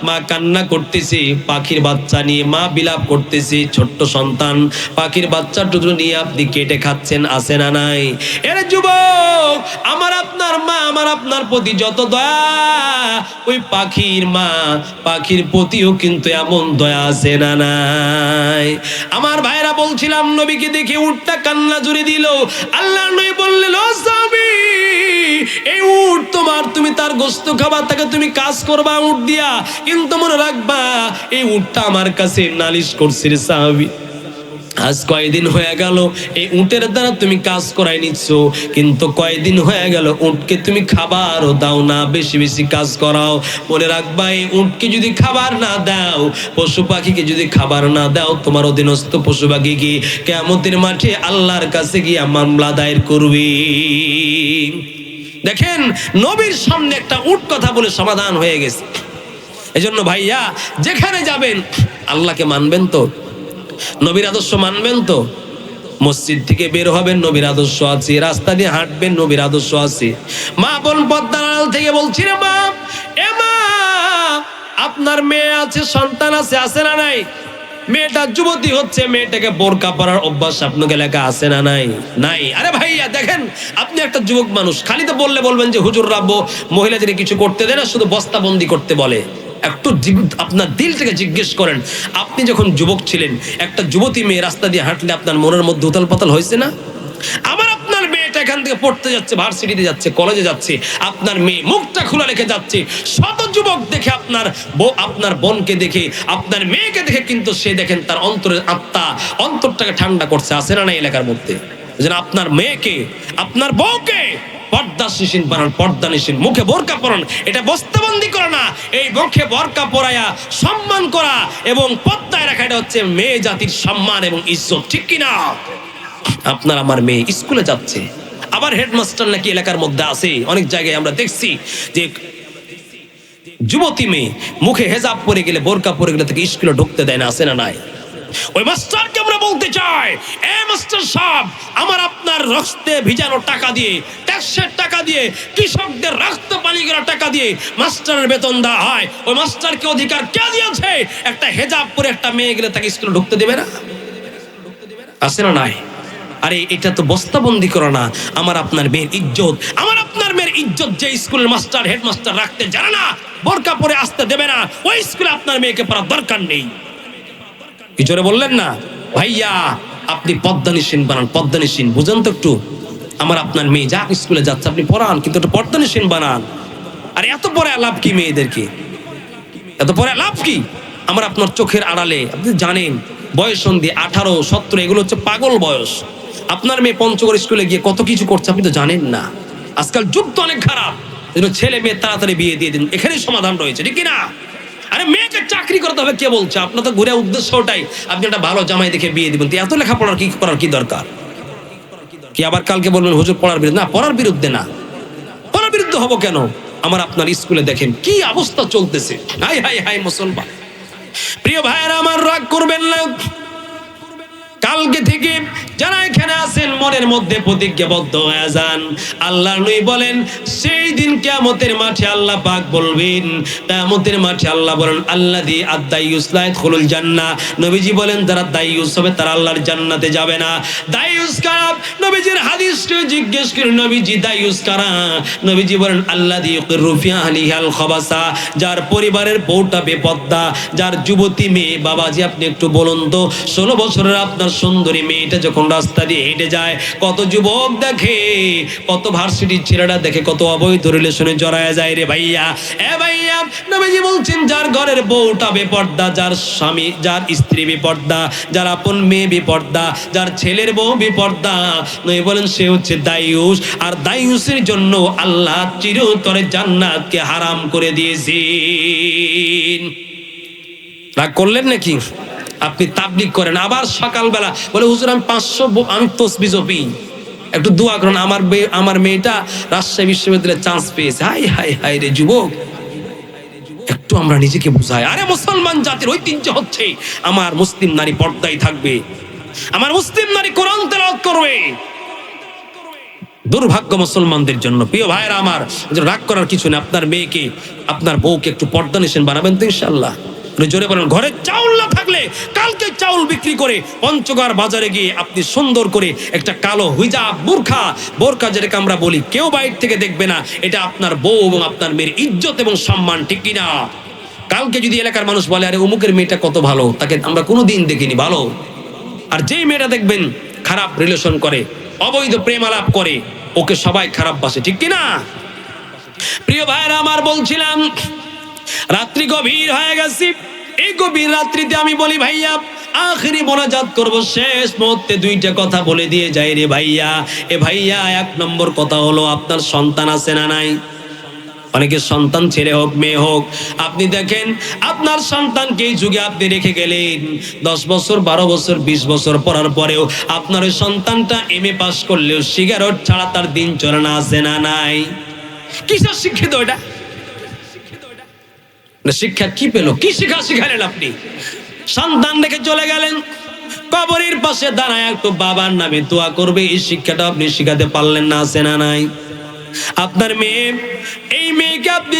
মা কান্না করতেছে, পাখির বাচ্চা নিয়ে মা বিলাপ করতেছে, ছোট্ট সন্তান পাখির বাচ্চাটুকু নিয়ে আপনি কেটে খাচ্ছেন, আছে না নাই? এর যুবক, আমার আপনার মা, আমার আপনার প্রতি যত দয়া, ওই পাখির মা পাখির প্রতিও কিন্তু এমন দয়া, আছে না নাই? আমার ভাইরা বলছিলাম, নবীকে দেখে উটটা কান্না জুড়ে দিল। আল্লাহর নবী বললেন, ও সাহাবী, এই উট তোমার, তুমি তার গোশত খাবার, তাকে তুমি কাজ করবা উট দিয়া, কিন্তু মনে রাখবা এই উটটা আমার কাছে নালিশ করছে রে সাহাবী। আজ কয়দিন হয়ে গেল এই উটের দ্বারা তুমি কাজ করাই নিচ্ছ, কিন্তু কয়দিন হয়ে গেল উটকে তুমি খাবারও দাও না, বেশি বেশি কাজ করাও। মনে রাখবা এই উটকে যদি খাবার না দাও, পশু পাখিকে যদি খাবার না দাও, তোমার অধীনস্থ পশু পাখি কি কিয়ামতের মাঠে আল্লাহর কাছে গিয়ে মামলা দায়ের করবি। দেখেন, নবীর সামনে একটা উট কথা বলে সমাধান হয়ে গেছে। এজন্য ভাইয়া, যেখানে যাবেন আল্লাহকে মানবেন তো, নবীর আদর্শ মানবেন তো। মসজিদ থেকে বের হবেন, নবীর আদর্শ আছে। রাস্তা দিয়ে হাঁটবেন, নবীর আদর্শ আছে। মা বোন পর্দার আড়াল থেকে বলছি রে মা, এ মা, আপনার মেয়ে আছে, সন্তান আছে, আছে না নাই? মেয়েটা যুবতী হচ্ছে, মেয়েটাকে বোরকা পরার অভ্যাস আপনাকে লেখা আছে না নাই? নাই। আরে ভাইয়া দেখেন, আপনি একটা যুবক মানুষ, খালি তো বললে বলবেন যে হুজুর রাব্বো মহিলাদের কিছু করতে দেয় না, শুধু বস্তাবন্দি করতে বলে। একটু আপনার দিল থেকে জিজ্ঞেস করেন, আপনি যখন যুবক ছিলেন, একটা যুবতী মেয়ে রাস্তা দিয়ে হাঁটলে আপনার মনের মধ্যে উথাল পাতাল হয়েছে না? আবার আপনার মেয়েটা এখান থেকে পড়তে যাচ্ছে, ভার্সিটিতে যাচ্ছে, কলেজে যাচ্ছে, আপনার মেয়ে মুখটা খোলা রেখে যাচ্ছে, শত যুবক দেখে আপনার বোনকে দেখে, আপনার মেয়েকে দেখে কিন্তু সে দেখেন তার অন্তরের আত্মা, অন্তরটাকে ঠান্ডা করছে, আছে না না এলাকার মধ্যে? যেন আপনার মেয়েকে, আপনার বউকে পর্দাশীল বানান, পর্দানিশীল, মুখে বোরকা পরান। এটা বস্তাবন্দি করা না, এই মুখে বোরকা পরায়া সম্মান করা এবং পর্দায় রাখা, এটা হচ্ছে মেয়ে জাতির সম্মান এবং ইজ্জত, ঠিক কিনা? আপনার আমার মেয়ে স্কুলে যাচ্ছে, আবার হেডমাস্টার নাকি এলাকার মধ্যে আছে, অনেক জায়গায় আমরা দেখছি যে যুবতী মেয়ে মুখে হেজাব পরে গেলে, বোরকা পরে গেলে তাকে স্কুলে ঢুকতে দেয় না, আছে না নাই? ওই মাস্টারকে আমরা বলতে চাই, এ মাস্টার সাহেব, আমার আপনার রক্তে ভিজানো টাকা দিয়ে, ট্যাক্সের টাকা দিয়ে, কৃষকদের রক্ত পানি করা টাকা দিয়ে মাস্টারের বেতন দেওয়া হয়, ওই মাস্টারকে অধিকার কে দিয়েছে একটা হেজাব পরে একটা মেয়ে গেলে তাকে স্কুলে ঢুকতে দেবে না? আছে না নাই? আরে এটা তো বস্তাবন্দি করা না, আমার আপনার মেয়ের ইজ্জত, আমার আপনার মেয়ের ইজ্জত যে স্কুলের মাস্টার, হেডমাস্টার রাখতে জানে না, বোরকা পরে আসতে দেবে না, ওই স্কুলে আপনার মেয়েকে পড়ার দরকার নেই। কি জোরে বললেন না? ভাইয়া, আপনি পর্দানিশীন বানান, পর্দানিশীন, বুঝেন তো একটু? আমার আপনার মেয়ে যা স্কুলে যাচ্ছে আপনি পড়ান, কিন্তু একটা পর্দানিশীন বানান। আর এত পরে লাভ কি মেয়েদেরকে? এত পরে লাভ কি? আমার আপনার চোখের আড়ালে, আপনি জানেন বয়সন্ধি 18, 17, এগুলো হচ্ছে পাগল বয়স। আপনার মেয়ে পঞ্চগড় স্কুলে গিয়ে কত কিছু করছে, আপনি তো জানেন না। আজকাল যুগ তো অনেক খারাপ, ছেলে মেয়ে তাড়াতাড়ি বিয়ে দিয়ে দিন, এখানেই সমাধান রয়েছে, ঠিক কিনা? আরে মেয়েকে চাকরি করতে হবে কে বলছে? আপনার তো ঘুরে উদ্দেশ্য ওটাই, আপনি একটা ভালো জামাই দেখে বিয়ে দিবেন। এত লেখাপড়ার কি করার কি দরকার? কি আবার কালকে বলবেন হুজুর পড়ার বিরুদ্ধে? না, পড়ার বিরুদ্ধে না। পড়ার বিরুদ্ধে হবো কেন? আমার আপনার স্কুলে দেখেন কি অবস্থা চলতেছে। হাই হাই হাই মুসলমান, প্রিয় ভাইয়েরা আমার, রাগ করবেন না। কালকে থেকে যারা এখানে আছেন মনের মধ্যে প্রতিজ্ঞাবদ্ধ হয়ে যান। আল্লাহর নবী বলেন, সেই দিন কিয়ামতের মাঠে আল্লাহ পাক বলবেন, কিয়ামতের মাঠে আল্লাহ বলেন, আল্লাযী আদ-দাইয়ুস লা ইয়াদখুলুল জান্নাহ। নবীজি বলেন, যারা দাইয়ুস হবে তারা আল্লাহর জান্নাতে যাবে না। দাইয়ুস কারা? নবীজির হাদিসটি জিজ্ঞেস করেন, নবীজি দাইয়ুস কারা? নবীজি বলেন, আল্লাযী ইউকিরু ফি আহলিহিল খাবাসা, যার পরিবারের বউটা বেপর্দা, যার যুবতী মেয়ে। বাবাজি আপনি একটু বলুন তো, 16 বছরের আপনার সুন্দরী মেয়েটা যখন রাস্তা দিয়ে হেঁটে যায়, কত যুবক দেখে, কত ভার্সিটির ছেলেরা দেখে, কত অবৈধ রিলেশনে জড়ায় যায় রে ভাইয়া। এ ভাইয়া, নবীজি বলছেন যার ঘরের বউটা বেপর্দা, যার স্বামী, যার স্ত্রী বিপর্দা, যার আপন মেয়ে বিপর্দা, যার ছেলের বউ বিপর্দা, নবী বলেন সে হচ্ছে দায়ুস। আর দায়ুসের জন্য আল্লাহ চিরতরে জান্নাতকে হারাম করে দিয়েছেন। রাগ করলেন নাকি? আপনি তাবলীগ করেন, আবার সকালবেলা বলে হুজুর আমি 500 আমি তসবিহ জপি, একটু দোয়া করুন, আমার মেয়েটা রাজশাহী বিশ্ববিদ্যালয়ে চান্স পেয়েছে। হাই হাই হাই রে যুবক, একটু আমরা নিজেকে বুঝাই। আরে মুসলমান জাতির ঐতিহ্য হচ্ছে আমার মুসলিম নারী পর্দায় থাকবে, আমার মুসলিম নারী কোরআন তেলাওয়াত করবে। দুর্ভাগ্য মুসলমানদের জন্য। প্রিয় ভাইরা আমার, রাগ করার কিছু নেই। আপনার মেয়েকে, আপনার বউকে একটু পর্দা নিশান বানাবেন তো ইনশাআল্লাহ। জোরে বলেন, ঘরে চাউল না থাকলে কালকে চাউল বিক্রি করে পঞ্চগড় বাজারে গিয়ে আপনি সুন্দর করে একটা কালো হিজাব, বোরকা যেটাকে আমরা বলি, কেউ বাইরে থেকে দেখবে না, এটা আপনার বউ এবং আপনার মেয়ের ইজ্জত এবং সম্মান, ঠিক কিনা? কালকে যদি এলাকার মানুষ বলে আরে অমুকের মেয়েটা কত ভালো, তাকে আমরা কোনোদিন দেখিনি ভালো, আর যেই মেয়েটা দেখবেন খারাপ রিলেশন করে, অবৈধ প্রেম আলাপ করে, ওকে সবাই খারাপ বাসে, ঠিক কিনা? প্রিয় ভাইরা আমার, বলছিলাম রাত্রি গভীর হয়ে গেছে। এই গভীর রাত্রিতে আমি বলি ভাইয়া আখেরি মোনাজাত করব, শেষ মুহূর্তে দুইটা কথা বলে দিয়ে যাই রে ভাইয়া। এ ভাইয়া, 1 নম্বর কথা হলো আপনার সন্তান আছে না নাই? অনেকের সন্তান ছেলে হোক মেয়ে হোক, আপনি দেখেন আপনার সন্তানকে এই যুগে আপনি রেখে গেলেন, 10 বছর 12 বছর 20 বছর পড়ার পরেও আপনার ওই সন্তানটা MA পাস করলেও সিগারেট ছাড়া তার দিন চলে না, আছে না নাই? কিসের শিক্ষিত এটা? শিক্ষা কি পেল? কি শিক্ষা শিখালেন আপনি? সন্তান রেখে চলে গেলেন, কবরের পাশে দাঁড়ায় একটু বাবার নামে দোয়া করবে, এই শিক্ষাটা আপনি শিখাতে পারলেন না, আছে না নাই? আপনার মেয়ে, এই মেয়েকে আপনি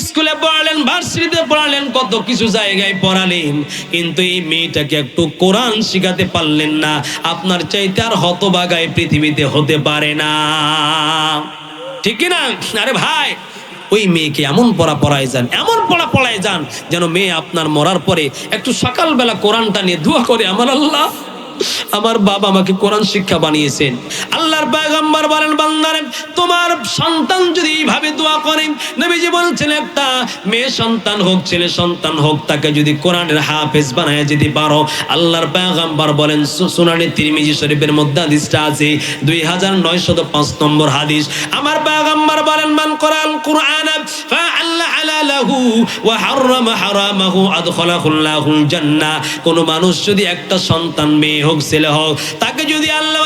স্কুলে পড়ালেন, ভার্সিটিতে পড়ালেন, কত কিছু জায়গায় পড়ালেন, কিন্তু এই মেয়েটাকে একটু কোরআন শিখাতে পারলেন না। আপনার চাইতে আর হতভাগায় পৃথিবীতে হতে পারে না, ঠিক কিনা? আরে ভাই, ওই মেয়েকে এমন পড়ায় যান, এমন পড়ায় যান যেন মেয়ে আপনার মরার পরে একটু সকালবেলা কোরআনটা নিয়ে দোয়া করে, আমার আল্লাহ, আমার বাবা আমাকে কোরআন শিক্ষা বানিয়েছেন। আল্লাহর পয়গম্বর বলেন, বান্দারে তোমার সন্তান যদি এইভাবে দোয়া করেন, নবীজি বলছেন একটা মেয়ে সন্তান হোক ছেলে সন্তান হোক, তাকে যদি কোরআনের হাফেজ বানায় যদি পারো, আল্লাহর পয়গম্বর বলেন, সুনানে তিরমিজি শরীফের মধ্যে হাদিসটা আছে, 2905 নম্বর হাদিস, আমার পয়গম্বর বলেন, মান কোরআন ফাআল্লা হালালাহু ওয়া হারামা হারামাহু আদখালাহুল্লাহুল জান্নাহ। কোন মানুষ যদি একটা সন্তান মেয়ে হোক ছেলে হোক, তাকে যদি আল্লাহ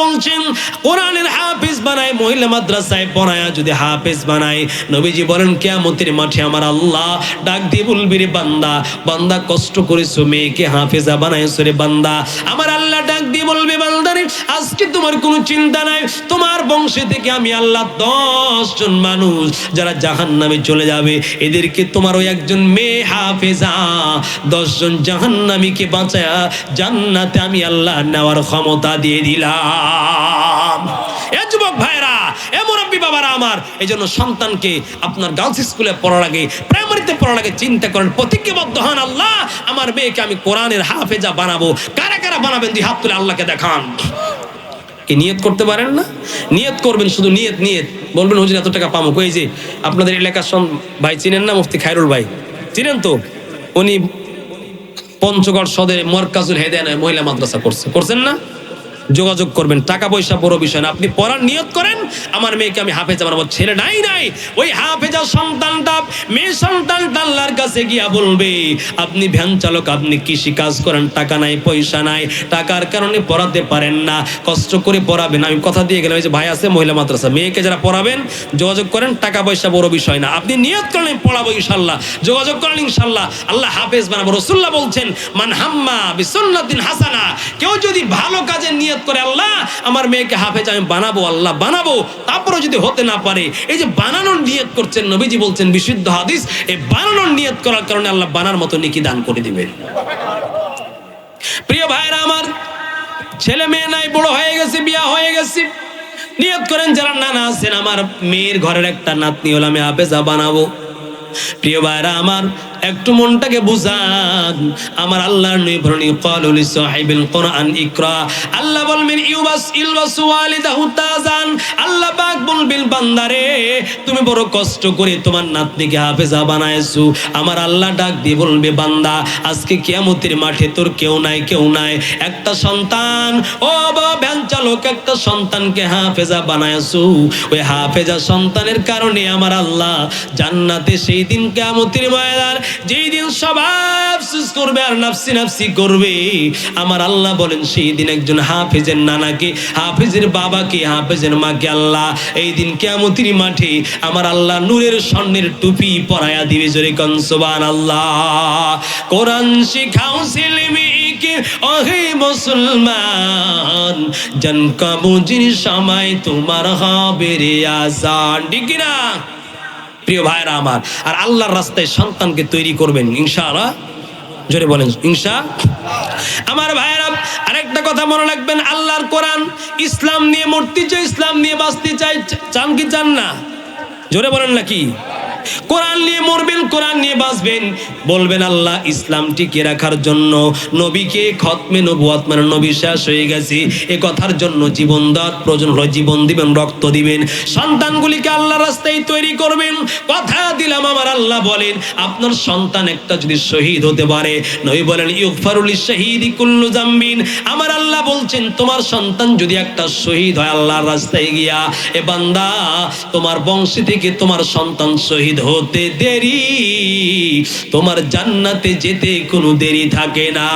বলছেন কোরআনের হাফেজ বানায়, মহিলা মাদ্রাসায় পড়ায় যদি হাফেজ বানায়, নবীজি বলেন কিয়ামতের মাঠে আমার আল্লাহ ডাক দিয়ে বলবি, রে বান্দা, বান্দা কষ্ট করেছো, মেয়েকে হাফেজা বানাইছো রে বান্দা। আমার আল্লাহ ডাক দিয়ে বলবে, বান্দারে আজকে তোমার কোনো চিন্তা নাই, তোমার বংশে থেকে আমি আল্লাহ 10 জন মানুষ যারা জাহান্নামে চলে যাবে, এদেরকে তোমার ওই একজন মেয়ে হাফেজা 10 জন জাহান্নামীকে বাঁচায়া জান্নাতে আমি আল্লাহ নেওয়ার ক্ষমতা দিয়ে দিলাম। এ যুবক ভাইরা, এ মুরব্বী বাবারা আমার, এই জন্য সন্তানকে আপনার গার্লস স্কুলে পড়ার আগে, প্রাইমারিতে পড়ার আগে চিন্তা করেন, প্রতিজ্ঞাবদ্ধ হন, আল্লাহ আমার মেয়েকে আমি কোরআনের হাফেজা বানাবো। কারা কারা বানাবেন? দিয়ে হাত তুলে আল্লাহকে দেখান। কি নিয়ত করতে পারেন না? নিয়ত করবেন, শুধু নিয়ত বলবেন, হুজুর এত টাকা পাবো। কই যে আপনাদের এলাকার ভাই চিনেন না, মুফতি খায়রুল ভাই চিনেন তো? উনি পঞ্চগড় সদরে মরকাজুল হেদায়েত মহিলা মাদ্রাসা করছেন না? যোগাযোগ করবেন, টাকা পয়সা বড় বিষয় না, আপনি পড়ার নিয়ত করেন, আমার মেয়েকে আমি হাফেজা বানাবো। ছেলে নাই ওই হাফেজা সন্তানটা, মেয়ে সন্তানটা আল্লাহর কাছে গিয়া বলবে, আপনি ভ্যান চালক, আপনি কৃষি কাজ করেন, টাকা নাই পয়সা নাই, টাকার কারণে পড়াতে পারেন না, কষ্ট করে পড়াবেন, আমি কথা দিয়ে গেলাম, এই যে ভাই আছে মহিলা মাদ্রাসা, মেয়েকে যারা পড়াবেন যোগাযোগ করেন, টাকা পয়সা বড় বিষয় না, আপনি নিয়ত করেন পড়াবো ইনশাল্লাহ, যোগাযোগ করেন ইনশাল্লাহ, আল্লাহ হাফেজ বানাবো। রাসূলুল্লাহ বলছেন, মান হাম্মা বিসুন্নাতিন হাসানা, কেউ যদি ভালো কাজে নিয়ত করে, আল্লাহ আমার মেয়েকে হাফেজ আমি বানাবো, আল্লাহ বানাবো, তারপরে যদি হতে না পারে, এই যে বানানোর নিয়ত করছেন, নবীজি বলছেন বিশুদ্ধ হাদিস, এই বানানোর নিয়ত করার কারণে আল্লাহ বানার মতো নেকি দান করে দিবেন। প্রিয় ভাইরা আমার, ছেলে মেয়ে নাই, বড় হয়ে গেছে, বিয়া হয়ে গেছে, নিয়ত করেন যারা নানা আছেন, আমার মেয়ের ঘরের একটা নাতনি হলে আমি হাফেজা বানাবো। প্রিয় ভাইরা আমার, একটু মনটাকে বুঝান। আমার আল্লাহর নবী বলেন ক্বালু লি সাহিবিল কোরআন ইকরা, আল্লাহ বলবেন ইলবাসু ওয়ালিদাহু তাজান, আল্লাহ পাক বলবেন বান্দারে তুমি বড় কষ্ট করে তোমার নাতনিকে হাফেজা বানায়ছো। আমার আল্লাহ ডাক দিয়ে বলবে বান্দা আজকে কিয়ামতের মাঠে তোর কেউ নাই, একটা সন্তান, ও বাবা ভ্যান চালক, একটা সন্তানকে হাফেজা বানায়ছো। ওই হাফেজা সন্তানের কারণে আমার আল্লাহ জান্নাতে সেই দিন কিয়ামতের ময়দান, যেই দিন সবাই আফসোস করবে আর নাফসি নাফসি করবে, আমার আল্লাহ বলেন সেই দিন একজন হাফেজের নানাকে, হাফেজের বাবাকে, হাফেজের মাকে আল্লাহ এই দিন কিয়ামতের মাঠে আমার আল্লাহ নূরের স্বর্ণের টুপি পরায়া দিবে। জোরে কোন সুবহানাল্লাহ। কোরআন শিখাও ছেলেমেয়েকে ওহে মুসলমান, জান কবুজির সময় তোমার হবে রে আজান। ঠিক না প্রিয় ভাইরা আমার? আর আল্লাহর রাস্তায় সন্তানকে তৈরি করবেন ইনশাআল্লাহ। জোরে বলেন ইনশাআল্লাহ। আমার ভাইরা আরেকটা কথা মনে রাখবেন, আল্লাহর কোরআন, ইসলাম নিয়ে মরতে চাই, ইসলাম নিয়ে বাঁচতে চাই, চান কি চান না? জোরে বলেন নাকি? কোরআন নিয়ে মরবেন, কোরআন নিয়ে বাঁচবেন, বলবেন আল্লাহ ইসলাম টিকিয়ে রাখার জন্য নবীকে খতমে নবুয়ত মানে নবী শেষ হয়ে গেছে এ কথার জন্য জীবন দেওয়ার প্রয়োজন হলো জীবন দিবেন, রক্ত দিবেন। সন্তানগুলিকে আল্লাহর রাস্তায় তৈরি করবেন। কথা দিলাম আমার আল্লাহ বলেন আপনার সন্তান একটা যদি শহীদ হতে পারে, নবী বলেন ইগফারু লিশ-শাহীদি কুল্লু যামবিন, আমার আল্লাহ বলছেন তোমার সন্তান যদি একটা শহীদ হয় আল্লাহর রাস্তায় গিয়া, এ বান্দা তোমার বংশ থেকে তোমার সন্তান শহীদ হতে দেরি, তোমার জান্নাতে যেতে কোনো দেরি থাকে না।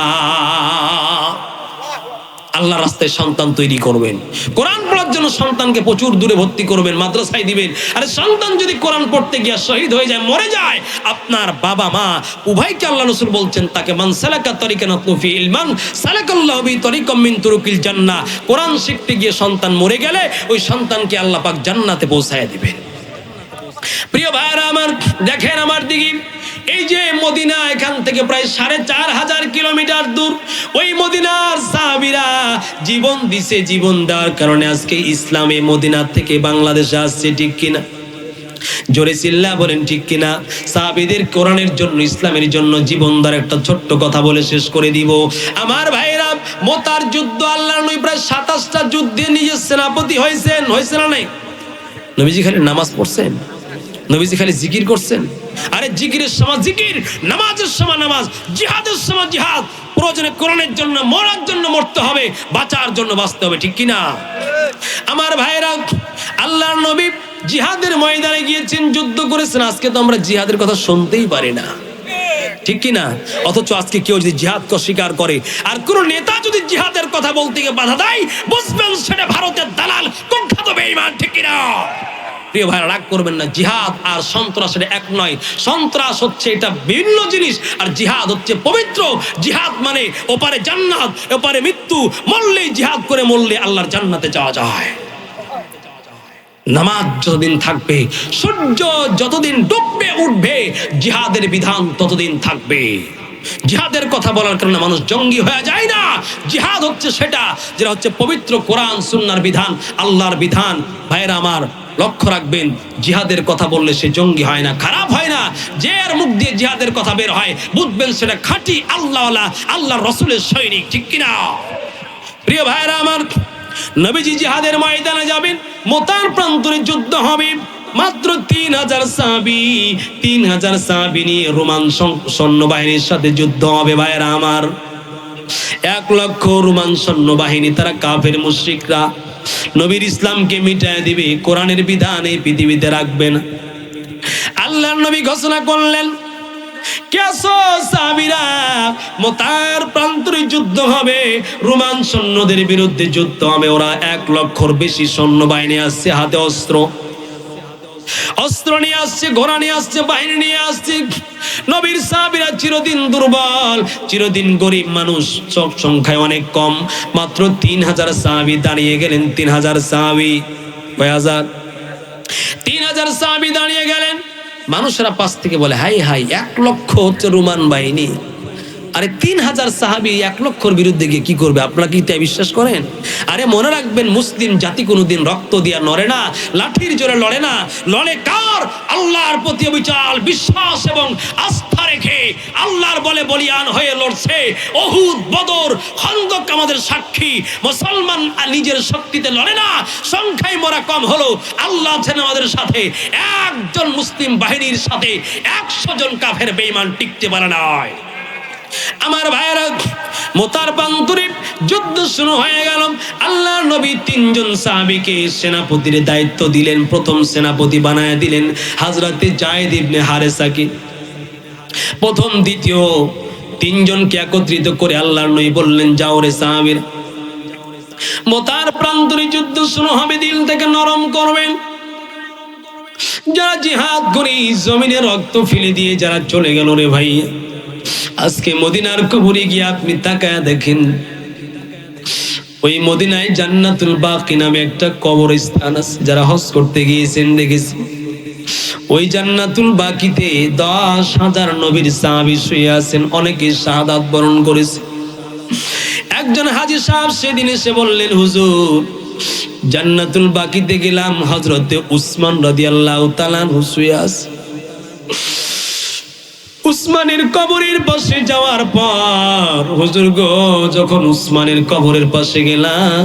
আল্লাহ রাস্তায় সন্তান তৈরি করবেন, কোরআন পড়ার জন্য সন্তানকে প্রচুর দূরে ভর্তি করবেন, মাদ্রাসায় দিবেন। আরে সন্তান যদি কোরআন পড়তে গিয়ে শহীদ হয়ে যায়, মরে যায়, আপনার বাবা মা উভয়কে আল্লাহ রাসূল বলছেন তাকে মান সালাকা তরিকান ফি ইলমান সালাকাল্লাহু বি তরিকাম মিন তুরুকিল জান্নাহ, কোরআন শিখতে গিয়ে সন্তান মরে গেলে ওই সন্তানকে আল্লাহ পাক জান্নাতে পৌঁছায় দিবেন। প্রিয় ভাইরা আমার, দেখেন আমার দিকে, এই যে মদিনা এখান থেকে প্রায় 4500 কিলোমিটার দূর, ওই মদিনার সাহাবীরা জীবন দিছে, জীবন দেওয়ার কারণে আজকে ইসলামে মদিনা থেকে বাংলাদেশে আসছে। ঠিক কিনা? জোরে চিল্লা বলেন ঠিক কিনা? সাহাবীদের কোরআনের জন্য, ইসলামের জন্য জীবন দেওয়ার একটা ছোট্ট কথা বলে শেষ করে দিব। আমার ভাইরা, মোতার যুদ্ধ, আল্লাহর নবী প্রায় 27টা যুদ্ধে নিজের সেনাপতি হয়েছে না নাই? নবীজি খালি নামাজ পড়ছেন? নবীজি খালি জিকির করছেন? আরে জিকিরের সময় জিকির, নামাজের সময় নামাজ, জিহাদের সময় জিহাদ, প্রয়োজনে কোরআনের জন্য মরার জন্য মরতে হবে, বাঁচার জন্য বাঁচতে হবে। ঠিক কিনা আমার ভাইরা? আল্লাহর নবী জিহাদের ময়দানে গিয়েছেন, যুদ্ধ করেছেন। আজকে তো আমরা জিহাদের কথা শুনতেই পারি না, ঠিক কিনা? অথচ আজকে কেউ যদি জিহাদকে স্বীকার করে আর কোন নেতা যদি জিহাদের কথা বলতে গিয়ে বাধা দেয়, বুঝবেন সেটা ভারতের দালাল, কুখ্যাত বেঈমান। ঠিক কিনা? প্রিয় ভাইরা, রাগ করবেন না, জিহাদ আর সন্ত্রাস এটা এক নয়। সন্ত্রাস হচ্ছে এটা বিভিন্ন জিনিস, আর জিহাদ হচ্ছে পবিত্র। জিহাদ মানে ওপারে জান্নাত, ওপারে মৃত্যু, মরলেই জিহাদ করে মরলে আল্লাহর জান্নাতে যাওয়া যায়। নামাজ যতদিন থাকবে, সূর্য যতদিন ডুববে উঠবে, জিহাদের বিধান ততদিন থাকবে। জিহাদের কথা বলার কারণে মানুষ জঙ্গি হয়ে যায় না। জিহাদ হচ্ছে সেটা যেটা হচ্ছে পবিত্র কোরআন সুন্নাহর বিধান, আল্লাহর বিধান। ভাইরা আমার, লক্ষ্য রাখবেন, জিহাদের কথা বললে সে জঙ্গি হয় না, খারাপ হয় না। যে এর মুখ দিয়ে জিহাদের কথা বের হয়, বুঝবেন সেটা খাঁটি আল্লাহওয়ালা, আল্লাহর রাসূলের সৈনিক। ঠিক কিনা প্রিয় ভাইরা আমার? নবীজি জিহাদের ময়দানে যাবেন, মোতার প্রান্তরে যুদ্ধ হবে। মাত্র 3000 সাহাবী, 3000 সাহাবী নিয়ে রোমান সৈন্যবাহিনীর সাথে যুদ্ধ হবে। ভাইরা আমার, 1 লক্ষ রোমান সৈন্যবাহিনী, তারা কাফের মুশরিকরা। নবীর ইসলামকে মিটায় দিবে, কোরআনের বিধান এই পৃথিবীতে রাখবেন। আল্লাহর নবী ঘোষণা করলেন, কেসো সাহাবীরা, মোতার প্রান্তরে যুদ্ধ হবে, রোমান সৈন্যদের বিরুদ্ধে যুদ্ধ হবে। ওরা 1 লক্ষর বেশি সৈন্যবাহিনী আসছে, হাতে অস্ত্র নিয়ে আসছে, ঘোড়া নিয়ে আসছে, বাহিনী নিয়ে আসছে। নবীর সাহাবীরা চিরদিন দুর্বল, চিরদিন গরিব মানুষ, সব সংখ্যায় অনেক কম। মাত্র 3000 সাহাবী দাঁড়িয়ে গেলেন। 3000 সাহাবী, কয় হাজার? 3000 সাহাবী দাঁড়িয়ে গেলেন। মানুষেরা পাশ থেকে বলে, হাই হাই, 1 লক্ষ হচ্ছে রোমান বাহিনী, আরে 3000 সাহাবী 1 লক্ষর বিরুদ্ধে গিয়ে কি করবে? আপনারা কি তাই বিশ্বাস করেন? আরে মনে রাখবেন, মুসলিম জাতি কোনোদিন রক্ত দিয়া নড়ে না, লাঠির জোরে লড়ে না। লড়ে কার? আল্লাহর প্রতি অবিচল বিশ্বাস এবং আস্থা রেখে আল্লাহর বলে বলিয়ান হয়ে লড়ছে। উহুদ, বদর, খন্দক আমাদের সাক্ষী। মুসলমান নিজের শক্তিতে লড়ে না, সংখ্যায় মোরা কম হলো আল্লাহ আছেন আমাদের সাথে। একজন মুসলিম বাহিনীর সাথে 100 জন কাফের বেঈমান টিকতে পারে না। আমার ভাইয়েরা, মোতার পান্তরে যুদ্ধ শুরু হয়ে গেল। আল্লাহর নবী 3 জন সাহাবীকে সেনাপতির দায়িত্ব দিলেন। প্রথম সেনাপতি বানায় দিলেন হযরতে যায়েদ ইবনে হারেসাকে। প্রথম দ্বিতীয় 3 জনকে একত্রিত করে আল্লাহর নবী বললেন, যাও রে সাহাবীরা, মোতার প্রান্তরে যুদ্ধ শুরু হবে, দিল থেকে নরম করবেন। যারা জিহাদ করে জমিনে রক্ত ফেলে দিয়ে যারা চলে গেল রে ভাই, আজকে মদিনার কবরে গিয়ে আপনি তাকায়া দেখেন, ওই মদিনায় জান্নাতুল বাকি নামে একটা কবরস্থান আছে। যারা হজ করতে গিয়েছেন দেখেছি, ওই জান্নাতুল বাকিতে 10,000 নবীর সাহাবী শুয়ে আছেন, অনেকে শাহাদাত বরণ করেছে। একজন হাজী সাহেব সেদিন এসে বললেন, হুজুর, জান্নাতুল বাকিতে গেলাম, হযরতে উসমান রাদিয়াল্লাহু তাআলা শুয়ে আছে। উসমানের কবরের পাশে যাওয়ার পর হুজুর গো, যখন উসমানের কবরের পাশে গেলাম,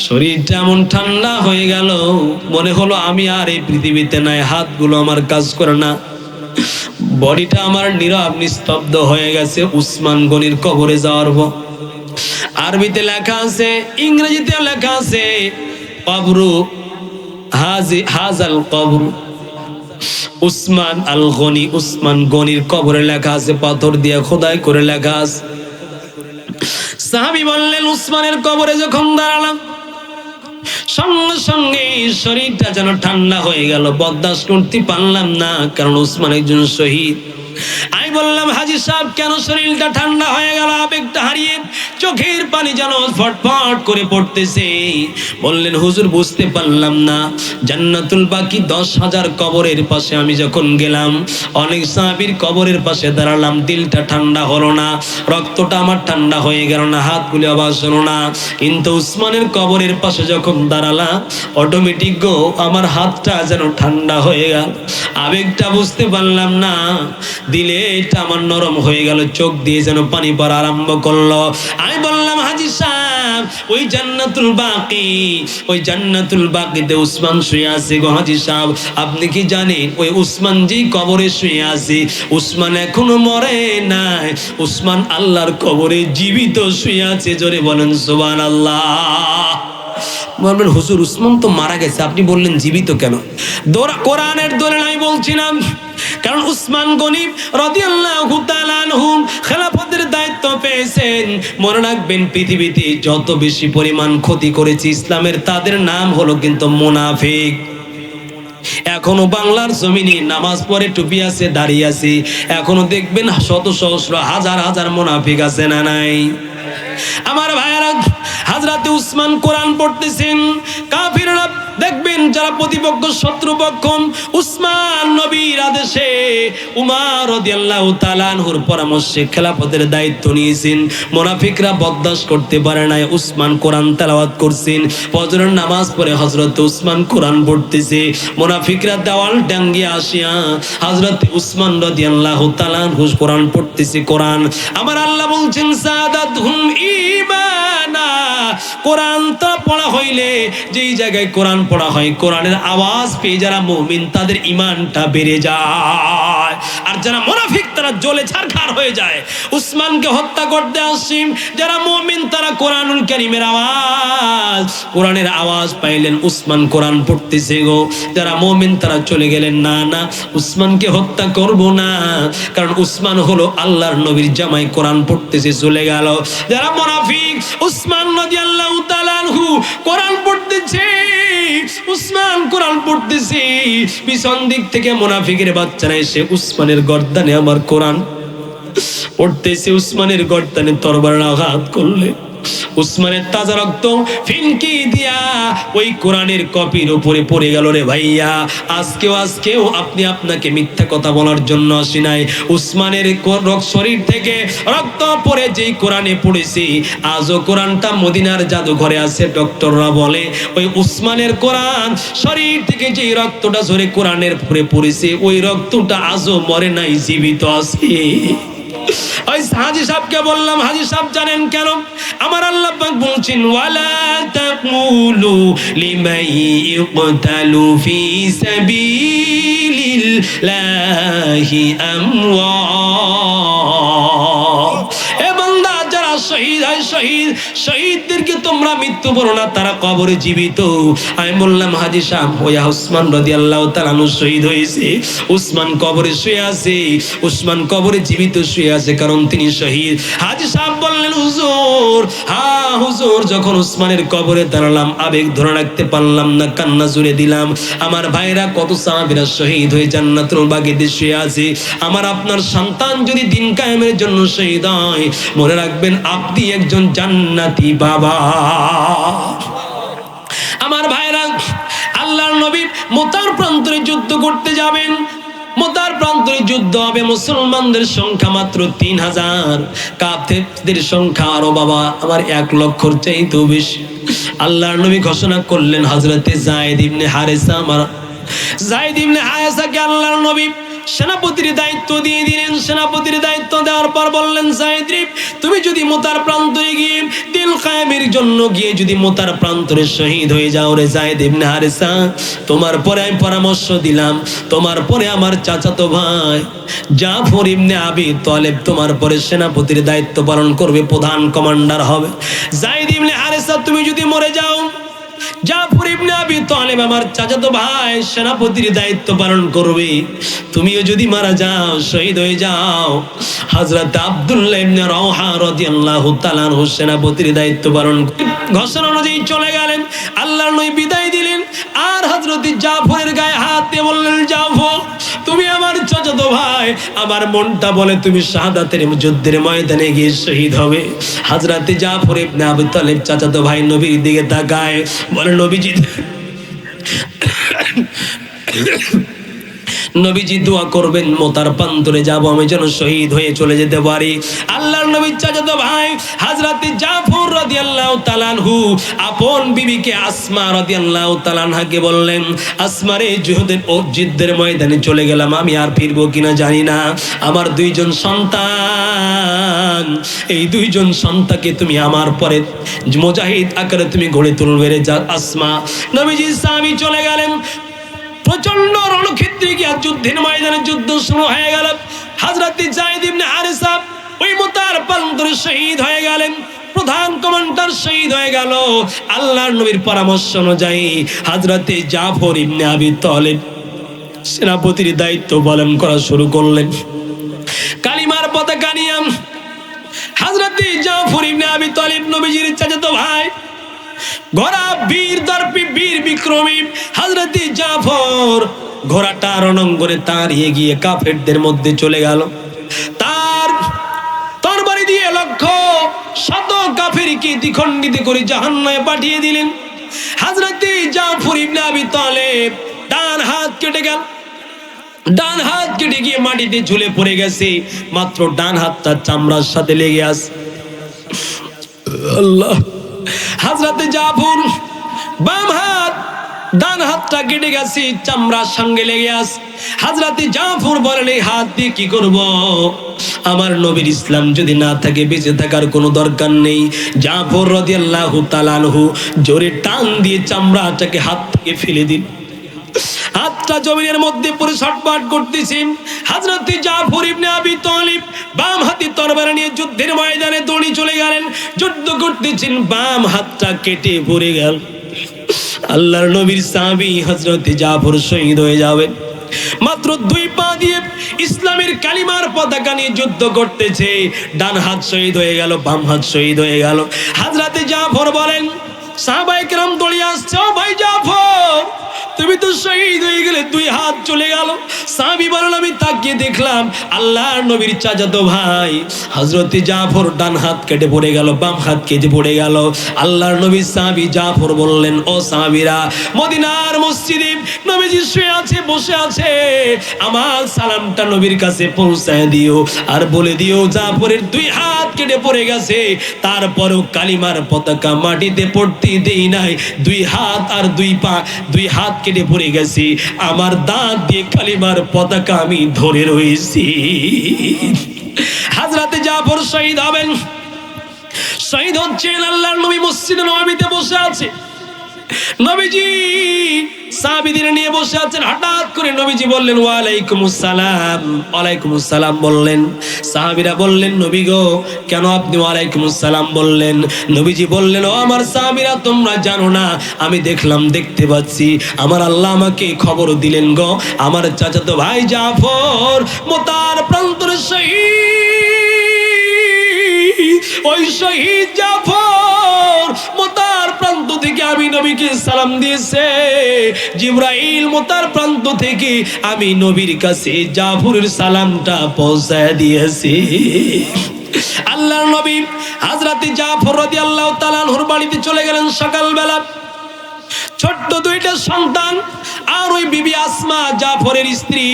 শরীরটা এমন ঠান্ডা হয়ে গেল, মনে হলো আমি আর এই পৃথিবীতে নাই। হাতগুলো আমার কাজ করে না, বডিটা আমার নীরব নিস্তব্ধ হয়ে গেছে উসমান গনির কবরে যাওয়ার পর। আরবিতে লেখা আছে, ইংরেজিতে লেখা আছে, কবরু হাজাল কবর উসমান আল গনি। উসমান গনির কবরে লেখা আছে, পাথর দিয়ে খোদাই করে লেখা আছে। সাহাবী বললেন, উসমানের কবরে যখন দাঁড়ালাম, সঙ্গে সঙ্গে শরীরটা যেন ঠান্ডা হয়ে গেল, বরদাস্ত করতে পারলাম না, কারণ উসমান একজন শহীদ। আমি বললাম, হাজী সাহেব, কেন শরীরটা ঠান্ডা হয়ে গেল? আবেগটা হারিয়ে চোখের পানি যেন ফটফট করে পড়তেছে। বললেন, হুজুর, বুঝতে পারলাম না। জান্নাতুল বাকি 10,000 কবরের পাশে আমি যখন গেলাম, অনেক সাহাবীর কবরের পাশে দাঁড়ালাম, দিলটা ঠান্ডা হলো না, রক্তটা আমার ঠান্ডা হয়ে গেল না, হাতগুলি আওয়াজ হলো না। কিন্তু উসমানের কবরের পাশে যখন দাঁড়ালাম, অটোমেটিক গো আমার হাতটা যেন ঠান্ডা হয়ে গেল। আবেগটা বুঝতে পারলাম না, দিলে এটা আমার নরম হয়ে গেল, চোখ দিয়ে যেন পানি পড়া আরম্ভ করলো। আমি বললাম, হাজী সাহেব, ওই জান্নাতুল বাকি, ওই জান্নাতুল বাকিতে উসমান শুয়ে আছে গো হাজী সাহেব। আপনি কি জানেন, ওই উসমান যে কবরে শুয়ে আছে, উসমান এখনো মরে নাই, উসমান আল্লাহর কবরে জীবিত শুয়ে আছে। জোরে বলেন সুবহানাল্লাহ। বলবেন, হুজুর, উসমান তো মারা গেছে, আপনি বললেন জীবিত কেন? কোরআনের দলিল আমি বলছিলাম, কারণ উসমান গনি রাদিয়াল্লাহু তাআলা আনহু খেলাফতের দায়িত্ব পেয়েছেন। মনে রাখবেন, পৃথিবীতে যত বেশি পরিমাণ ক্ষতি করেছে ইসলামের, তাদের নাম হলো কিন্তু মুনাফিক। এখনো বাংলার জমিনে নামাজ পড়ে টুপি আছে, দাঁড়িয়ে আছে, এখনো দেখবেন শত সহস্র হাজার হাজার মুনাফিক আছে না নাই? আমার ভাইয়েরা, হযরতে উসমান কোরআন পড়তেছেন, কাফিররা দেখবেন যারা প্রতিপক্ষ শত্রুপক্ষ, উসমান নবীর আদেশে উমর রাদিয়াল্লাহু তাআলা আনহুর পরামর্শে খেলাফতের দায়িত্ব নিয়েছেন। মুনাফিকরা বরদাস্ত করতে পারে না, উসমান কোরআন তেলাওয়াত করছেন। ফজরের নামাজ পড়ে হযরত উসমান কোরআন পড়তেছে, মুনাফিকরা দেওয়াল টাঙ্গিয়ে আসিয়া হযরত উসমান রাদিয়াল্লাহু তাআলা আনহু কোরআন পড়তেছে। কোরআন আমার আল্লাহ বলছেন, সাদাতহুম ঈমানা। কোরআন তা পড়া হইলে, যেই জায়গায় কোরআন পড়া হয়, কোরআনের আওয়াজ পেয়ে যারা মুমিন, তাদের ঈমানটা বেড়ে যায়। আর যারা মুনাফিক, তারা জ্বলে ছারখার হয়ে যায়। উসমানকে হত্যা করতে আসছেন যারা মুমিন, তারা কোরআনুল কারীমের আওয়াজ, কোরআনের আওয়াজ পাইলেন, উসমান কোরআন পড়তেছে গো, যারা মুমিন তারা চলে গেলেন, না না, উসমানকে হত্যা করব না, কারণ উসমান হলো আল্লাহর নবীর জামাই, কোরআন পড়তেছে, চলে গেল। যারা মুনাফিক, উসমান রাদিয়াল্লাহু তাআলা আনহু কোরআন পড়তেছে, উসমান কোরআন পড়তেছে, পিছন দিক থেকে মুনাফিকের বাচ্চারা এসে উসমানের গর্দানে আমার কোরআন পড়তেছে, উসমানের গর্দানে তরবারির আঘাত করলে উসমানের তাজা রক্ত ফিনকি দিয়া ওই কোরআনের কপির উপরে পড়ে গেল। রে ভাইয়া, আজকেও আপনি আপনাকে মিথ্যা কথা বলার জন্য আসি নাই। উসমানের শরীর থেকে রক্ত পড়ে যেই কোরআনে পড়েছি, আজও কোরআনটা মদিনার জাদুঘরে আছে। ডক্টররা বলে ওই উসমানের কোরআন শরীর থেকে যেই রক্তটা ঝরে কোরআনের পরে পড়েছে, ওই রক্তটা আজও মরে নাই, জীবিত আছে। ওই হাজী সাহেবকে বললাম, হাজী সাহেব জানেন কেন? আমার আল্লাহ পাক বলছেন, ওয়ালা তাকুলু লিমান ইউকতালু ফি সাবিলিল্লাহি আমওয়াত। এ বান্দা, যারা শহীদ হয়, শহীদদেরকে তোমরা মৃত্যু বলো না, তারা কবরে জীবিত। আমি বললাম, হাজী সাহেব, ওয়া উসমান রাদিয়াল্লাহু তাআলা আনহু শহীদ হয়েছে, উসমান কবরে শুয়ে আছে, উসমান কবরে জীবিত শুয়ে আছে, কারণ তিনি শহীদ। হাজী সাহেব বললেন, হুজুর, হ্যাঁ হুজুর, যখন উসমানের কবরে দাঁড়ালাম, আবেগ ধরে রাখতে পারলাম না, কান্না জুড়ে দিলাম। আমার ভাইরা, কত সাহাবীরা শহীদ হয়ে জান্নাতুল বাগিতে শুয়ে আছে। আমার আপনার সন্তান যদি দিন কায়েমের জন্য শহীদ হয়, মনে রাখবেন আপনি একজন জান্নাতি বাবা। আমার ভাইরা, আল্লাহর নবী মুতার প্রান্তরে যুদ্ধ করতে যাবেন। মুতার প্রান্তরে যুদ্ধ হবে, মুসলমানদের সংখ্যা মাত্র 3000, কাফেরদের সংখ্যা আরো বাবা আমার 1 লক্ষর চাইতেও বেশি। আল্লাহর নবী ঘোষণা করলেন, হযরতে যায়েদ ইবনে হারেসা, আমার যায়েদ ইবনে হারেসাকে আল্লাহর নবী সেনাপতির দায়িত্ব দিয়ে দিলেন। সেনাপতির দায়িত্ব দেওয়ার পর বললেন, যায়েদ, তুমি যদি মুতার প্রান্তরে গিয়ে দিন কায়েমের জন্য গিয়ে যদি মুতার প্রান্তরে শহীদ হয়ে যাও রে যায়েদ ইবনে হারেসা, তোমার পরে আমি পরামর্শ দিলাম, তোমার পরে আমার চাচাতো ভাই জাফর ইবনে আবি তালেব তোমার পরে সেনাপতির দায়িত্ব পালন করবে, প্রধান কমান্ডার হবে। যায়েদ ইবনে হারেসা, তুমি যদি মরে যাও, জাফর ইবনে আবি তালেব আমার চাচাতো ভাই সেনাপতির দায়িত্ব পালন করবে। তুমিও যদি মারা যাও, শহীদ হয়ে যাও, হযরত আব্দুল্লাহ ইবনে রাওহা রাদিয়াল্লাহু তাআলা আনহু সেনাপতির দায়িত্ব পালন ঘোষণা অনুযায়ী চলে গেলেন। আল্লাহর নবী বিদায় দিলেন, আর হযরত জাফরের গায়ে হাত দিয়ে বললেন, জাফর, তুমি আমার চাচাতো ভাই, আমার মনটা বলে তুমি শাহাদাতের যুদ্ধের ময়দানে গিয়ে শহীদ হবে। হযরত জাফর ইবনে আবি তালেব চাচাতো ভাই নবীর দিকে তাকায়, বলে, নবীজি দোয়া করবেন, মুতার প্রান্তরে যাব, আমি যেন শহীদ হয়ে চলে যেতে পারি। আল্লাহর নবীর চাচাতো ভাই হযরত জাফর রাদিয়াল্লাহু তাআলা আনহু আপন বিবিকে আসমা রাদিয়াল্লাহু তাআলা আনহাকে বললেন, আসমা রে, যুদ্ধের ময়দানে চলে গেলাম, আমি আর ফিরবো কিনা জানি না। আমার 2 জন সন্তান, এই 2 জন সন্তানকে তুমি আমার পরে মুজাহিদ আকারে তুমি গড়ে তুলবে রে আসমা। নবীজি স্বামী চলে গেলেন। প্রচন্ড রণক্ষেত্রে গিয়া যুদ্ধের ময়দানে যুদ্ধ শুরু হয়ে গেল। হযরত যায়েদ ইবনে হারেসা ওই মুতার প্রান্তরে শহীদ হয়ে গেলেন, প্রধান কমান্ডার শহীদ হয়ে গেল। আল্লাহর নবীর পরামর্শ অনুযায়ী হযরত জাফর ইবনে আবি তালেব সেনাপতির দায়িত্ব পালন করা শুরু করলেন। কালিমার পতাকা নিয়ে হযরত জাফর ইবনে আবি তালেব নবীজির চাচাতো ভাই, ঘোড়া বীর দর্পী বীর বিক্রমী হযরত জাফর ঘোড়াটা রণাঙ্গনে তাড়িয়ে গিয়ে কাফেরদের মধ্যে চলে গেল। তার তরবারি দিয়ে লক্ষ শত কাফেরকে দ্বিখণ্ডিত করে জাহান্নামে পাঠিয়ে দিলেন। হযরত জাফর ইবনে আবি তালেব ডান হাত কেটে গেল, ডান হাত কেটে গিয়ে মাটিতে ঝুলে পড়ে গেছে, মাত্র ডান হাতটা চামড়ার সাথে লেগে আছে। আল্লাহ, হযরত জাফর বাম হাত, ডান হাতটা কেটে গেছে, চামড়ার সঙ্গে লেগে আছে। হযরত জাফর বলেন, এই হাত দিয়ে কি করব? আমার নবীর ইসলাম যদি না থাকে বেঁচে থাকার কোনো দরকার নেই। জাফর রাদিয়াল্লাহু তাআলা আনহু জোরে টান দিয়ে চামড়াটাকে হাত থেকে ফেলে দিল। হাতটা জমিনের মধ্যে পড়ে ছটফট করতেছে। হযরত জাফর ইবনে আবি তালিব বাম হাতে তরবারি নিয়ে যুদ্ধের ময়দানে দৌড়ে চলে গেলেন। যুদ্ধ করতেছেন, বাম হাতটা কেটে পড়ে গেল। আল্লাহর নবীর সাহাবী হযরত জাফর শহীদ হয়ে যাবেন। মাত্র 2 পা দিয়ে ইসলামের কালিমার পতাকা নিয়ে যুদ্ধ করতেছে, ডান হাত শহীদ হয়ে গেল, বাম হাত শহীদ হয়ে গেল। হযরত জাফর বলেন, সাহাবায়ে কেরাম দৌড়ে আসছে, ও ভাই জাফর, তুমি তো শহীদ হয়ে গেলে, 2 হাত চলে গেল। সাহাবী বলেন আমি তাকিয়ে দেখলাম আল্লাহর নবীর চাচাতো ভাই হযরত জাফর ডান হাত কেটে পড়ে গেল, বাম হাত কেটে পড়ে গেল। আল্লাহর নবী সাহাবী জাফর বললেন, ও সাহাবীরা, মদিনার মসজিদে নবীজি শুয়ে আছে, বসে আছে, আমার সালামটা নবীর কাছে পৌঁছায় দিও আর বলে দিও জাফরের দুই হাত কেটে পড়ে গেছে, তারপরও কালিমার পতাকা মাটিতে পড়তে দেই নাই, দুই হাত আর দুই হাত কেটে পড়ে গেছে, আমার দাঁত দিয়ে কালিমার পতাকা আমি ধরে রয়েছি। হযরত জাফর শহীদ হবেন, শহীদ হচ্ছেন। আল্লাহর নবী মসজিদে নববীতে বসে আছে, নবীজি সাহাবীদের নিয়ে বসে আছেন। হঠাৎ করে নবীজি বললেন ওয়ালাইকুমুস সালাম, ওয়ালাইকুমুস সালাম বললেন। সাহাবীরা বললেন, নবী গো, কেন আপনি ওয়ালাইকুমুস সালাম বললেন? নবীজি বললেন, ও আমার সাহাবীরা, তোমরা জানো না, আমি দেখতে পাচ্ছি, আমার আল্লাহ আমাকে খবর দিলেন গো, আমার চাচাতো ভাই জাফর মুতার প্রান্তরে শহীদ। ওই শহীদ জাফর মুতার প্রান্ত থেকে আমি নবীকে সালাম দিয়েছে, জিবরাইল মুতার প্রান্ত থেকে আমি নবীর কাছে জাফরের সালামটা পৌঁছায় দিয়েছি। আল্লাহর নবী হযরত জাফর রাদিয়াল্লাহু তাআলা আনহুর বাড়িতে চলে গেলেন সকালবেলা। ছোট্ট দুইটা সন্তান আর ওই বিবি আসমা জাফরের স্ত্রী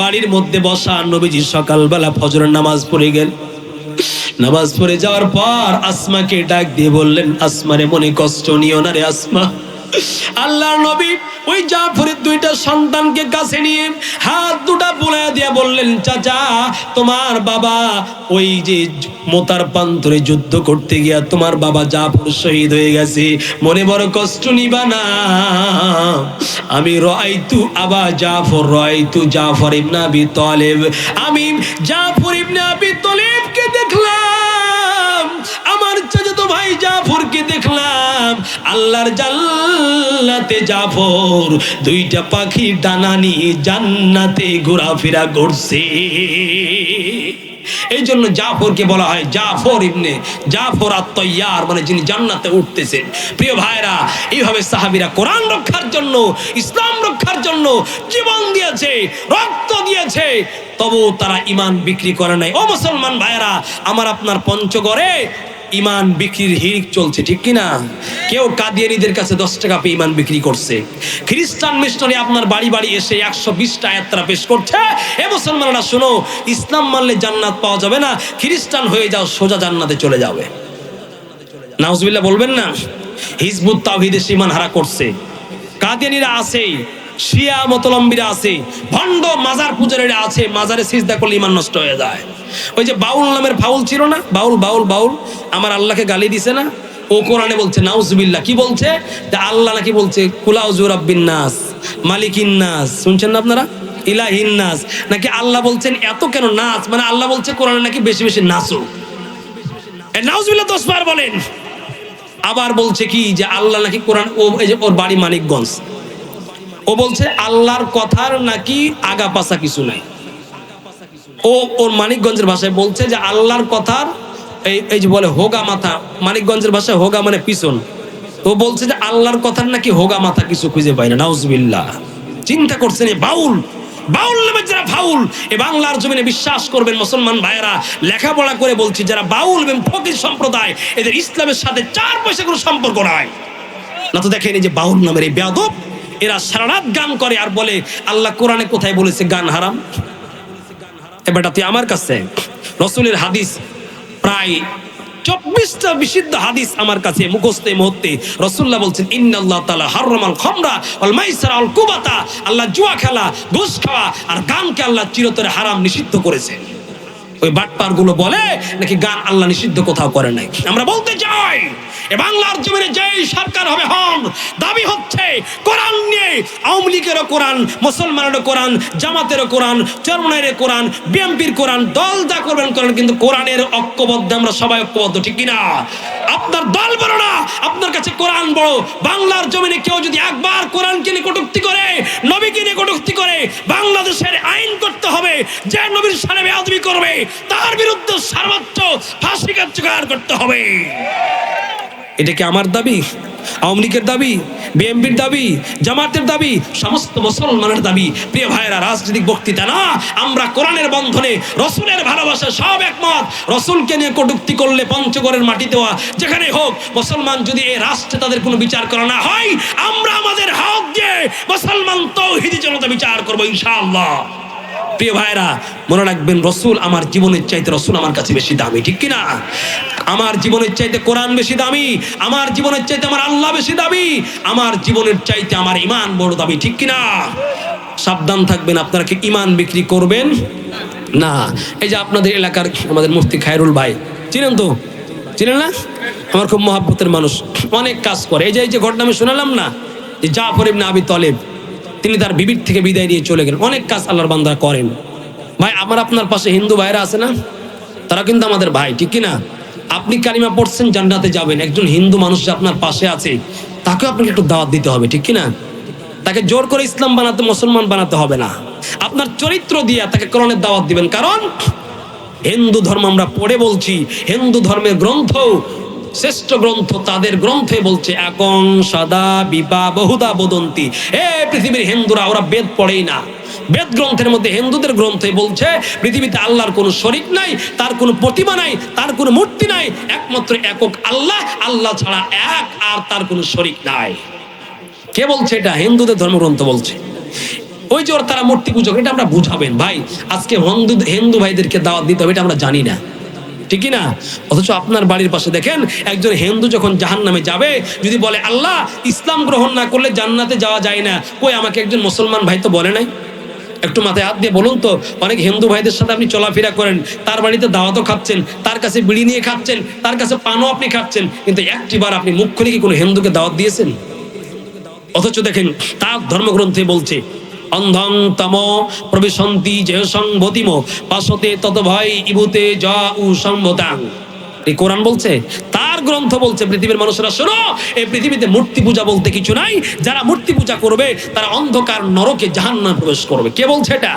বাড়ির মধ্যে বসা। নবীজি সকালবেলা ফজরের নামাজ পড়ে গেল। নামাজ পড়ে যাওয়ার পর আসমাকে ডাক দিয়ে বললেন, আসমারে মনে কষ্ট নিও না রে আসমা। আল্লাহর নবী ওই জাফরের দুইটা সন্তানকে কাছে নিয়ে হাত দুটা বুলাইয়া দিয়ে বললেন, চাচা, তোমার বাবা ওই যে মোতার প্রান্তরে যুদ্ধ করতে গিয়া তোমার বাবা জাফর শহীদ হয়ে গেছে, মনে বড় কষ্ট নিবা না। আমি রাআইতু আবা জাফর, রাআইতু জাফর ইবনে আবি তালিব, আমি জাফর ইবনে আবি তালিবকে দেখলাম, আমার চাচাতো ভাই জাফরকে দেখলাম, আল্লাহর জান্নাতে জাফর দুইটা পাখির ডানা নিয়ে জান্নাতে ঘোরাফেরা করছে। এই জন্য জাফরকে বলা হয় জাফর ইবনে জাফর আত-তাইয়ার, মানে যিনি জান্নাতে উঠতেছেন। প্রিয় ভাইরা, এইভাবে সাহাবীরা কোরআন রক্ষার জন্য, ইসলাম রক্ষার জন্য জীবন দিয়েছে, রক্ত দিয়েছে, তবু তারা ঈমান বিক্রি করে নাই। ও মুসলমান ভাইরা, আমার আপনার পঞ্চগড়ে ঈমান বিক্রির হিড়িক চলছে, ঠিক কিনা? কেউ কাদিয়ানীদের কাছে 10 টাকা পেয়ে ঈমান বিক্রি করছে। খ্রিস্টান মিশনারি আপনার বাড়ি বাড়ি এসে 120টা আয়াত তারা পেশ করছে। এ মুসলমানরা শোনো, ইসলাম মানলে জান্নাত পাওয়া যাবে না, খ্রিস্টান হয়ে যাও, সোজা জান্নাতে চলে যাবে। নাউজুবিল্লাহ বলবেন না? হিজবুত তাওহীদে ঈমান হারা করছে, কাদিয়ানীরা আছে, শিয়া মতলম্বীরা আছে, ভণ্ড মাজার পূজারীরা আছে, মাজারে সিজদা করলে ঈমান নষ্ট হয়ে যায়। ওই যে বাউল নামের ফাউল ছিল না, বাউল বাউল বাউল, আমার আল্লাহকে গালি দিছে না, ও কোরআনে বলছে নাউজুবিল্লাহ, কি বলছে? যে আল্লাহ নাকি বলছে কুলাউযু রাব্বিন নাস মালিকিন নাস, শুনছেন না আপনারা? ইলাহিন নাস, নাকি আল্লাহ বলছেন এত কেন নাচ, মানে আল্লাহ বলছে কোরআনে নাকি বেশি বেশি নাচো। নাউজুবিল্লাহ 10 বার বলেন। আবার বলছে কি যে আল্লাহ নাকি কোরআন, ও এই যে ওর বাড়ি মানিকগঞ্জ, ও বলছে আল্লাহর কথার নাকি আগা পাছা কিছু নাই। ও ওর মানিকগঞ্জের ভাষায় বলছে যে আল্লাহর কথার এই যে বলে হোগা মাথা, মানিকগঞ্জের ভাষায় হোগা মানে পিছন, তো বলছে যে আল্লাহর কথার নাকি হোগা মাথা কিছু খুঁজে পায় না। নাউজুবিল্লাহ। চিন্তা করছেন, এই বাউল, বাউল নামে যারা ফাউল, এ বাংলার জমিনে বিশ্বাস করবেন মুসলমান ভাইয়েরা, লেখাপড়া করে বলছি, যারা বাউল এবং ফকির সম্প্রদায়, এদের ইসলামের সাথে 4 পয়সা কোনো সম্পর্ক নাই। না তো দেখেন এই যে বাউল নামের এই বেয়াদব, এরা সারা রাত গান করে আর বলে আল্লাহ কোরআনে কোথায় বলেছে গান হারাম। এবারটা তুই আমার কাছে রাসূলের হাদিস প্রায় 24টা বিশুদ্ধ হাদিস আমার কাছে মুখস্থ এই মুহূর্তে। রাসূলুল্লাহ বলছেন ইন্নাল্লাহ তাআলা হারামাল খামরা ওয়াল মাইসারা ওয়াল কুবাতা, আল্লাহ জুয়া খেলা, ঘুষ খাওয়া আর গানকে আল্লাহ চিরতরে হারাম নিষিদ্ধ করেছে। ওই বাটপার গুলো বলে নাকি গান আল্লাহ নিষিদ্ধ কোথাও করে নাই। আমরা বলতে চাই, এ বাংলার জমিনে যেই সরকার হবে হন, দাবি হচ্ছে কোরআন নিয়ে, আওয়ামী লীগেরও কোরআন, মুসলমানেরও কোরআন, জামাতেরও কোরআন, চরমনাইয়ের কোরআন, বিএনপির কোরআন, দল যা করবেন করেন, কিন্তু কোরআনের ঐক্যবদ্ধ আমরা সবাই ঐক্যবদ্ধ, ঠিক কিনা? আপনার দল বড় না, আপনার কাছে কোরআন বড়। বাংলার জমিনে কেউ যদি একবার কোরআনকে নিয়ে কটূক্তি করে, নবীকে নিয়ে কটূক্তি করে, বাংলাদেশের আইন করতে হবে, যে নবীর সামনে বেয়াদবি করবে তার বিরুদ্ধে সর্বোচ্চ ফাঁসি কার্যকর করতে হবে। এটা কি আমার দাবি, আওয়ামী লীগের দাবি, বিএনপির দাবি, জামাতের দাবি, সমস্ত মুসলমানের দাবি? প্রিয় ভাইয়েরা, রাজনৈতিক বক্তৃতা না, আমরা কোরআনের বন্ধনে রসুলের ভালোবাসা সব একমত। রসুলকে নিয়ে কটূক্তি করলে পঞ্চগড়ের মাটি দেওয়া যেখানে হোক, মুসলমান যদি এই রাষ্ট্রে তাদের কোনো বিচার করা না হয়, আমরা আমাদের হক দিয়ে মুসলমান তাওহীদি জনতা বিচার করবো ইনশাআল্লাহ। প্রিয় ভাইরা, মনে রাখবেন, রসুল আমার জীবনের চাইতে রসুল আমার কাছে বেশি দামি, ঠিক কিনা? আমার জীবনের চাইতে কোরআন বেশি দামি, আমার জীবনের চাইতে আমার আল্লাহ বেশি দামি, আমার জীবনের চাইতে আমার ইমান বড় দামি, ঠিক কিনা? সাবধান থাকবেন, আপনারা কি ইমান বিক্রি করবেন না। এই যে আপনাদের এলাকার আমাদের মুফতি খায়রুল ভাই, চিনেন তো? চিনেন না? আমার খুব মহাব্বতের মানুষ, অনেক কাজ করে। এই যে ঘটনা আমি শোনালাম না, যে জাফর ইবনে আবি তালেব, তিনি তার বিবির থেকে বিদায় নিয়ে চলে গেলেন। অনেক কাজ আল্লাহর বান্দা করেন। ভাই, আমার আপনার পাশে হিন্দু ভাইরা আছে না? তারা কিন্তু আমাদের ভাই, ঠিক কিনা? আপনি কালিমা পড়ছেন, জান্নাতে যাবেন। একজন হিন্দু মানুষ যে আপনার পাশে আছে, তাকে আপনাকে একটু দাওয়াত দিতে হবে, ঠিক কিনা? তাকে জোর করে ইসলাম বানাতে, মুসলমান বানাতে হবে না। আপনার চরিত্র দিয়ে তাকে কোরআনের দাওয়াত দিবেন। কারণ হিন্দু ধর্ম আমরা পড়ে বলছি, হিন্দু ধর্মের গ্রন্থ, শ্রেষ্ঠ গ্রন্থ তাদের গ্রন্থে বলছে, একং সদা বিপা বহুদা বদন্তি। পৃথিবীর হিন্দুরা, ওরা বেদ পড়েই না। বেদ গ্রন্থের মধ্যে, হিন্দুদের গ্রন্থে বলছে, পৃথিবীতে আল্লাহর কোনো শরীক নাই, তার কোনো প্রতিমা নাই, তার কোনো মূর্তি নাই, একমাত্র একক আল্লাহ, আল্লাহ ছাড়া এক, আর তার কোনো শরীক নাই। কে বলছে এটা? হিন্দুদের ধর্মগ্রন্থ বলছে। ওই যে ওর তারা মূর্তি পূজক, এটা আমরা বুঝাবেন ভাই। আজকে হিন্দু ভাইদেরকে দাওয়াত দিতে হবে, এটা আমরা জানি না, ঠিক না? অথচ আপনার বাড়ির পাশে দেখেন, একজন হিন্দু যখন জাহান্নামে যাবে, যদি বলে আল্লাহ ইসলাম গ্রহণ না করলে জান্নাতে যাওয়া যায় না, কই আমাকে একজন মুসলমান ভাই তো বলে নাই? একটু মাথায় হাত দিয়ে বলুন তো। অনেক হিন্দু ভাইদের সাথে আপনি চলাফেরা করেন, তার বাড়িতে দাওয়াতও খাচ্ছেন, তার কাছে বিড়ি নিয়ে খাচ্ছেন, তার কাছে পানও আপনি খাচ্ছেন, কিন্তু একটিবার আপনি মুখ খুলে কি কোনো হিন্দুকে দাওয়াত দিয়েছেন? অথচ দেখেন, তার ধর্মগ্রন্থে বলছে, অন্ধং তম প্রবিশন্তি যেহসং ভতিম পাশতে তত ভয় ইবুতে যা উ সম্ভতাং। এই কোরআন বলছে, তার গ্রন্থ বলছে, পৃথিবীর মানুষেরা শোনো, এই পৃথিবীতে মূর্তি পূজা বলতে কিছু নাই। যারা মূর্তি পূজা করবে, তারা অন্ধকার নরকে জাহান্নামে প্রবেশ করবে। কে বলছে এটা?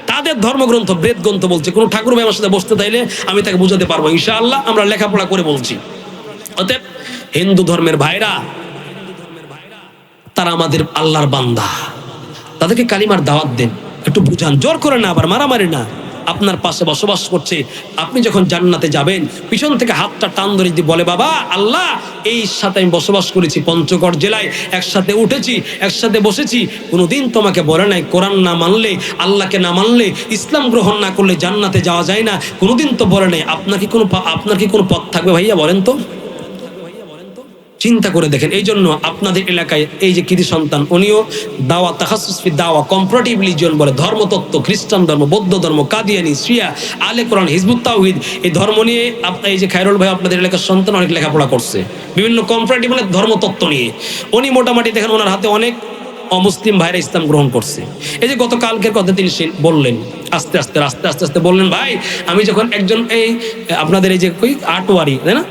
তাদের ধর্মগ্রন্থ, বেদ গ্রন্থ বলছে। কোনো ঠাকুর ভাই আমার সাথে বসতে চাইলে আমি তাকে বুঝাতে পারবো ইনশাআল্লাহ, আমরা লেখাপড়া করে বলছি। অতএব হিন্দু ধর্মের ভাইরা, তারা আমাদের আল্লাহর বান্দা, তাদেরকে কালিমার দাওয়াত দেন, একটু বুঝান, জোর করে না, আবার মারামারি না। আপনার পাশে বসবাস করছে, আপনি যখন জান্নাতে যাবেন, পিছন থেকে হাতটা টান ধরে যদি বলে, বাবা আল্লাহ এই সাথে আমি বসবাস করেছি, পঞ্চগড় জেলায় একসাথে উঠেছি, একসাথে বসেছি, কোনোদিন তোমাকে বলে নাই কোরআন না মানলে, আল্লাহকে না মানলে, ইসলাম গ্রহণ না করলে জান্নাতে যাওয়া যায় না, কোনোদিন তো বলে নাই। আপনার কি কোনো পথ থাকবে ভাইয়া, বলেন তো? চিন্তা করে দেখেন। এই জন্য আপনাদের এলাকায় এই যে কৃতি সন্তান, উনিও দাওয়া তাখাসুস ফি দাওয়া, কম্পারেটিভ রিলিজিয়ন বলে, ধর্মতত্ত্ব, খ্রিস্টান ধর্ম, বৌদ্ধ ধর্ম, কাদিয়ানি, শিয়া, আলে কোরআন, হিজবুত তাওহীদ, এই ধর্ম নিয়ে এই যে খায়রুল ভাই আপনাদের এলাকার সন্তান অনেক লেখাপড়া করছে, বিভিন্ন কম্পারেটিভ মানে ধর্মতত্ত্ব নিয়ে। উনি মোটামুটি দেখেন, ওনার হাতে অনেক অমুসলিম ভাইরা ইসলাম গ্রহণ করছে। এই যে গতকালকের কথা তিনি বললেন, আস্তে আস্তে বললেন, ভাই আমি যখন একজন এই আপনাদের এই যে আটোয়ারি, তাই না,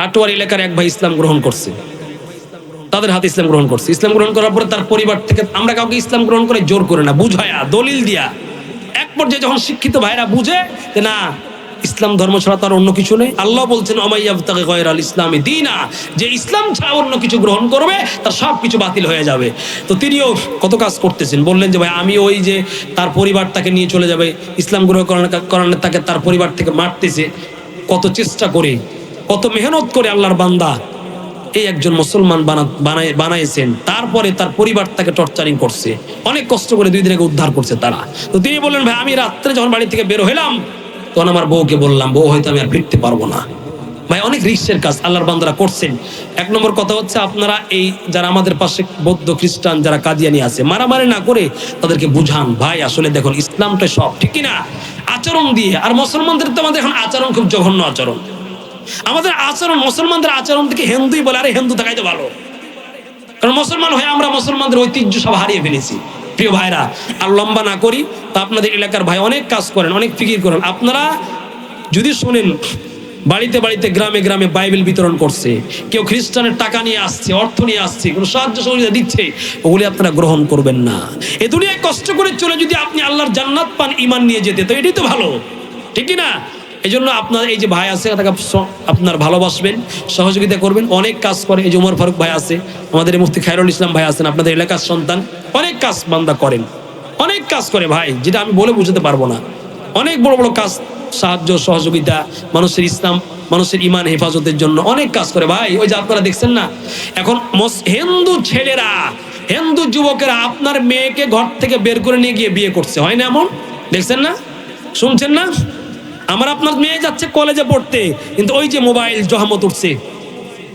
আটোয়ারি এলাকার এক ভাই ইসলাম গ্রহণ করছে, তাদের হাতে ইসলাম গ্রহণ করছে। ইসলাম গ্রহণ করার পরে তার পরিবার থেকে, আমরা কাউকে ইসলাম গ্রহণ করে জোর করে না, বুঝায়া, দলিল দিয়া। এক পর্যায়ে যখন শিক্ষিত ভাইরা বুঝে যে না, ইসলাম ধর্ম ছাড়া তার অন্য কিছু নেই, আল্লাহ বলছেন ওমাইয়াবতাগি গায়রাল ইসলামি দীনা, যে ইসলাম ছাড়া অন্য কিছু গ্রহণ করবে তার সব কিছু বাতিল হয়ে যাবে। তো তিনিও কত কাজ করতেছেন, বললেন যে ভাই আমি ওই যে তার পরিবার তাকে নিয়ে চলে যাবে, ইসলাম গ্রহণ করানোর তাকে তার পরিবার থেকে মারতেছে, কত চেষ্টা করে, কত মেহনত করে আল্লাহর বান্দা এই একজন মুসলমান বানাইছেন। তারপরে তার পরিবার তাকে টর্চারিং করছে, অনেক কষ্ট করে 2 দিন আগে উদ্ধার করছে তারা। তো তিনি বললেন, ভাই আমি রাত্রে যখন বাড়ি থেকে বের হইলাম, তখন আমার বউকে বললাম, বউ হয়তো আমি আর ফিরতে পারবো না। ভাই অনেক রিস্কের কাজ আল্লাহর বান্দারা করছেন। 1 নম্বর কথা হচ্ছে, আপনারা এই যারা আমাদের পাশে বৌদ্ধ, খ্রিস্টান, যারা কাদিয়ানি আছে, মারামারি না করে তাদেরকে বুঝান, ভাই আসলে দেখুন ইসলামটা সব, ঠিক কিনা? আচরণ দিয়ে। আর মুসলমানদের তো আমাদের এখন আচরণ খুব জঘন্য আচরণ। আমাদের আচরণ, মুসলমানদের আচরণ থেকে হিন্দুই বলে, আরে হিন্দু থাকাই তো ভালো। কারণ মুসলমান হয়ে আমরা মুসলমানদের ঐতিহ্য সব হারিয়ে ফেলেছি। প্রিয় ভাইরা, আর লম্বা না করি, তো আপনাদের এলাকার ভাই অনেক কাজ করেন, অনেক ফিকির করেন। আপনারা যদি শোনেন, বাড়িতে বাড়িতে, গ্রামে গ্রামে বাইবেল বিতরণ করছে, কেউ খ্রিস্টানের টাকা নিয়ে আসছে, অর্থ নিয়ে আসছে, কোনো সাহায্য সহযোগিতা দিচ্ছে, ওগুলি আপনারা গ্রহণ করবেন না। এ দুনিয়ায় কষ্ট করে চলে যদি আপনি আল্লাহর জান্নাত পান ইমান নিয়ে যেতে, তো এটাই তো ভালো, ঠিক না? এই জন্য আপনার এই যে ভাই আছে তাকে আপনার ভালোবাসবেন, সহযোগিতা করবেন। অনেক কাজ করে, এই যে উমর ফারুক ভাই আছে, আমাদের এই মুফতি খায়রুল ইসলাম ভাই আছেন, আপনাদের এলাকার সন্তান, অনেক কাজ বান্দা করেন, অনেক কাজ করে ভাই, যেটা আমি বলে বুঝতে পারবো না। অনেক বড় বড় কাজ, সাহায্য সহযোগিতা, মানুষের ইসলাম, মানুষের ইমান হেফাজতের জন্য অনেক কাজ করে ভাই। ওই যে আপনারা দেখছেন না, এখন হিন্দু ছেলেরা, হিন্দু যুবকেরা আপনার মেয়েকে ঘর থেকে বের করে নিয়ে গিয়ে বিয়ে করছে, হয় না এমন? দেখছেন না, শুনছেন না? আমার আপনার মেয়ে যাচ্ছে কলেজে পড়তে, কিন্তু ওই যে মোবাইল জহামত উঠছে,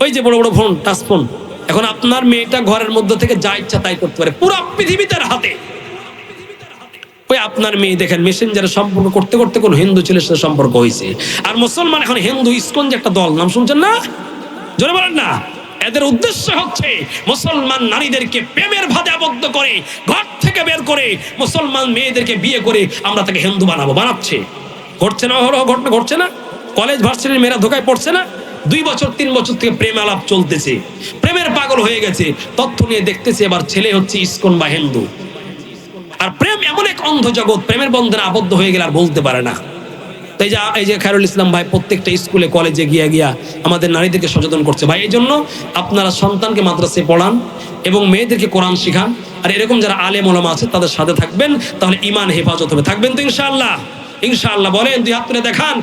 ওই যে বড় বড় ফোন, টাচ ফোন। এখন আপনার মেয়েটা ঘরের মধ্যে থেকে যা ইচ্ছা তাই করতে পারে, পুরো পৃথিবী তার হাতে। ওই আপনার মেয়ে দেখেন মেসেঞ্জারে সম্পর্ক করতে করতে কোন হিন্দু ছেলের সাথে সম্পর্ক হয়েছে। আর মুসলমান এখন হিন্দু ইসকন যে একটা দল, নাম শুনছেন না? জোরে বলেন না। এদের উদ্দেশ্য হচ্ছে মুসলমান নারীদেরকে প্রেমের ফাঁদে আবদ্ধ করে, ঘর থেকে বের করে মুসলমান মেয়েদেরকে বিয়ে করে আমরা তাকে হিন্দু বানাবো, বানাচ্ছে। ঘটছে না, ঘটনা ঘটছে না? কলেজ ভার্সিটির মেয়েরা ধোকায় পড়ছে না? 2 বছর 3 বছর থেকে প্রেম আলাপ চলতেছে, প্রেমের পাগল হয়ে গেছে, তথ্য নিয়ে দেখতেছে এবার ছেলে হচ্ছে ইসকন বা হিন্দু। আর প্রেম এমন এক অন্ধ জগৎ, প্রেমের বন্ধনে আবদ্ধ হয়ে গেলে আর বলতে পারে না। তাই যে এই যে খায়রুল ইসলাম ভাই প্রত্যেকটা স্কুলে কলেজে গিয়া আমাদের নারীদেরকে সচেতন করছে ভাই। এই জন্য আপনারা সন্তানকে মাদ্রাসায় পড়ান এবং মেয়েদেরকে কোরআন শিখান। আর এরকম যারা আলেম ওলামা আছে তাদের সাথে থাকবেন, তাহলে ইমান হেফাজত হবে। থাকবেন তো ইনশাআল্লাহ? ইনশাআল্লাহ বলেন, 2 হাত তুলে দেখান।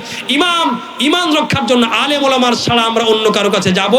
ইমান রক্ষার জন্য আলেম ওলামার ছাড়া আমরা অন্য কারো কাছে যাব